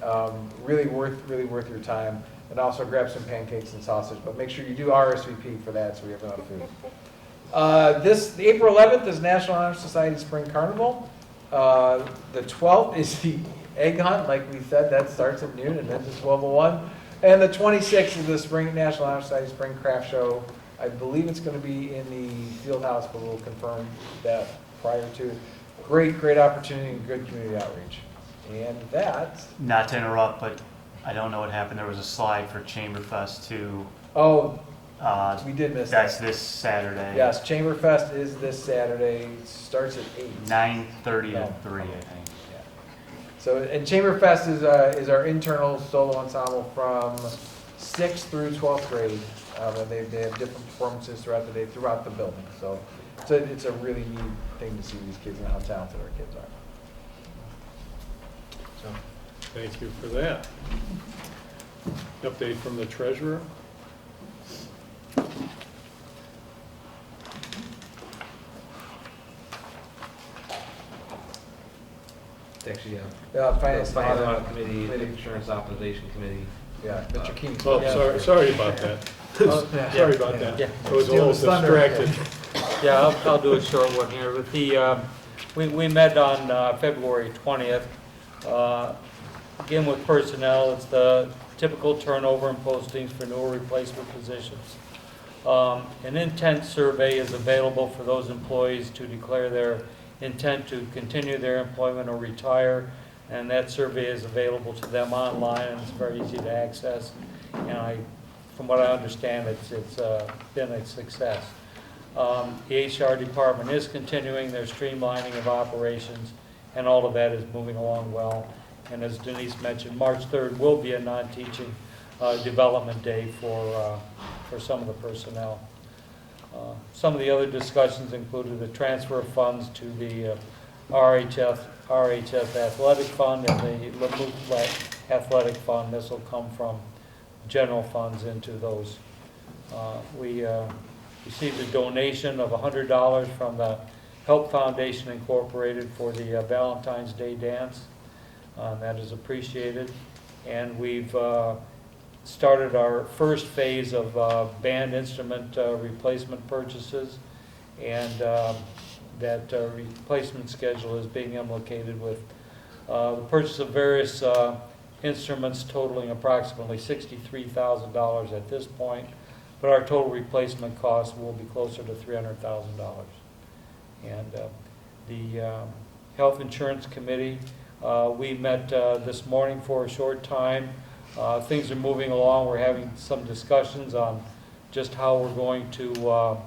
really worth your time. And also grab some pancakes and sausage. But make sure you do RSVP for that so we have enough food. April 11th is National Honor Society Spring Carnival. The 12th is the egg hunt, like we said. That starts at noon and ends at 12:01. And the 26th is the National Honor Society Spring Craft Show. I believe it's going to be in the field house, but we'll confirm that prior to. Great opportunity and good community outreach. And that. Not to interrupt, but I don't know what happened. There was a slide for Chamberfest too. Oh, we did miss that. That's this Saturday. Yes, Chamberfest is this Saturday. It starts at 8. 9:30 to 3, I think. Yeah. So, and Chamberfest is our internal solo ensemble from 6th through 12th grade. And they have different performances throughout the day, throughout the building. So it's a really neat thing to see these kids and how talented our kids are. So, thank you for that. Update from the treasurer. Actually, Finance Audit Committee, Insurance Optimization Committee. Yeah, Mr. King. Oh, sorry about that. Sorry about that. Yeah. I was a little distracted. Yeah, I'll do a short one here. With the, we met on February 20th. Again, with personnel, it's the typical turnover and postings for new or replacement positions. An intent survey is available for those employees to declare their intent to continue their employment or retire, and that survey is available to them online, and it's very easy to access. And from what I understand, it's been a success. The HR department is continuing their streamlining of operations, and all of that is moving along well. And as Denise mentioned, March 3rd will be a non-teaching development day for some of the personnel. Some of the other discussions included the transfer of funds to the RHS Athletic Fund and the LaMuth Athletic Fund. This will come from general funds into those. We received a donation of $100 from the Help Foundation Incorporated for the Valentine's Day dance. That is appreciated. And we've started our first phase of band instrument replacement purchases, and that replacement schedule is being implicated with the purchase of various instruments totaling approximately $63,000 at this point, but our total replacement cost will be closer to $300,000. And the Health Insurance Committee, we met this morning for a short time. Things are moving along. We're having some discussions on just how we're going to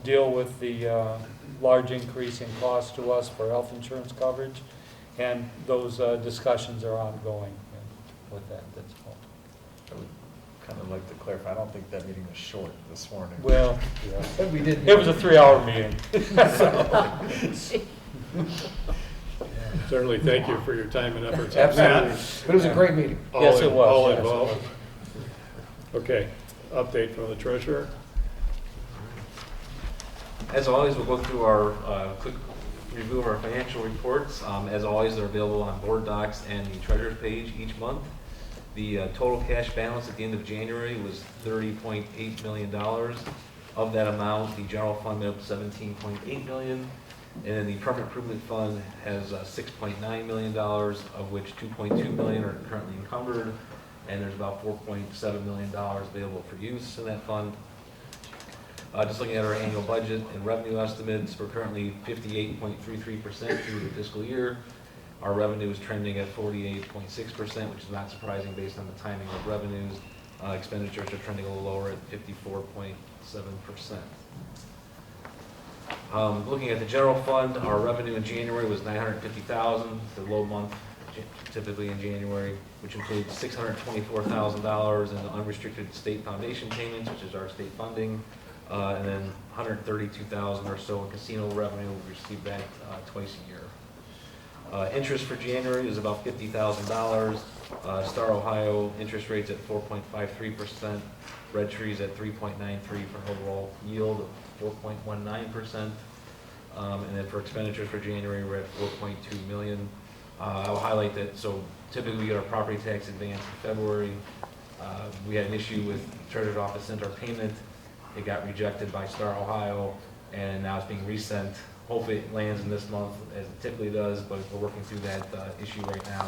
deal with the large increase in cost to us for health insurance coverage, and those discussions are ongoing. And with that, that's all. I would kind of like to clarify, I don't think that meeting was short this morning. Well, yeah. We did. It was a 3-hour meeting. Certainly, thank you for your time and efforts. Absolutely. Matt? But it was a great meeting. Yes, it was. All Yes, it involved. was. Okay, update from the treasurer. As always, we'll go through our quick review of our financial reports. As always, they're available on board docs and the treasurer's page each month. The total cash balance at the end of January was $30.8 million. Of that amount, the general fund made up $17.8 million, and then the permanent improvement fund has $6.9 million, of which $2.2 million are currently encumbered, and there's about $4.7 million available for use in that fund. Just looking at our annual budget and revenue estimates, we're currently 58.33% through the fiscal year. Our revenue is trending at 48.6%, which is not surprising based on the timing of revenues. Expenditures are trending a little lower at 54.7%. Looking at the general fund, our revenue in January was $950,000, the low month typically in January, which includes $624,000 in unrestricted state foundation payments, which is our state funding, and then $132,000 or so in casino revenue. We receive that twice a year. Interest for January is about $50,000. Star Ohio interest rates at 4.53%. Red Trees at 3.93 for an overall yield of 4.19%. And then for expenditures for January, we're at $4.2 million. I'll highlight that, so typically we get our property tax advance in February. We had an issue with the Treasurer's Office sent our payment. It got rejected by Star Ohio, and now it's being resent. Hopefully it lands in this month, as it typically does, but we're working through that issue right now,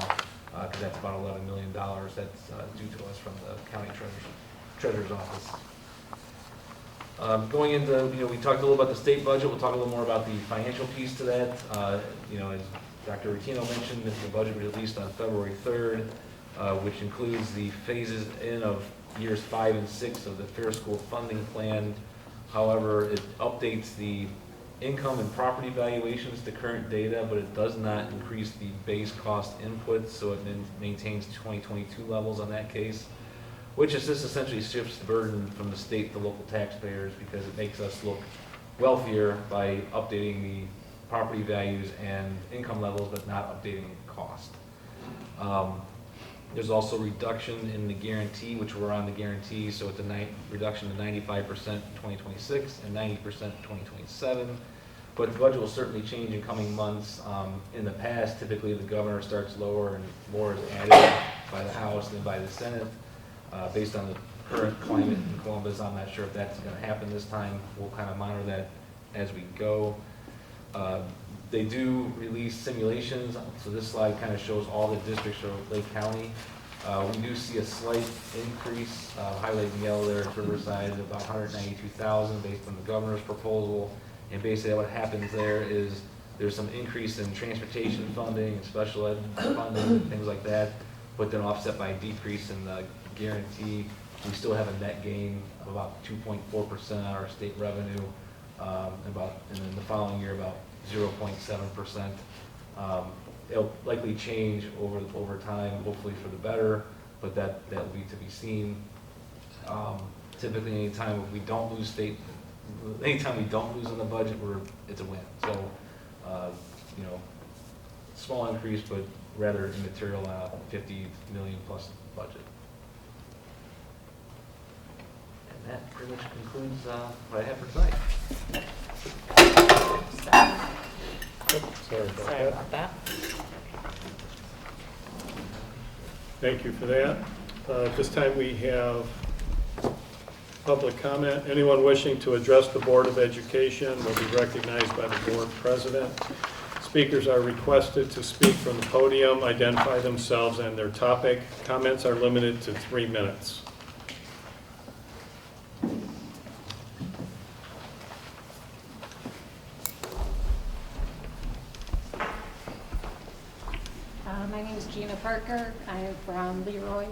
because that's about $11 million that's due to us from the county treasurer's office. Going into, we talked a little about the state budget. We'll talk a little more about the financial piece to that. As Dr. Rutino mentioned, the budget was released on February 3rd, which includes the phases in of years 5 and 6 of the Fair School Funding Plan. However, it updates the income and property valuations to current data, but it does not increase the base cost inputs, so it maintains 2022 levels on that case, which is just essentially shifts the burden from the state to local taxpayers, because it makes us look wealthier by updating the property values and income levels, but not updating the cost. There's also reduction in the guarantee, which we're on the guarantee, so it's a reduction to 95% in 2026 and 90% in 2027. But the budget will certainly change in coming months. In the past, typically the governor starts lower and more is added by the House than by the Senate. Based on the current climate in Columbus, I'm not sure if that's going to happen this time. We'll kind of monitor that as we go. They do release simulations, so this slide kind of shows all the districts of Lake County. We do see a slight increase, highlighted in yellow there at Riverside, at about 192,000 based on the governor's proposal. And basically what happens there is there's some increase in transportation funding and special ed funding, things like that, but then offset by a decrease in the guarantee. We still have a net gain of about 2.4% on our state revenue, and then the following year about 0.7%. It'll likely change over time, hopefully for the better, but that will be to be seen. Typically, anytime we don't lose in the budget, it's a win. So, small increase, but rather immaterial on a $50 million plus budget. And that pretty much concludes what I have for tonight. Sorry about that. Thank you for that. At this time, we have public comment. Anyone wishing to address the Board of Education will be recognized by the board president. Speakers are requested to speak from the podium, identify themselves and their topic. Comments are limited to 3 minutes. My name is Gina Parker. I'm from Leroy.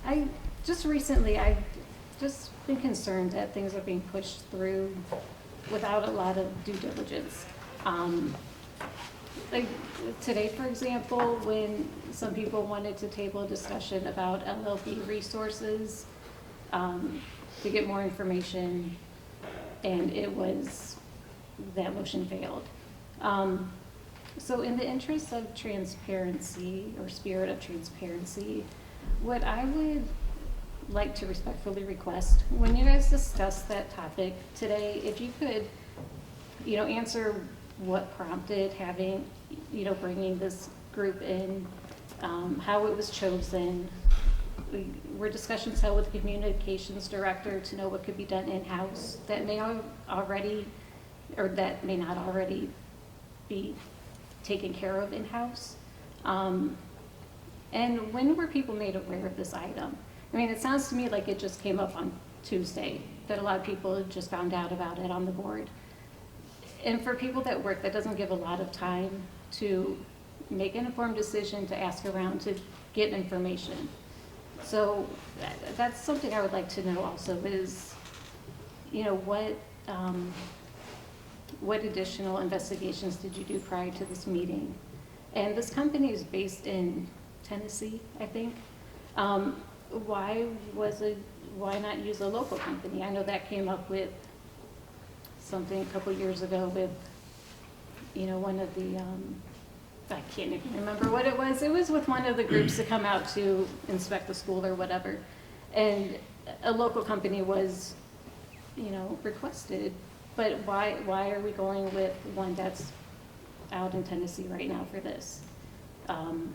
I've just been concerned that things are being pushed through without a lot of due diligence. Like today, for example, when some people wanted to table a discussion about LLB resources to get more information, and that motion failed. So in the interest of transparency, or spirit of transparency, what I would like to respectfully request, when you guys discuss that topic today, if you could, answer what prompted having, bringing this group in, how it was chosen. Were discussions held with the communications director to know what could be done in-house that may already, or that may not already be taken care of in-house? And when were people made aware of this item? I mean, it sounds to me like it just came up on Tuesday, that a lot of people had just found out about it on the board. And for people that work, that doesn't give a lot of time to make an informed decision, to ask around, to get information. So that's something I would like to know also is, what additional investigations did you do prior to this meeting? And this company is based in Tennessee, I think. Why not use a local company? I know that came up with something a couple years ago with, one of the, I can't even remember what it was. It was with one of the groups to come out to inspect the school or whatever. And a local company was, requested. But why are we going with one that's out in Tennessee right now for this? And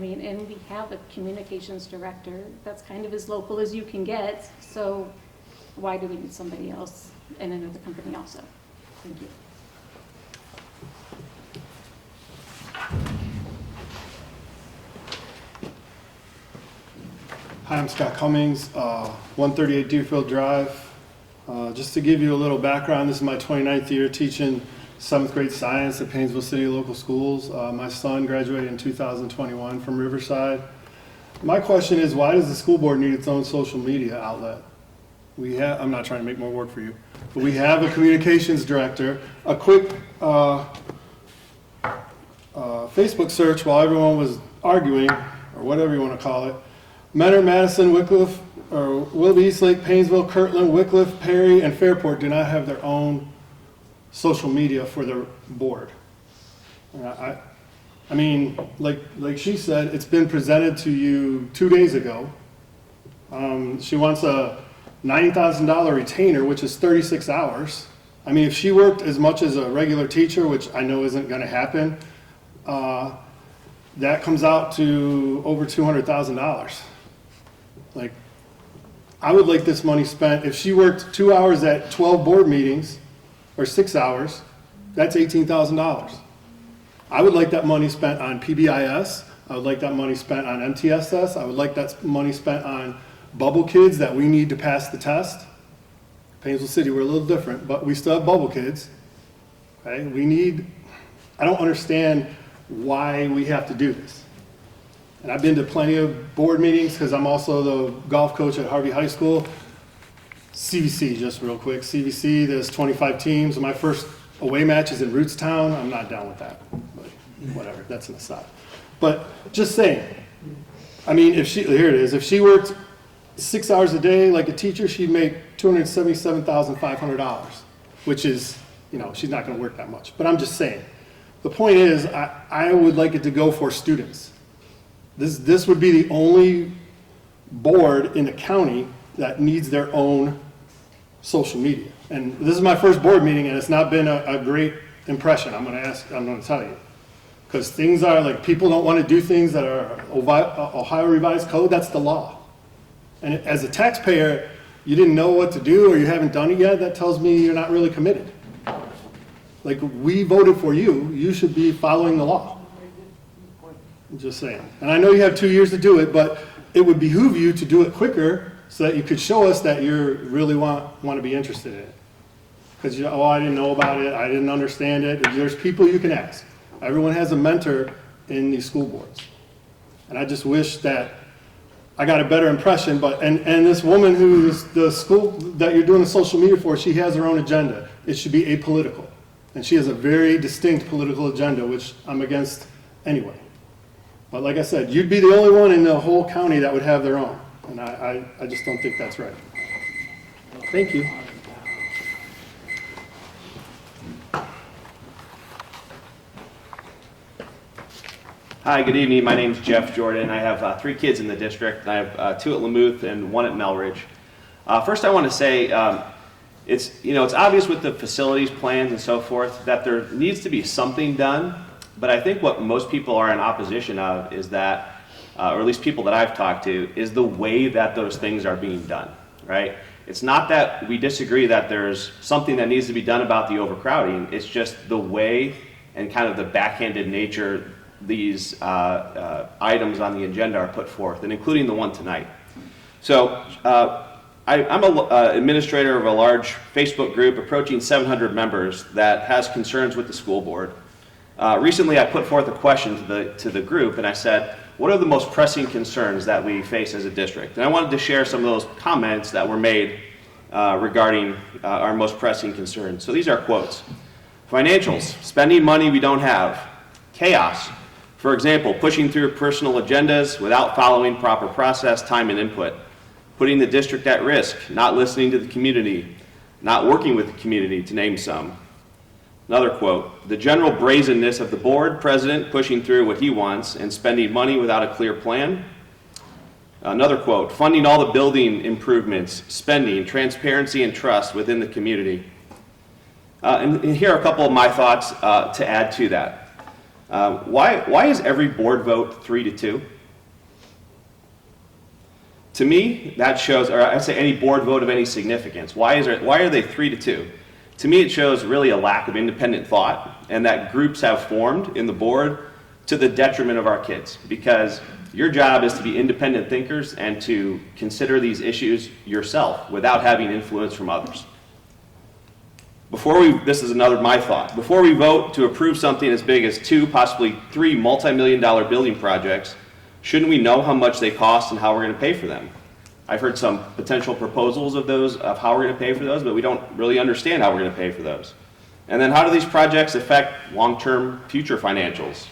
we have a communications director that's kind of as local as you can get. So why do we need somebody else and another company also? Thank you. Hi, I'm Scott Cummings, 138 Deerfield Drive. Just to give you a little background, this is my 29th year teaching 7th grade science at Painesville City Local Schools. My son graduated in 2021 from Riverside. My question is, why does the school board need its own social media outlet? I'm not trying to make more work for you, but we have a communications director. A quick Facebook search while everyone was arguing, or whatever you want to call it. Mentor, Madison, Wickliffe, or Willoughby, Eastlake, Painesville, Kirtland, Wickliffe, Perry, and Fairport do not have their own social media for their board. Like she said, it's been presented to you 2 days ago. She wants a $90,000 retainer, which is 36 hours. If she worked as much as a regular teacher, which I know isn't going to happen, that comes out to over $200,000. I would like this money spent, if she worked 2 hours at 12 board meetings, or 6 hours, that's $18,000. I would like that money spent on PBIS. I would like that money spent on MTSS. I would like that money spent on bubble kids that we need to pass the test. Painesville City, we're a little different, but we still have bubble kids. Okay? I don't understand why we have to do this. And I've been to plenty of board meetings because I'm also the golf coach at Harvey High School. CVC, just real quick. CVC, there's 25 teams. My first away match is in Rootstown. I'm not down with that, but whatever, that's an aside. But just saying, here it is. If she worked 6 hours a day like a teacher, she'd make $277,500, which is, she's not going to work that much. But I'm just saying. The point is, I would like it to go for students. This would be the only board in the county that needs their own social media. And this is my first board meeting, and it's not been a great impression, I'm going to tell you. Because things are like, people don't want to do things that are Ohio Revised Code, that's the law. And as a taxpayer, you didn't know what to do or you haven't done it yet, that tells me you're not really committed. Like, we voted for you, you should be following the law. I'm just saying. And I know you have 2 years to do it, but it would behoove you to do it quicker so that you could show us that you really want to be interested in it. Because, I didn't know about it, I didn't understand it. There's people you can ask. Everyone has a mentor in these school boards. And I just wish that I got a better impression, and this woman who's the school that you're doing the social media for, she has her own agenda. It should be apolitical. And she has a very distinct political agenda, which I'm against anyway. But like I said, you'd be the only one in the whole county that would have their own. And I just don't think that's right. Thank you. Hi, good evening. My name's Jeff Jordan. I have 3 kids in the district. I have 2 at LaMuth and 1 at Melridge. First, I want to say it's obvious with the facilities plans and so forth that there needs to be something done. But I think what most people are in opposition of is that, or at least people that I've talked to, is the way that those things are being done. Right? It's not that we disagree that there's something that needs to be done about the overcrowding. It's just the way and kind of the backhanded nature these items on the agenda are put forth, and including the one tonight. So I'm an administrator of a large Facebook group approaching 700 members that has concerns with the school board. Recently I put forth a question to the group, and I said, what are the most pressing concerns that we face as a district? And I wanted to share some of those comments that were made regarding our most pressing concerns. So these are quotes. Financials, spending money we don't have. Chaos. For example, pushing through personal agendas without following proper process, time, and input. Putting the district at risk, not listening to the community, not working with the community, to name some. Another quote, the general brazenness of the board president pushing through what he wants and spending money without a clear plan. Another quote, funding all the building improvements, spending, transparency, and trust within the community. And here are a couple of my thoughts to add to that. Why is every board vote 3-2? To me, that shows, or I'd say any board vote of any significance. Why are they 3-2? To me, it shows really a lack of independent thought, and that groups have formed in the board to the detriment of our kids, because your job is to be independent thinkers and to consider these issues yourself without having influence from others. This is my thought. Before we vote to approve something as big as 2, possibly 3 multi-million-dollar building projects, shouldn't we know how much they cost and how we're going to pay for them? I've heard some potential proposals of how we're going to pay for those, but we don't really understand how we're going to pay for those. And then how do these projects affect long-term future financials?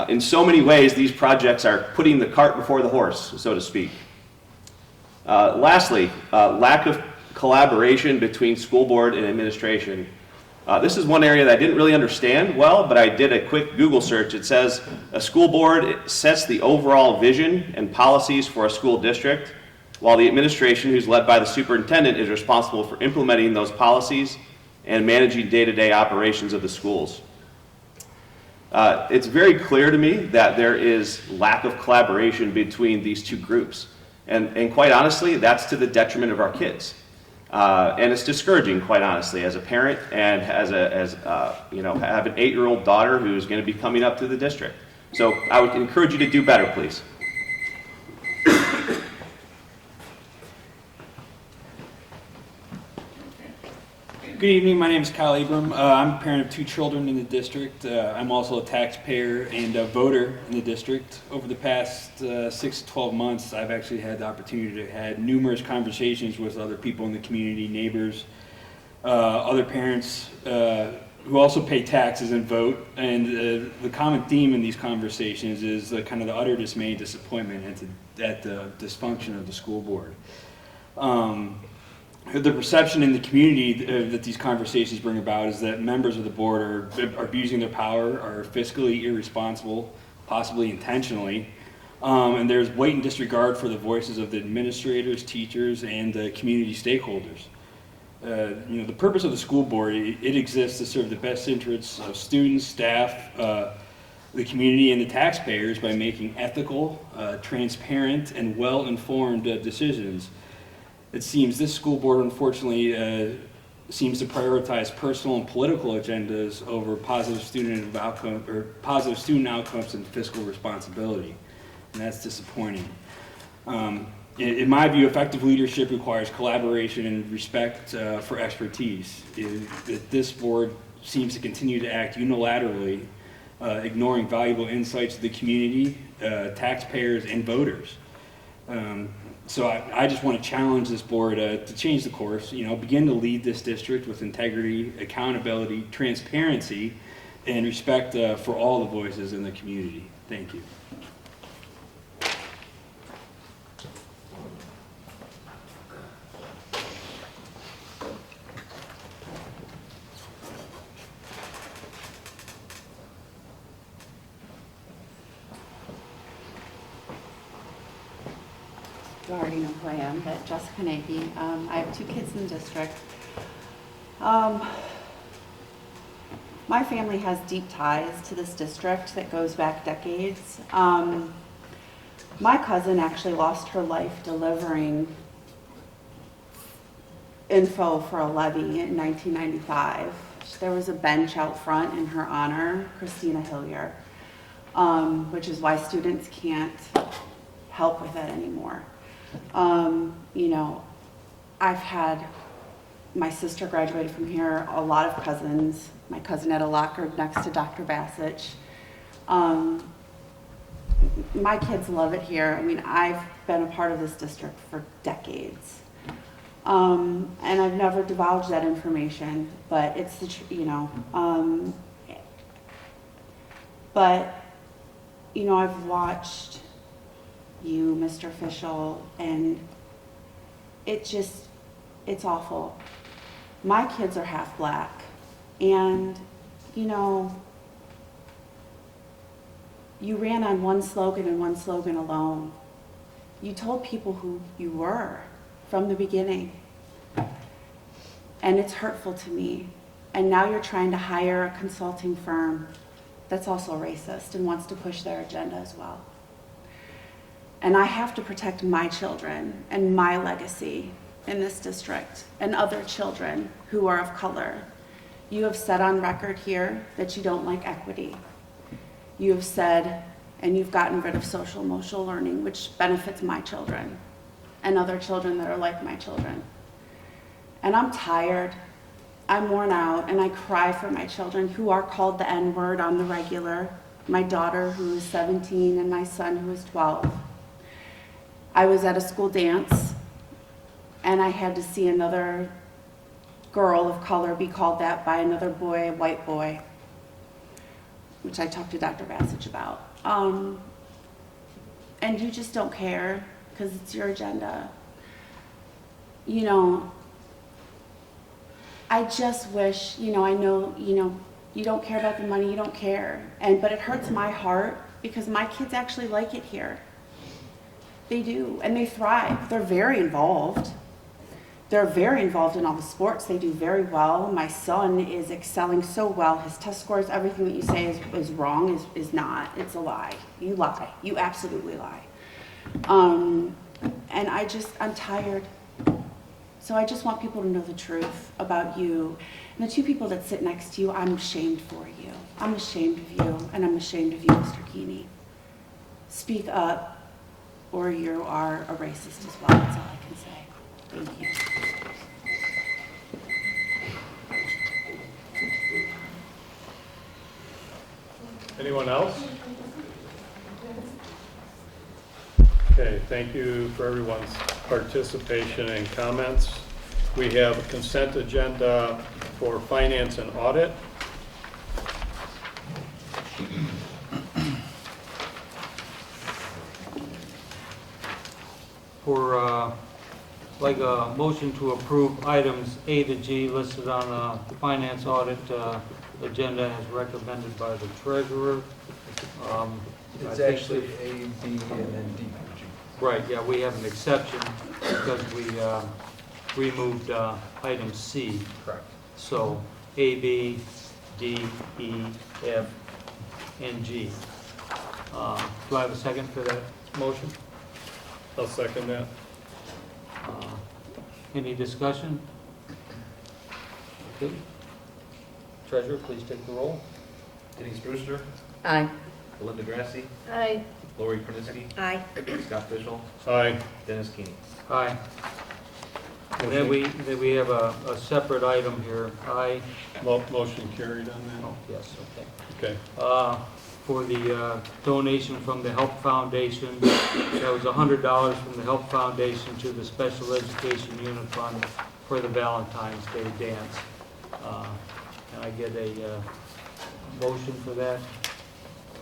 In so many ways, these projects are putting the cart before the horse, so to speak. Lastly, lack of collaboration between school board and administration. This is one area that I didn't really understand well, but I did a quick Google search. It says a school board sets the overall vision and policies for a school district, while the administration, who's led by the superintendent, is responsible for implementing those policies and managing day-to-day operations of the schools. It's very clear to me that there is lack of collaboration between these two groups. And quite honestly, that's to the detriment of our kids. And it's discouraging, quite honestly, as a parent and have an 8-year-old daughter who's going to be coming up to the district. So I would encourage you to do better, please. Good evening, my name is Kyle Abram. I'm a parent of 2 children in the district. I'm also a taxpayer and a voter in the district. Over the past 6 to 12 months, I've actually had the opportunity to have numerous conversations with other people in the community, neighbors, other parents who also pay taxes and vote. And the common theme in these conversations is kind of the utter dismay and disappointment at the dysfunction of the school board. The perception in the community that these conversations bring about is that members of the board are abusing their power, are fiscally irresponsible, possibly intentionally, and there's blatant disregard for the voices of the administrators, teachers, and the community stakeholders. The purpose of the school board, it exists to serve the best interests of students, staff, the community, and the taxpayers by making ethical, transparent, and well-informed decisions. It seems this school board, unfortunately, seems to prioritize personal and political agendas over positive student outcomes and fiscal responsibility, and that's disappointing. In my view, effective leadership requires collaboration and respect for expertise. This board seems to continue to act unilaterally, ignoring valuable insights of the community, taxpayers, and voters. So I just want to challenge this board to change the course, begin to lead this district with integrity, accountability, transparency, and respect for all the voices in the community. Thank you. you already know who I am, but Jessica Nagy. I have 2 kids in the district. My family has deep ties to this district that goes back decades. My cousin actually lost her life delivering info for a levy in 1995. There was a bench out front in her honor, Christina Hillier, which is why students can't help with it anymore. You know, I've had my sister graduated from here, a lot of cousins. My cousin had a locker next to Dr. Bassich. My kids love it here. I mean, I've been a part of this district for decades. And I've never divulged that information, but it's the, you know, but, you know, I've watched you, Mr. Fischel, and it's awful. My kids are half black, and, you know, you ran on one slogan and one slogan alone. You told people who you were from the beginning, and it's hurtful to me. And now you're trying to hire a consulting firm that's also racist and wants to push their agenda as well. And I have to protect my children and my legacy in this district and other children who are of color. You have said on record here that you don't like equity. You have said, and you've gotten rid of social emotional learning, which benefits my children and other children that are like my children. And I'm tired, I'm worn out, and I cry for my children who are called the N-word on the regular, my daughter who is 17 and my son who is 12. I was at a school dance and I had to see another girl of color be called that by another boy, a white boy, which I talked to Dr. Bassich about. And you just don't care because it's your agenda. You know, I just wish, you know, I know, you know, you don't care about the money, you don't care. But it hurts my heart because my kids actually like it here. They do, and they thrive. They're very involved. They're very involved in all the sports. They do very well. My son is excelling so well. His test scores, everything that you say is wrong is not. It's a lie. You lie. You absolutely lie. And I'm tired. So I just want people to know the truth about you. And the 2 people that sit next to you, I'm ashamed for you. I'm ashamed of you, and I'm ashamed of you, Mr. Keeney. Speak up, or you are a racist as well. That's all I can say. Thank you. Anyone else? Okay, thank you for everyone's participation and comments. We have a consent agenda for finance and audit. For like a motion to approve items A to G listed on the finance audit agenda as recommended by the treasurer. It's actually A, B, and then D. Right, yeah, we have an exception because we removed item C. Correct. So A, B, D, E, F, and G. Do I have a second for that motion? I'll second that. Any discussion? Okay. Treasurer, please take the roll. Denise Brewster, Aye. Belinda Grassi, Aye. Lori Krenisky, Aye. Scott Fischel, Aye. Dennis Keeney. Aye. And then we have a separate item here. Aye. Motion carried on that? Oh, yes, okay. Okay. For the donation from the Help Foundation. That was $100 from the Help Foundation to the Special Education Unit Fund for the Valentine's Day dance. Can I get a motion for that?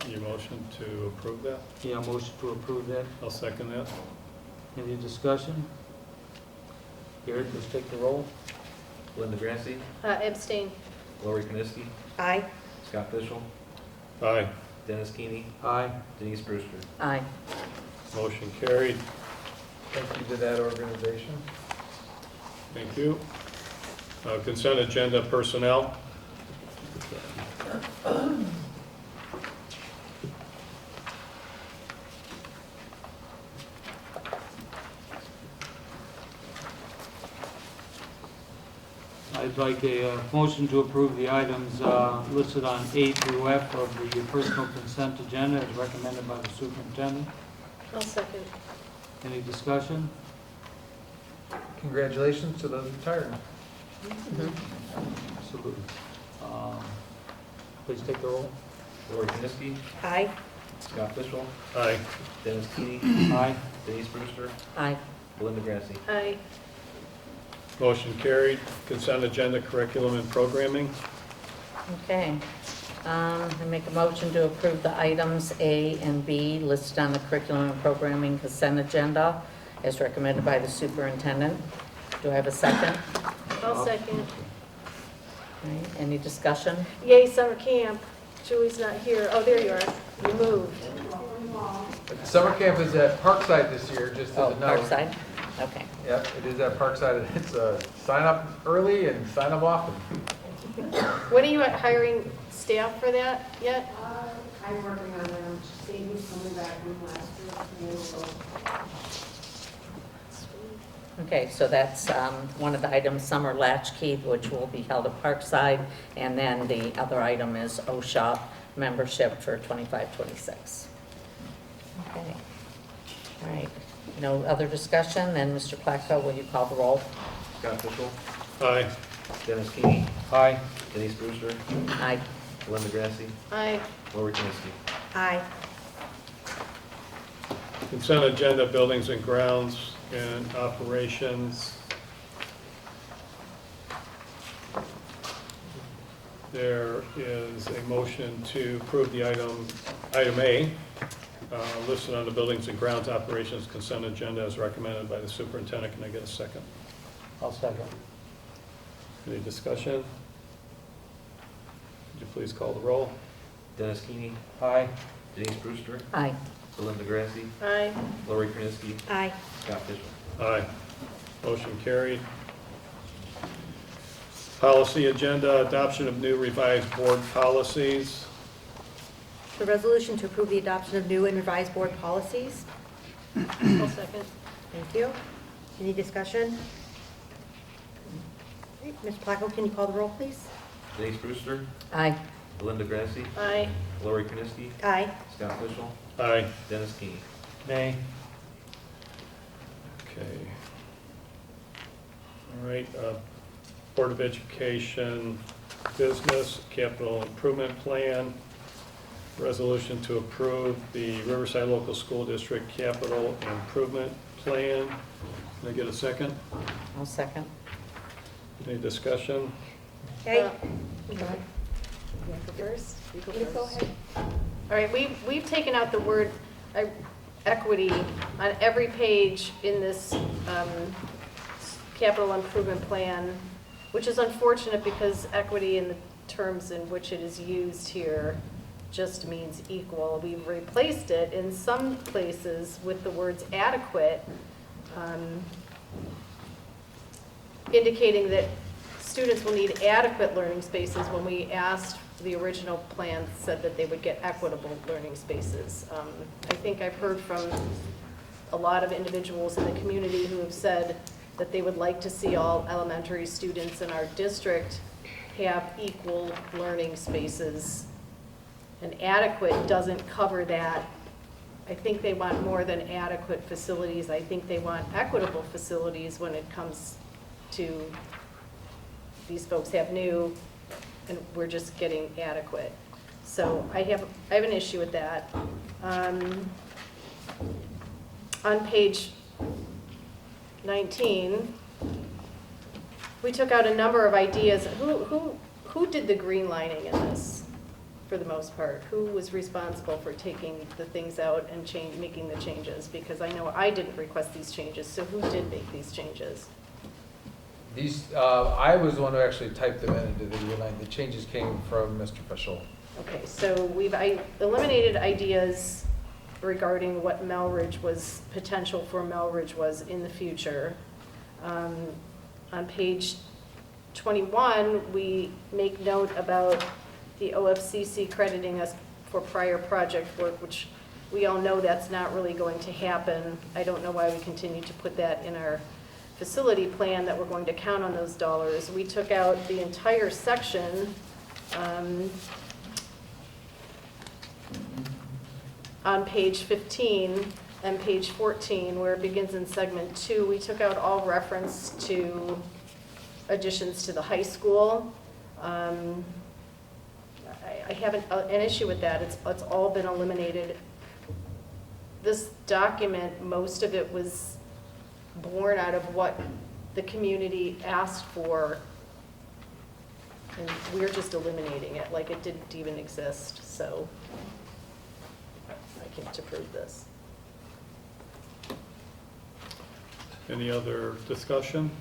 Your motion to approve that? Yeah, motion to approve that. I'll second that. Any discussion? Gary, please take the roll. Belinda Grassi, Abstain. Lori Krenisky, Aye. Scott Fischel, Aye. Dennis Keeney, Aye. Denise Brewster. Aye. Motion carried. Thank you to that organization. Thank you. Consent agenda personnel. I'd like a motion to approve the items listed on A through F of the personal consent agenda as recommended by the superintendent. I'll second. Any discussion? Congratulations to those retiring. Absolutely. Please take the roll. Lori Kniske, Aye. Scott Fishel, Aye. Dennis Keeney, Aye. Denise Brewster, Aye. Belinda Grassi. Aye. Motion carried. Consent agenda curriculum and programming. Okay. I make a motion to approve the items A and B listed on the curriculum and programming consent agenda as recommended by the superintendent. Do I have a second? I'll second. All right, any discussion? Yay, summer camp. Julie's not here. Oh, there you are. You moved. Summer camp is at Parkside this year, just as a note. Parkside? Okay. Yep, it is at Parkside. It's sign up early and sign up often. When are you hiring staff for that yet? I'm working on it, I'm just seeing who's coming back from last year. So Okay, so that's one of the items, summer latchkey, which will be held at Parkside, and then the other item is OSHA membership for 25-26. Okay. All right. No other discussion, then Mr. Placco, will you call the roll? Scott Fishel, Aye. Dennis Keeney, Aye. Denise Brewster, Aye. Belinda Grassi, Aye. Lori Kniske. Aye. Consent agenda buildings and grounds and operations. There is a motion to approve the item A, listed on the buildings and grounds operations consent agenda as recommended by the superintendent. Can I get a second? I'll second. Any discussion? Would you please call the roll? Dennis Keeney, Aye. Denise Brewster, Aye. Belinda Grassi, Aye. Lori Kniske, Aye. Scott Fishel. Aye. Motion carried. Policy agenda, adoption of new revised board policies. The resolution to approve the adoption of new and revised board policies. I'll second. Thank you. Any discussion? Okay, Ms. Placco, can you call the roll, please? Denise Brewster, Aye. Belinda Grassi, Aye. Lori Kniske, Aye. Scott Fishel, Aye. Dennis Keeney. Nay. Okay. All right, Board of Education Business Capital Improvement Plan. Resolution to approve the Riverside Local School District Capital Improvement Plan. Can I get a second? I'll second. Any discussion? Okay. You want to go first? You go You go first. ahead. All right, we've taken out the word equity on every page in this capital improvement plan, which is unfortunate because equity in the terms in which it is used here just means equal. We've replaced it in some places with the words adequate, indicating that students will need adequate learning spaces when we asked the original plan said that they would get equitable learning spaces. I think I've heard from a lot of individuals in the community who have said that they would like to see all elementary students in our district have equal learning spaces. And adequate doesn't cover that. I think they want more than adequate facilities. I think they want equitable facilities when it comes to these folks have new and we're just getting adequate. So I have an issue with that. On page 19, we took out a number of ideas. Who did the green lining in this, for the most part? Who was responsible for taking the things out and making the changes? Because I know I didn't request these changes, so who did make these changes? These, I was the one who actually typed them into the line. The changes came from Mr. Fishel. Okay, so I eliminated ideas regarding what Melridge was, potential for Melridge was in the future. On page 21, we make note about the OFCC crediting us for prior project work, which we all know that's not really going to happen. I don't know why we continue to put that in our facility plan, that we're going to count on those dollars. We took out the entire section on page 15 and page 14, where it begins in segment 2. We took out all reference to additions to the high school. I have an issue with that. It's all been eliminated. This document, most of it was born out of what the community asked for, and we're just eliminating it like it didn't even exist. So I can't approve this. Any other discussion?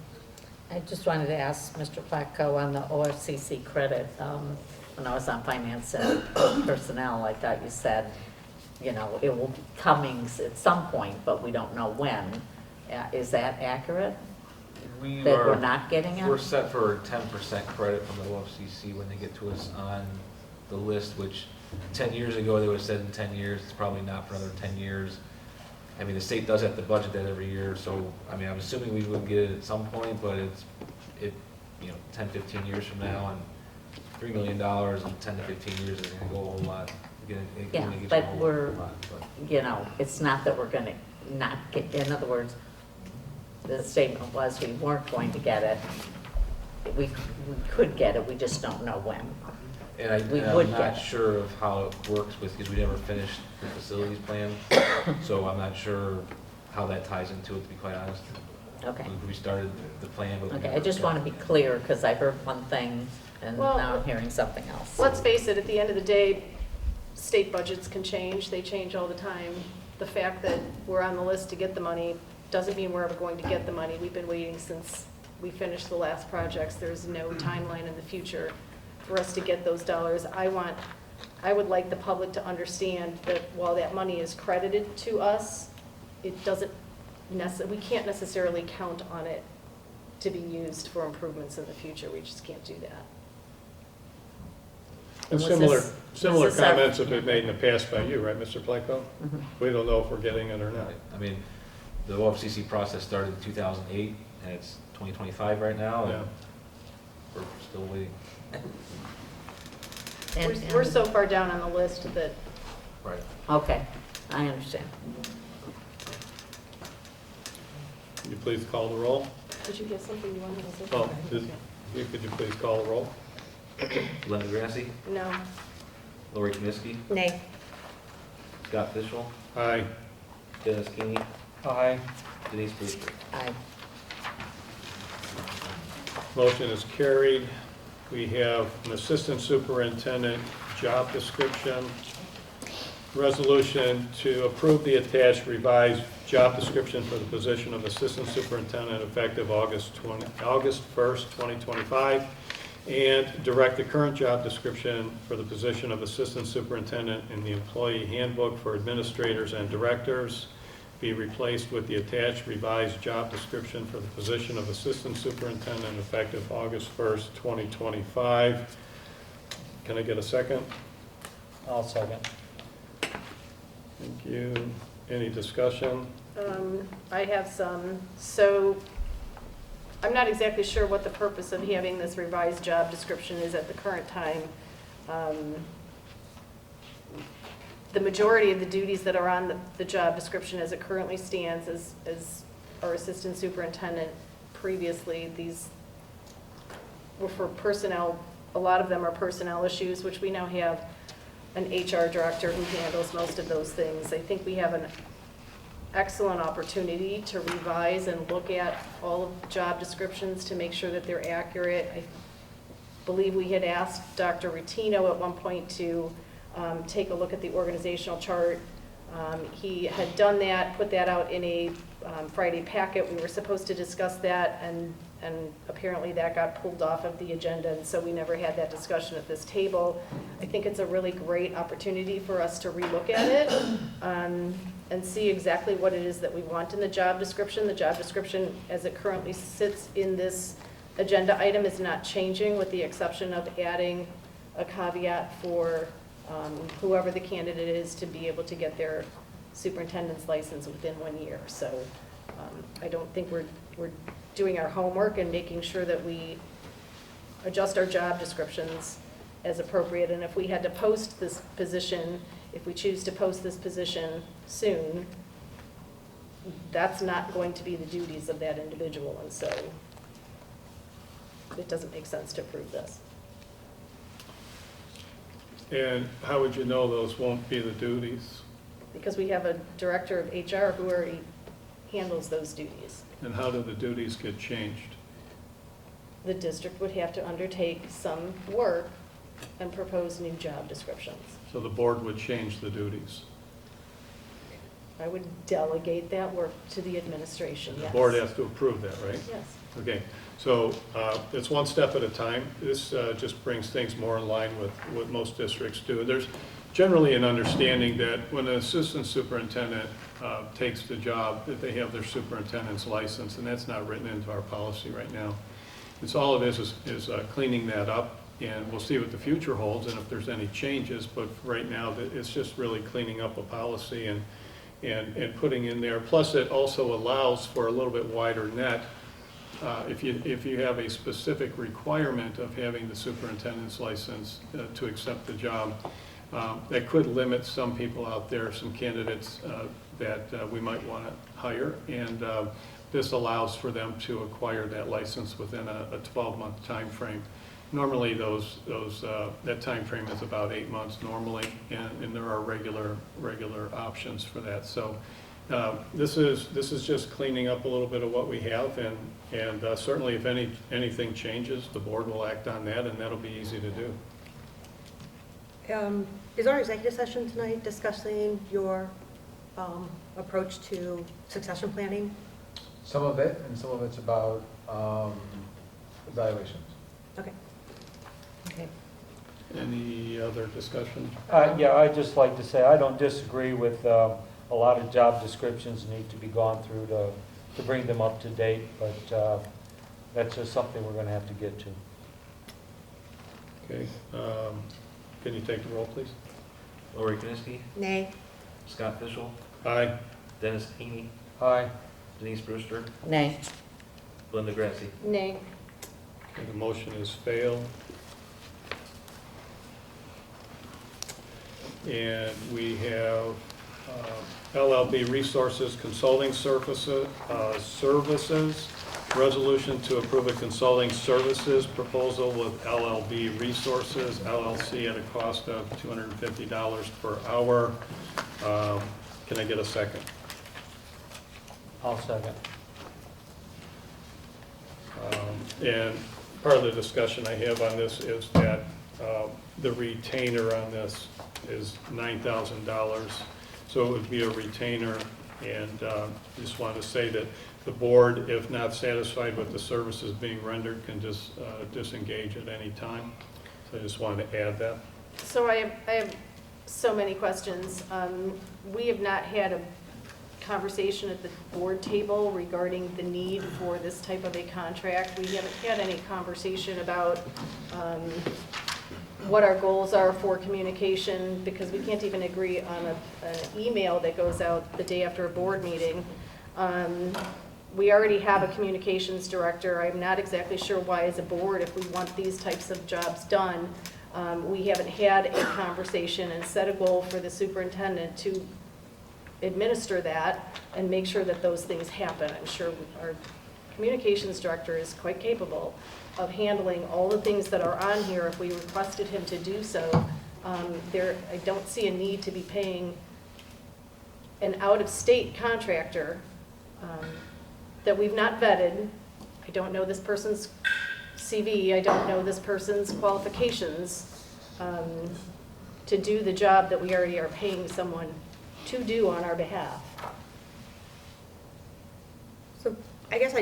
I just wanted to ask Mr. Placco on the OFCC credit. When I was on finance and personnel, I thought you said, you know, it will be coming at some point, but we don't know when. Is that accurate? That we're not getting it? We're set for 10% credit from the OFCC when they get to us on the list, which 10 years ago they would have said in 10 years. It's probably not for another 10 years. I mean, the state does have to budget that every year, so, I mean, I'm assuming we would get it at some point, but you know, 10, 15 years from now, and $3 million in 10 to 15 years is going to go a whole lot. Yeah, but you know, it's not that we're going to not get, in other words, the statement was we weren't going to get it. We could get it, we just don't know when. And I'm not sure of how it works because we never finished the facilities plan, so I'm not sure how that ties into it, to be quite honest. Okay. We started the plan, but Okay, I just want to be clear because I heard one thing and Well, now I'm hearing something else. Let's face it, at the end of the day, state budgets can change. They change all the time. The fact that we're on the list to get the money doesn't mean we're ever going to get the money. We've been waiting since we finished the last projects. There's no timeline in the future for us to get those dollars. I would like the public to understand that while that money is credited to us, it doesn't we can't necessarily count on it to be used for improvements in the future. We just can't do that. And similar comments have been made in the past by you, right, Mr. Placco? Mm-hmm. We don't know if we're getting it or not. I mean, the OFCC process started in 2008, and it's 2025 right now, and we're still waiting. We're so far down on the list that. Right. Okay, I understand. Could you please call the roll? Did you get something you wanted to say? Oh, could you please call the roll? Linda Grassi, No. Lori Kniske, Nay. Scott Fishel, Aye. Dennis Keeney, Aye. Denise Brewster. Aye. Motion is carried. We have an assistant superintendent job description. Resolution to approve the attached revised job description for the position of assistant superintendent effective August 1st, 2025, and direct the current job description for the position of assistant superintendent in the employee handbook for administrators and directors be replaced with the attached revised job description for the position of assistant superintendent effective August 1st, 2025. Can I get a second? I'll second. Thank you. Any discussion? I have some. So I'm not exactly sure what the purpose of having this revised job description is at the current time. The majority of the duties that are on the job description as it currently stands as our assistant superintendent previously, these were for personnel. A lot of them are personnel issues, which we now have an HR director who handles most of those things. I think we have an excellent opportunity to revise and look at all of the job descriptions to make sure that they're accurate. I believe we had asked Dr. Rotino at one point to take a look at the organizational chart. He had done that, put that out in a Friday packet. We were supposed to discuss that and and apparently that got pulled off of the agenda, and so we never had that discussion at this table. I think it's a really great opportunity for us to relook at it and see exactly what it is that we want in the job description. The job description, as it currently sits in this agenda item, is not changing, with the exception of adding a caveat for whoever the candidate is to be able to get their superintendent's license within 1 year. So I don't think we're doing our homework and making sure that we adjust our job descriptions as appropriate. And if we had to post this position, if we choose to post this position soon, that's not going to be the duties of that individual. And so it doesn't make sense to approve this. And how would you know those won't be the duties? Because we have a director of HR who already handles those duties. And how do the duties get changed? The district would have to undertake some work and propose new job descriptions. So the board would change the duties. I would delegate that work to the administration, The yes. board has to approve that, right? Yes. Okay, so it's one step at a time. This just brings things more in line with what most districts do. There's generally an understanding that when an assistant superintendent takes the job, that they have their superintendent's license, and that's not written into our policy right now. It's all it is cleaning that up, and we'll see what the future holds and if there's any changes, but right now it's just really cleaning up a policy and putting in there. Plus, it also allows for a little bit wider net. If you have a specific requirement of having the superintendent's license to accept the job, that could limit some people out there, some candidates that we might want to hire, and this allows for them to acquire that license within a 12-month time frame. Normally, that time frame is about 8 months normally, and there are regular options for that. So this is just cleaning up a little bit of what we have, and certainly if anything changes, the board will act on that, and that'll be easy to do. Is our executive session tonight discussing your approach to succession planning? Some of it, and some of it's about evaluations. Okay. Okay. Any other discussion? Yeah, I'd just like to say, I don't disagree with a lot of job descriptions need to be gone through to bring them up to date, but that's just something we're going to have to get to. Okay. Can you take the roll, please? Lori Kniske, Nay. Scott Fishel, Aye. Dennis Heaney, Aye. Denise Brewster, Nay. Linda Grassi. Nay. Okay, the motion has failed. And we have LLB Resources Consulting Services, resolution to approve a consulting services proposal with LLB Resources LLC at a cost of $250 per hour. Can I get a second? I'll second. And part of the discussion I have on this is that the retainer on this is $9,000. So it would be a retainer, and just wanted to say that the board, if not satisfied with the services being rendered, can just disengage at any time. So I just wanted to add that. So I have so many questions. We have not had a conversation at the board table regarding the need for this type of a contract. We haven't had any conversation about what our goals are for communication, because we can't even agree on an email that goes out the day after a board meeting. We already have a communications director. I'm not exactly sure why, as a board, if we want these types of jobs done, we haven't had a conversation and set a goal for the superintendent to administer that and make sure that those things happen. I'm sure our communications director is quite capable of handling all the things that are on here if we requested him to do so. I don't see a need to be paying an out-of-state contractor that we've not vetted. I don't know this person's CV, I don't know this person's qualifications to do the job that we already are paying someone to do on our behalf. I guess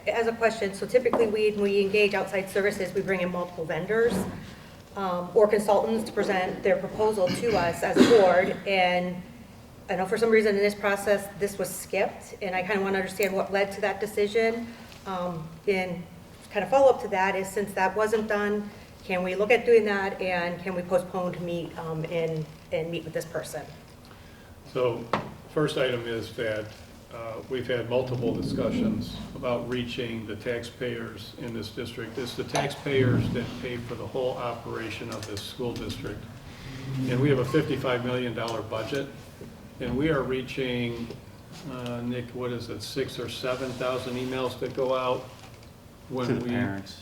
as a question, so typically when we engage outside services, we bring in multiple vendors or consultants to present their proposal to us as a board. And I know for some reason in this process, this was skipped, and I kind of want to understand what led to that decision. And kind of follow up to that is, since that wasn't done, can we look at doing that, and can we postpone to meet and meet with this person? So first item is that we've had multiple discussions about reaching the taxpayers in this district. It's the taxpayers that pay for the whole operation of this school district. And we have a $55 million budget, and we are reaching, Nick, what is it, 6,000 or 7,000 emails that go out when To the parents.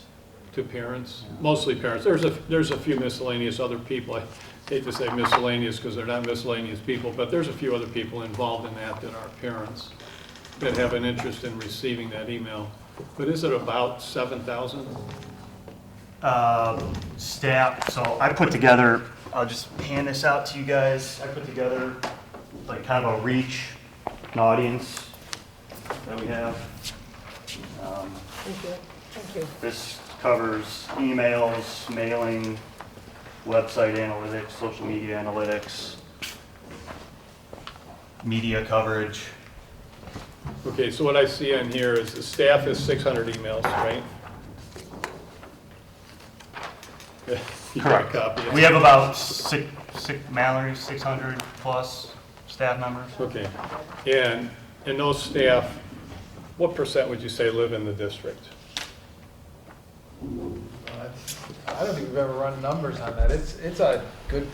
To parents, mostly parents. There's a few miscellaneous other people. I hate to say miscellaneous because they're not miscellaneous people, but there's a few other people involved in that are parents that have an interest in receiving that email. But is it about 7,000? Staff, so I put together, I'll just hand this out to you guys. I put together like kind of a reach, an audience that we have. Thank you. Thank you. This covers emails, mailing, website analytics, social media analytics, media coverage. Okay, so what I see on here is the staff is 600 emails, right? You got a copy. We have about Mallory, 600 plus staff members. Okay, and those staff, what percent would you say live in the district? I don't think we've ever run numbers on that. It's a good,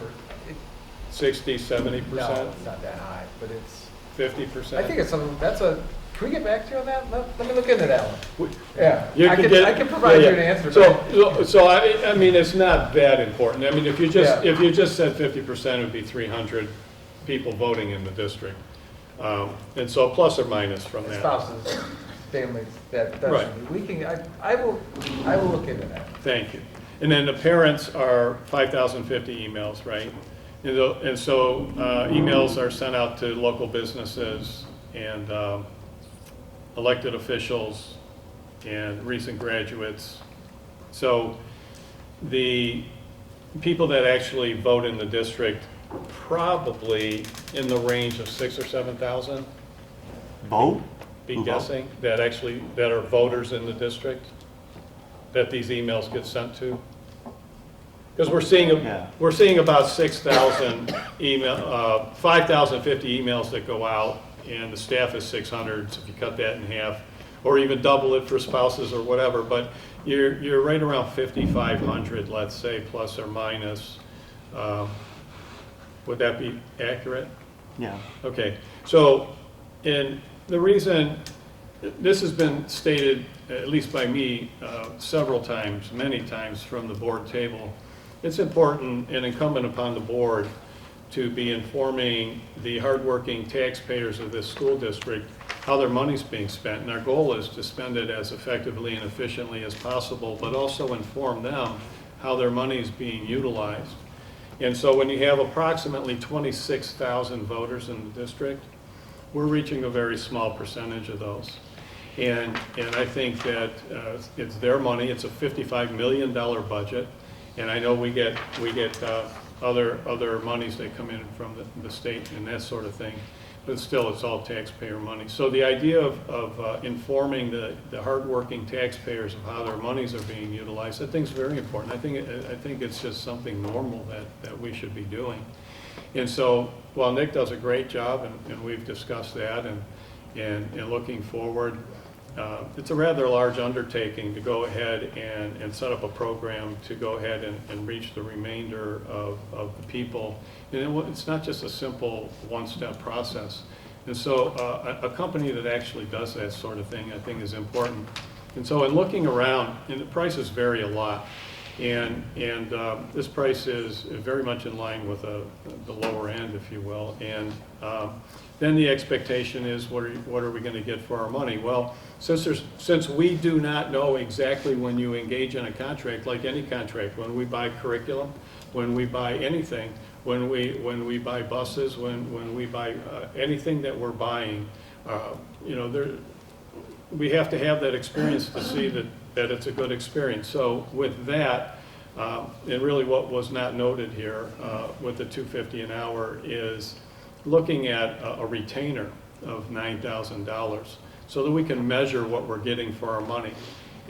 60, 70%? no, it's not that high, but it's, 50%? I think it's something, can we get back to you on that? Let me look into that one. Yeah, You I can can provide you an answer. So I mean, it's not that important. I mean, if you just, Yeah. if you just said 50%, it would be 300 people voting in the district. And so plus or minus from that. Spouses, families, that's, Right. we can, I will look into that. Thank you. And then the parents are 5,050 emails, right? And so emails are sent out to local businesses and elected officials and recent graduates. So the people that actually vote in the district, probably in the range of 6,000 or 7,000. Vote? Be guessing, that are voters in the district, that these emails get sent to? Because we're seeing about 6,000 email, 5,050 emails that go out, and the staff is 600. So if you cut that in half, or even double it for spouses or whatever, but you're right around 5,500, let's say, plus or minus. Would that be accurate? Yeah. Okay. So, and the reason this has been stated, at least by me, several times, many times from the board table, it's important and incumbent upon the board to be informing the hardworking taxpayers of this school district how their money's being spent. And our goal is to spend it as effectively and efficiently as possible, but also inform them how their money is being utilized. And so when you have approximately 26,000 voters in the district, we're reaching a very small percentage of those. And I think that it's their money. It's a $55 million budget. And I know we get other monies that come in from the state and that sort of thing, but still it's all taxpayer money. So the idea of informing the hardworking taxpayers of how their monies are being utilized, I think is very important. I think it's just something normal that we should be doing. And so while Nick does a great job, and we've discussed that, and looking forward, it's a rather large undertaking to go ahead and set up a program to go ahead and reach the remainder of the people. And it's not just a simple one-step process. And so a company that actually does that sort of thing, I think, is important. And so in looking around, and the prices vary a lot, and this price is very much in line with the lower end, if you will. And then the expectation is, what are we going to get for our money? Well, since we do not know exactly when you engage in a contract, like any contract, when we buy curriculum, when we buy anything, when we buy buses, when we buy anything that we're buying, we have to have that experience to see that it's a good experience. So with that, and really what was not noted here with the $250 an hour is looking at a retainer of $9,000 so that we can measure what we're getting for our money.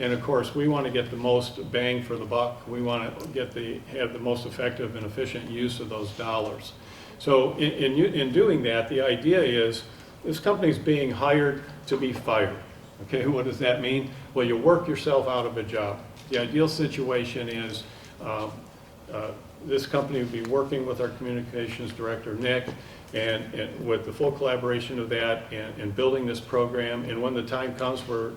And of course, we want to get the most bang for the buck. We want to have the most effective and efficient use of those dollars. So in doing that, the idea is this company's being hired to be fired. Okay, what does that mean? Well, you work yourself out of a job. The ideal situation is this company would be working with our communications director, Nick, and with the full collaboration of that and building this program. And when the time comes where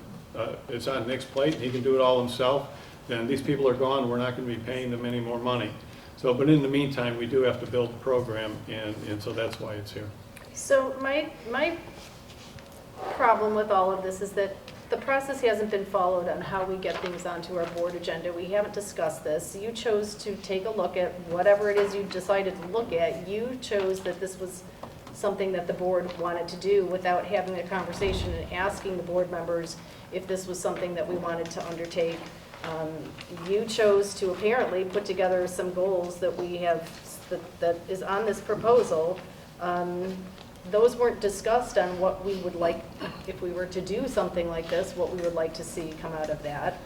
it's on Nick's plate and he can do it all himself, then these people are gone. We're not going to be paying them any more money. So, but in the meantime, we do have to build the program, and so that's why it's here. So my problem with all of this is that the process hasn't been followed on how we get things onto our board agenda. We haven't discussed this. You chose to take a look at whatever it is you decided to look at. You chose that this was something that the board wanted to do without having a conversation and asking the board members if this was something that we wanted to undertake. You chose to apparently put together some goals that we have, that is on this proposal. Those weren't discussed on what we would like, if we were to do something like this, what we would like to see come out of that.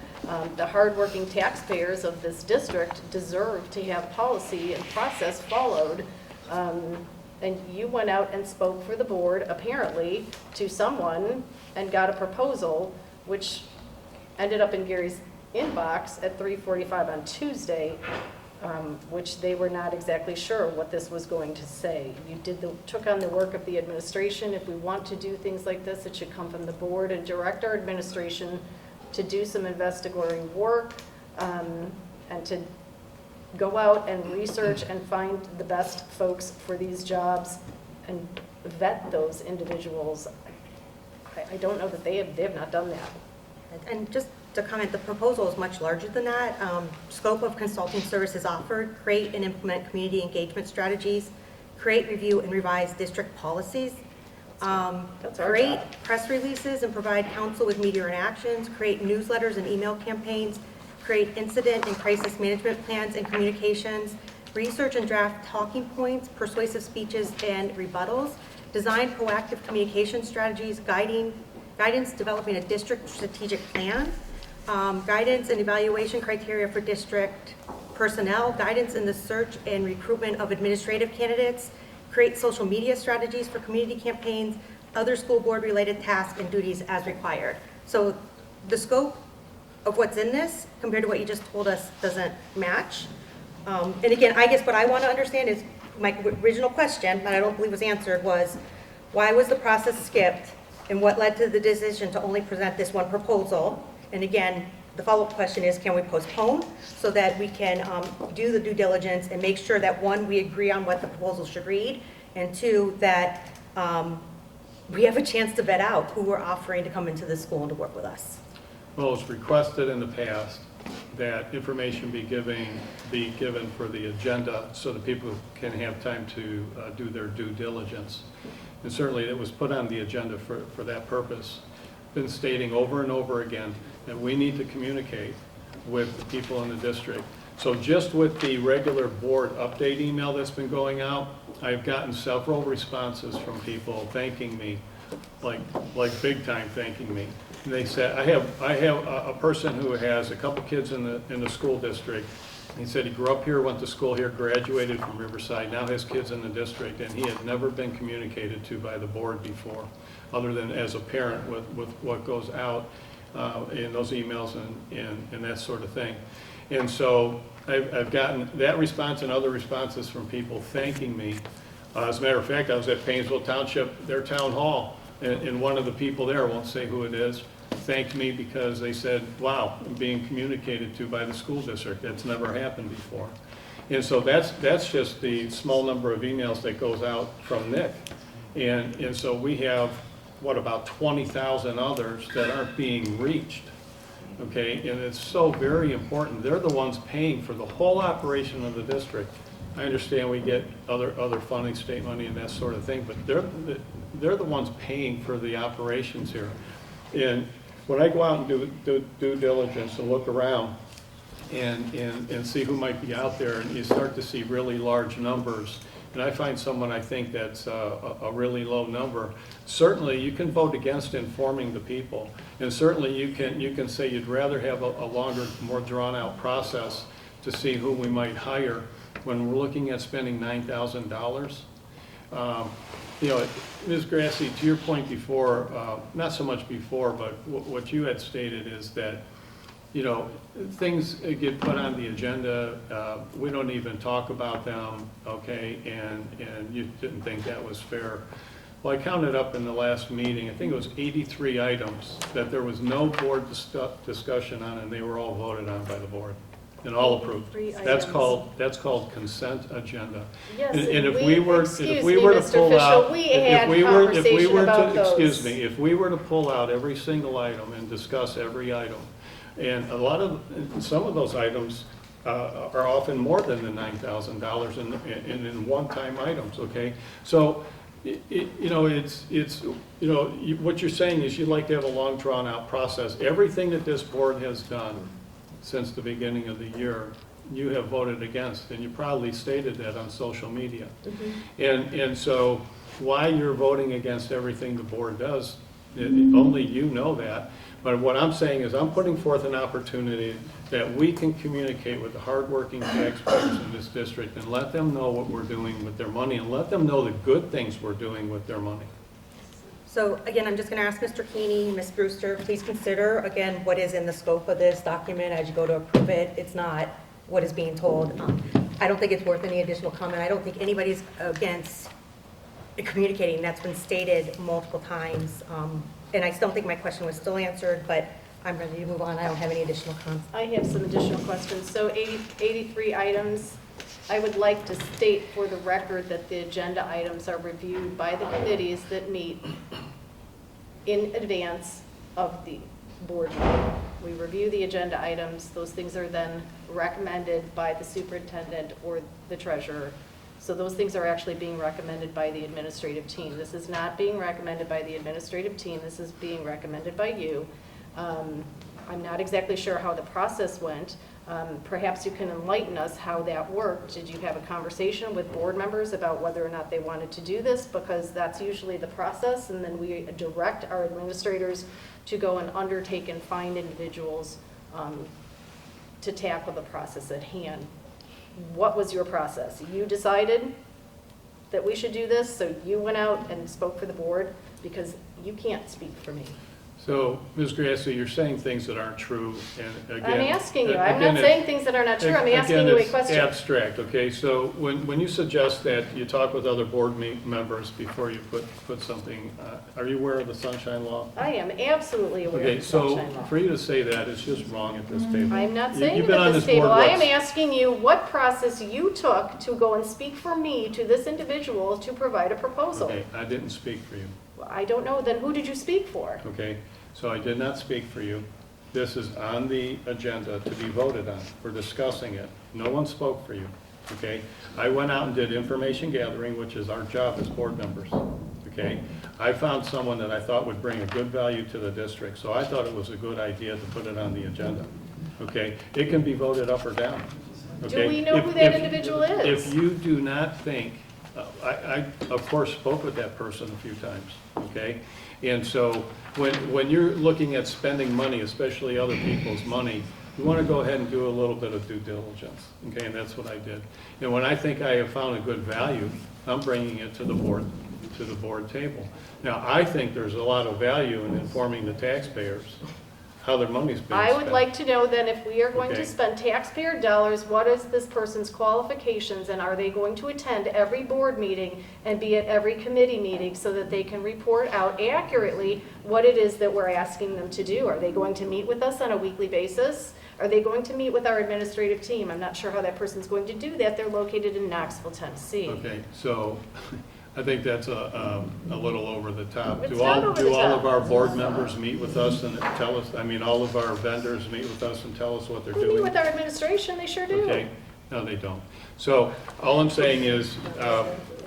The hardworking taxpayers of this district deserve to have policy and process followed. And you went out and spoke for the board, apparently, to someone and got a proposal, which ended up in Gary's inbox at 3:45 on Tuesday, which they were not exactly sure what this was going to say. You took on the work of the administration. If we want to do things like this, it should come from the board and direct our administration to do some investigatory work and to go out and research and find the best folks for these jobs and vet those individuals. I don't know that they have not done that. And just to comment, the proposal is much larger than that. Scope of consulting services offered: create and implement community engagement strategies, create, review, and revise district policies, create press releases and provide counsel with media interactions, create newsletters and email campaigns, create incident and crisis management plans and communications, research and draft talking points, persuasive speeches and rebuttals, design proactive communication strategies, guidance developing a district strategic plan, guidance and evaluation criteria for district personnel, guidance in the search and recruitment of administrative candidates, create social media strategies for community campaigns, other school board related tasks and duties as required. So the scope of what's in this compared to what you just told us doesn't match. And again, I guess what I want to understand is, my original question that I don't believe was answered was, why was the process skipped and what led to the decision to only present this one proposal? And again, the follow-up question is, can we postpone so that we can do the due diligence and make sure that, one, we agree on what the proposal should read, and two, that we have a chance to vet out who we're offering to come into the school and to work with us. Well, it's requested in the past that information be given for the agenda so that people can have time to do their due diligence. And certainly it was put on the agenda for that purpose. Been stating over and over again that we need to communicate with the people in the district. So just with the regular board update email that's been going out, I've gotten several responses from people thanking me, like big time thanking me. And they said, I have a person who has a couple kids in the school district. He said he grew up here, went to school here, graduated from Riverside, now has kids in the district, and he had never been communicated to by the board before, other than as a parent with what goes out in those emails and that sort of thing. And so I've gotten that response and other responses from people thanking me. As a matter of fact, I was at Painesville Township, their town hall, and one of the people there, I won't say who it is, thanked me because they said, wow, I'm being communicated to by the school district. That's never happened before. And so that's just the small number of emails that goes out from Nick. And so we have, what, about 20,000 others that aren't being reached. Okay, and it's so very important. They're the ones paying for the whole operation of the district. I understand we get other funding, state money and that sort of thing, but they're the ones paying for the operations here. And when I go out and do due diligence and look around and see who might be out there, and you start to see really large numbers, and I find someone I think that's a really low number, certainly you can vote against informing the people. And certainly you can say you'd rather have a longer, more drawn-out process to see who we might hire when we're looking at spending $9,000. You know, Ms. Grassi, to your point before, not so much before, but what you had stated is that, you know, things get put on the agenda, we don't even talk about them, okay, and you didn't think that was fair. Well, I counted up in the last meeting, I think it was 83 items that there was no board discussion on, and they were all voted on by the board and all approved. That's called consent agenda. Yes, And if and we were excuse to me, pull Mr. out, Fischel, we had conversation about those. excuse me, if we were to pull out every single item and discuss every item, and some of those items are often more than the $9,000 in one-time items, okay? So, you know, what you're saying is you'd like to have a long, drawn-out process. Everything that this board has done since the beginning of the year, you have voted against, and you probably stated that on social media. And so why you're voting against everything the board does, only you know that. But what I'm saying is I'm putting forth an opportunity that we can communicate with the hardworking taxpayers in this district and let them know what we're doing with their money and let them know the good things we're doing with their money. So again, I'm just going to ask Mr. Keeney, Ms. Brewster, please consider, again, what is in the scope of this document as you go to approve it. It's not what is being told. I don't think it's worth any additional comment. I don't think anybody's against communicating. That's been stated multiple times. And I still think my question was still answered, but I'm ready to move on. I don't have any additional comments. I have some additional questions. So 83 items. I would like to state for the record that the agenda items are reviewed by the committees that meet in advance of the board meeting. We review the agenda items. Those things are then recommended by the superintendent or the treasurer. So those things are actually being recommended by the administrative team. This is not being recommended by the administrative team. This is being recommended by you. I'm not exactly sure how the process went. Perhaps you can enlighten us how that worked. Did you have a conversation with board members about whether or not they wanted to do this? Because that's usually the process, and then we direct our administrators to go and undertake and find individuals to tackle the process at hand. What was your process? You decided that we should do this, so you went out and spoke for the board, because you can't speak for me. So, Ms. Grassi, you're saying things that aren't true, and again... I'm asking you. I'm not saying things that are not true. I'm asking you a question. Again, it's abstract, okay? So when you suggest that you talk with other board members before you put something, are you aware of the Sunshine Law? I am absolutely aware of the Sunshine Law. So for you to say that is just wrong at this table. I'm not saying You've it been at on this board table. I once. am asking you what process you took to go and speak for me to this individual to provide a proposal. Okay, I didn't speak for you. I don't know, then who did you speak for? Okay, so I did not speak for you. This is on the agenda to be voted on. We're discussing it. No one spoke for you, okay? I went out and did information gathering, which is our job as board members, okay? I found someone that I thought would bring a good value to the district, so I thought it was a good idea to put it on the agenda, okay? It can be voted up or down, okay? Do we know who that individual is? If you do not think, I of course spoke with that person a few times, okay? And so when you're looking at spending money, especially other people's money, you want to go ahead and do a little bit of due diligence, okay? And that's what I did. And when I think I have found a good value, I'm bringing it to the board table. Now, I think there's a lot of value in informing the taxpayers how their money's being spent. I would like to know then, if we are going Okay. to spend taxpayer dollars, what is this person's qualifications, and are they going to attend every board meeting and be at every committee meeting so that they can report out accurately what it is that we're asking them to do? Are they going to meet with us on a weekly basis? Are they going to meet with our administrative team? I'm not sure how that person's going to do that. They're located in Knoxville, Tennessee. Okay, so I think that's a little over the top. It's Do not all over the top. of our board members meet with us and tell us, I mean, all of our vendors meet with us and tell us what they're We doing? meet with our administration, they sure do. Okay, no, they don't. So all I'm saying is,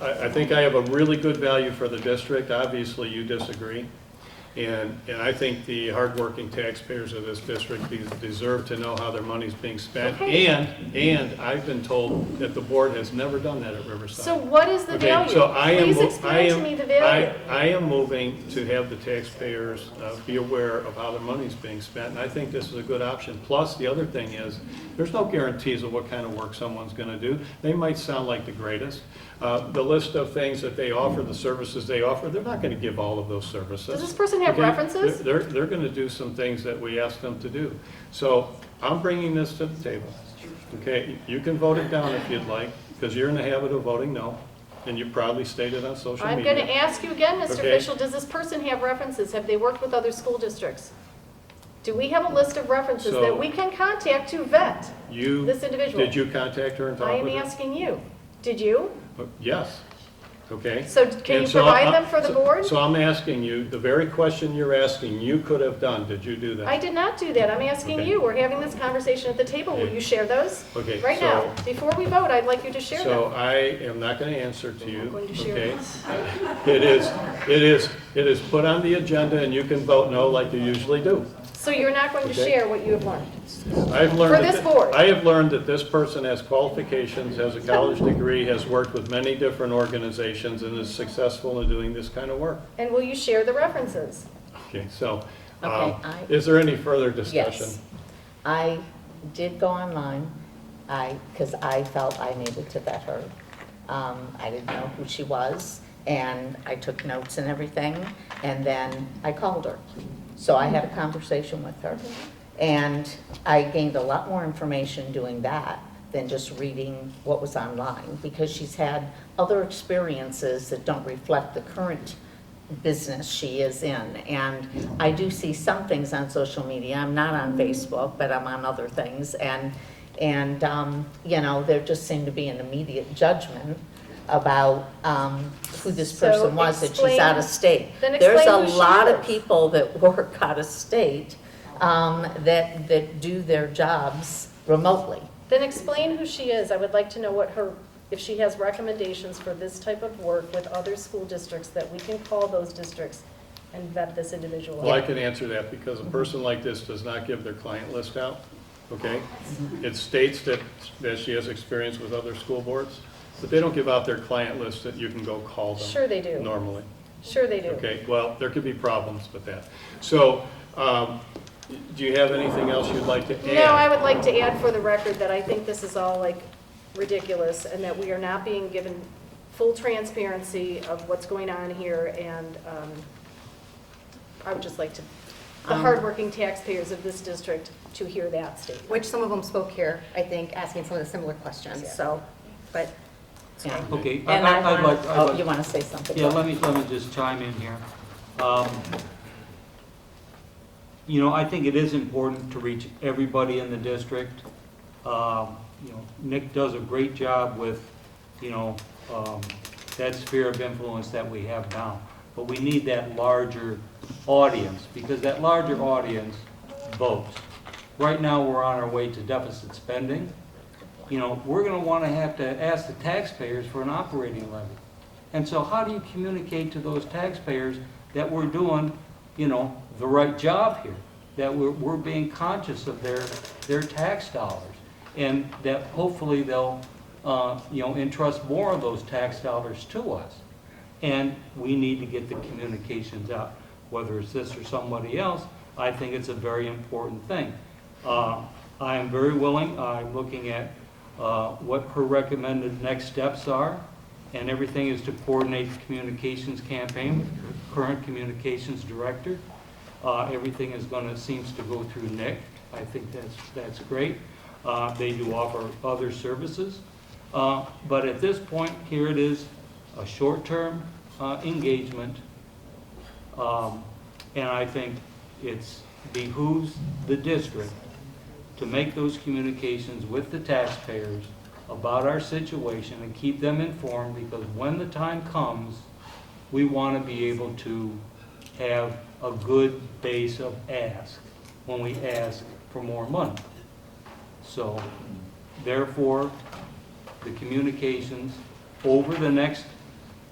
I think I have a really good value for the district. Obviously, you disagree. And I think the hardworking taxpayers of this district deserve to know how their money's being spent. Okay. And I've been told that the board has never done that at Riverside. So what is the Okay, value? so I am Please mo- explain to me the value. I am moving to have the taxpayers be aware of how their money's being spent, and I think this is a good option. Plus, the other thing is, there's no guarantees of what kind of work someone's gonna do. They might sound like the greatest. The list of things that they offer, the services they offer, they're not gonna give all of those services. Does this person have Okay? references? They're gonna do some things that we ask them to do. So I'm bringing this to the table. Okay, you can vote it down if you'd like, because you're in the habit of voting no, and you proudly stated on social I'm media. going to ask you again, Mr. Okay. Official, does this person have references? Have they worked with other school districts? Do we have a list of references So- that we can contact to vet You, this individual? did you contact her and talk I with am her? asking you. Did you? Yes. Okay. So can And you so provide I- them for the board? So I'm asking you, the very question you're asking, you could have done. Did you do that? I did not do that. I'm asking Okay. you. We're having this conversation at the table. Will Okay. you share those? Okay, Right so- now. Before we vote, I'd like you to share So them. I am not going to answer to you, going to share okay? them. It is put on the agenda, and you can vote no like you usually do. So you're not going to Okay. share what you have learned? I've learned For that this board. I have learned that this person has qualifications, has a college degree, has worked with many different organizations, and is successful in doing this kind of work. And will you share the references? Okay, so, Okay, is there any further discussion? Yes. I did go online, because I felt I needed to vet her. I didn't know who she was, and I took notes and everything, and then I called her. So I had a conversation with her, and I gained a lot more information doing that than just reading what was online, because she's had other experiences that don't reflect the current business she is in. And I do see some things on social media. I'm not on Facebook, but I'm on other things. And you know, there just seemed to be an immediate judgment about who this So person was, that she's explain- out of state. then There's explain a who she lot of is. people that work out of state that do their jobs remotely. Then explain who she is. I would like to know what her, if she has recommendations for this type of work with other school districts, that we can call those districts and vet this individual Well, I out. can answer that, because a person like this does not give their client list out, okay? It states that she has experience with other school boards, but they don't give out their client list that you can go call them. Sure they do. Normally. Sure they do. Okay, well, there could be problems with that. So, do you have anything else you'd like to add? No, I would like to add for the record that I think this is all like ridiculous, and that we are not being given full transparency of what's going on here, and I would just like to, the hardworking taxpayers of this district to hear that statement. Which some of them spoke here, I think, asking some of the similar questions, so, but. Yeah. Okay, And I I'd want, like. oh, you want to say something? Yeah, let me just chime in here. You know, I think it is important to reach everybody in the district. You know, Nick does a great job with, you know, that sphere of influence that we have now. But we need that larger audience, because that larger audience votes. Right now, we're on our way to deficit spending. You know, we're going to have to ask the taxpayers for an operating levy. And so how do you communicate to those taxpayers that we're doing, you know, the right job here? That we're being conscious of their tax dollars, and that hopefully they'll, you know, entrust more of those tax dollars to us. And we need to get the communications out, whether it's this or somebody else. I think it's a very important thing. I am very willing. I'm looking at what her recommended next steps are, and everything is to coordinate the communications campaign with the current communications director. Everything is seems to go through Nick. I think that's great. They do offer other services. But at this point, here it is, a short-term engagement. And I think it behooves the district to make those communications with the taxpayers about our situation and keep them informed, because when the time comes, we want to be able to have a good base of ask when we ask for more money. So, therefore, the communications over the next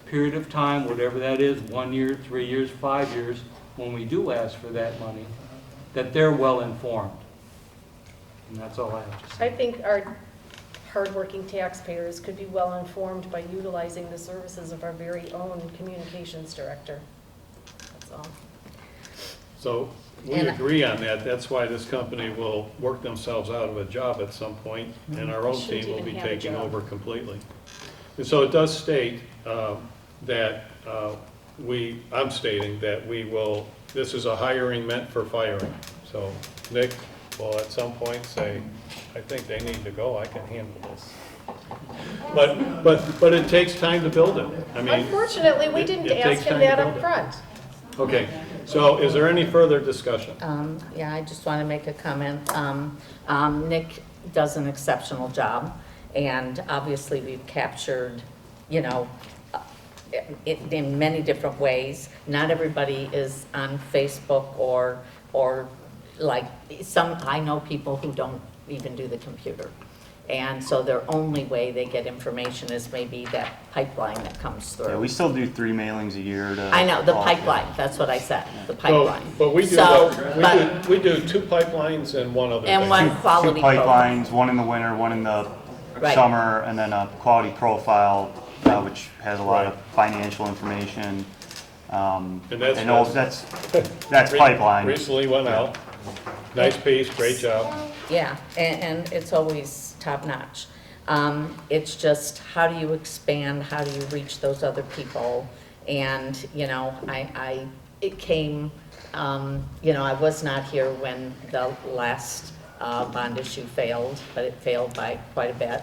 period of time, whatever that is, 1 year, 3 years, 5 years, when we do ask for that money, that they're well informed. And that's all I have to say. I think our hardworking taxpayers could be well informed by utilizing the services of our very own communications director. That's all. So we And- agree on that. That's why this company will work themselves out of a job at some point, and our own Shouldn't team will even be have a taking job. over completely. And so it does state that I'm stating that we will, this is a hiring meant for firing. So Nick will at some point say, I think they need to go, I can handle this. But it takes time to build it. I mean. Unfortunately, we it- didn't it takes ask him time to that build up it. front. Okay, so is there any further discussion? Yeah, I just want to make a comment. Nick does an exceptional job, and obviously we've captured, you know, it in many different ways. Not everybody is on Facebook or like I know people who don't even do the computer. And so their only way they get information is maybe that pipeline that comes through. Yeah, we still do 3 mailings a year to. I know, the all- pipeline, that's what I said, the So, pipeline. but we do, So, we do 2 pipelines and one other thing. And one Two quality program. pipelines, one in the winter, one in the Right. summer, and then a quality profile, which has a lot of financial information. And that's and all- just- that's pipeline. Recently went out. Nice piece, great job. Yeah, and it's always top-notch. It's just, how do you expand, how do you reach those other people? And, you know, it came, you know, I was not here when the last bond issue failed, but it failed by quite a bit.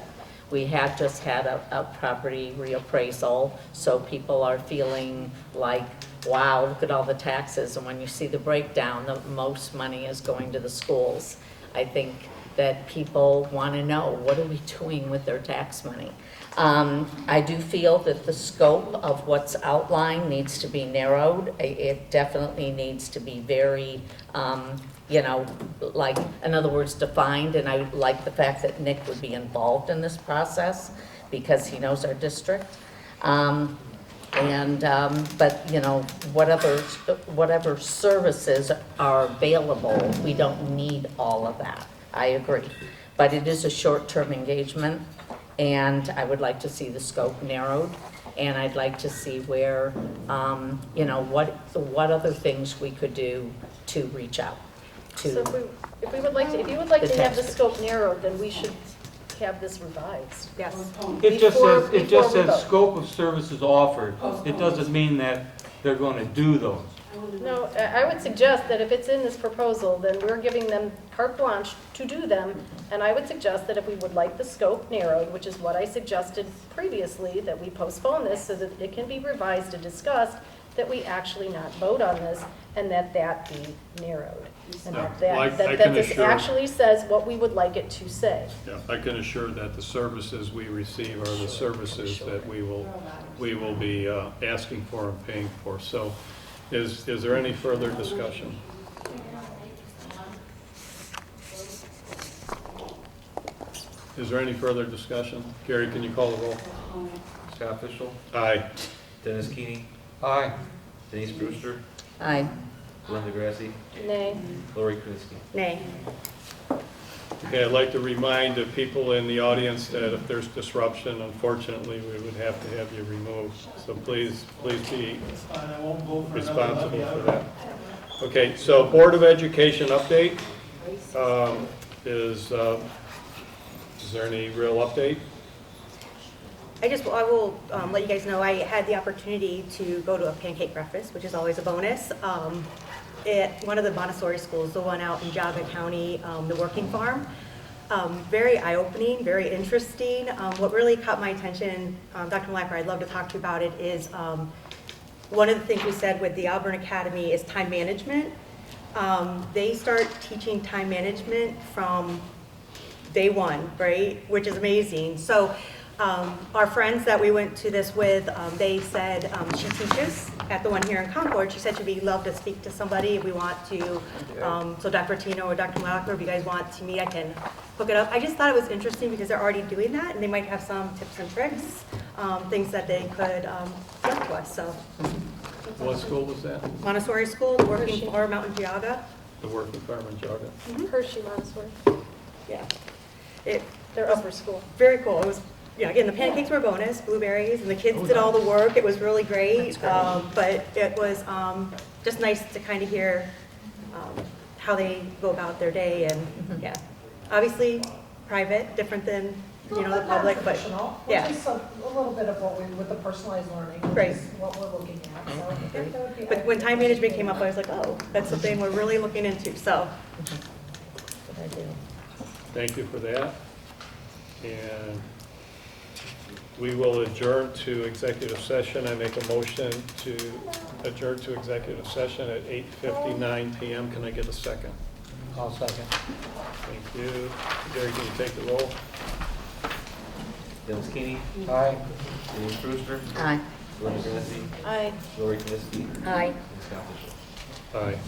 We have just had a property reappraisal, so people are feeling like, wow, look at all the taxes, and when you see the breakdown, the most money is going to the schools. I think that people want to know, what are we doing with their tax money? I do feel that the scope of what's outlined needs to be narrowed. It definitely needs to be very, you know, like, in other words, defined, and I like the fact that Nick would be involved in this process because he knows our district. But, you know, whatever services are available, we don't need all of that. I agree. But it is a short-term engagement, and I would like to see the scope narrowed, and I'd like to see where, you know, what other things we could do to reach out to. So if you would like to have the taxpayers. scope narrowed, then we should have this revised. Yes. It just Before- says, it before just we says vote. scope of services offered. It doesn't mean that they're going to do those. No, I would suggest that if it's in this proposal, then we're giving them carte blanche to do them. And I would suggest that if we would like the scope narrowed, which is what I suggested previously, that we postpone this so that it can be revised and discussed, that we actually not vote on this and that be narrowed. And Yeah, well, I that can this assure- actually says what we would like it to say. Yeah, I can assure that the services we receive are the services that we will be asking for and paying for. So is there any further discussion? Is there any further discussion? Gary, can you call the roll? Scott Fishel, Aye. Dennis Keeney, Aye. Denise Brewster, Aye. Glenn DeGrassi, Nay. Lori Krenski. Nay. Okay, I'd like to remind the people in the audience that if there's disruption, unfortunately, we would have to have you removed. So please be responsible for that. Okay, so Board of Education update. Is there any real update? I will let you guys know, I had the opportunity to go to a pancake breakfast, which is always a bonus, at one of the Montessori schools, the one out in Geauga County, the Working Farm. Very eye-opening, very interesting. What really caught my attention, Dr. Malacker, I'd love to talk to you about it, is one of the things we said with the Auburn Academy is time management. They start teaching time management from day one, right? Which is amazing. So our friends that we went to this with, they said she teaches at the one here in Concord. She said she'd love to speak to somebody if we want to. So Dr. Tino or Dr. Malacker, if you guys want to meet, I can hook it up. I just thought it was interesting because they're already doing that, and they might have some tips and tricks, things that they could give to us. So What school was that? Montessori School, the Working Farm out in Geauga. The Working Farm in Georgia. Hershey Montessori, Yeah. their upper school. Very cool. It was, yeah, again, the pancakes were a bonus, blueberries, and the kids did all the work. It was really great. But it was just nice to kind of hear how they go about their day and, yeah. Obviously, private, different than, you know, the public, but, yeah. Which is a little bit of what we, with the personalized learning, which Right. is what we're looking at, so. I think that would be- But when time management came up, I was like, oh, that's something we're really looking into, so. Thank you for that. And we will adjourn to executive session. I make a motion to adjourn to executive session at 8:59 PM. Can I get a second? I'll second. Thank you. Gary, can you take the roll? Dennis Keeney, Aye. Denise Brewster, Aye. Gordon Gillespie, Aye. Lori Kniske, Aye. and Scott Bishop. Aye.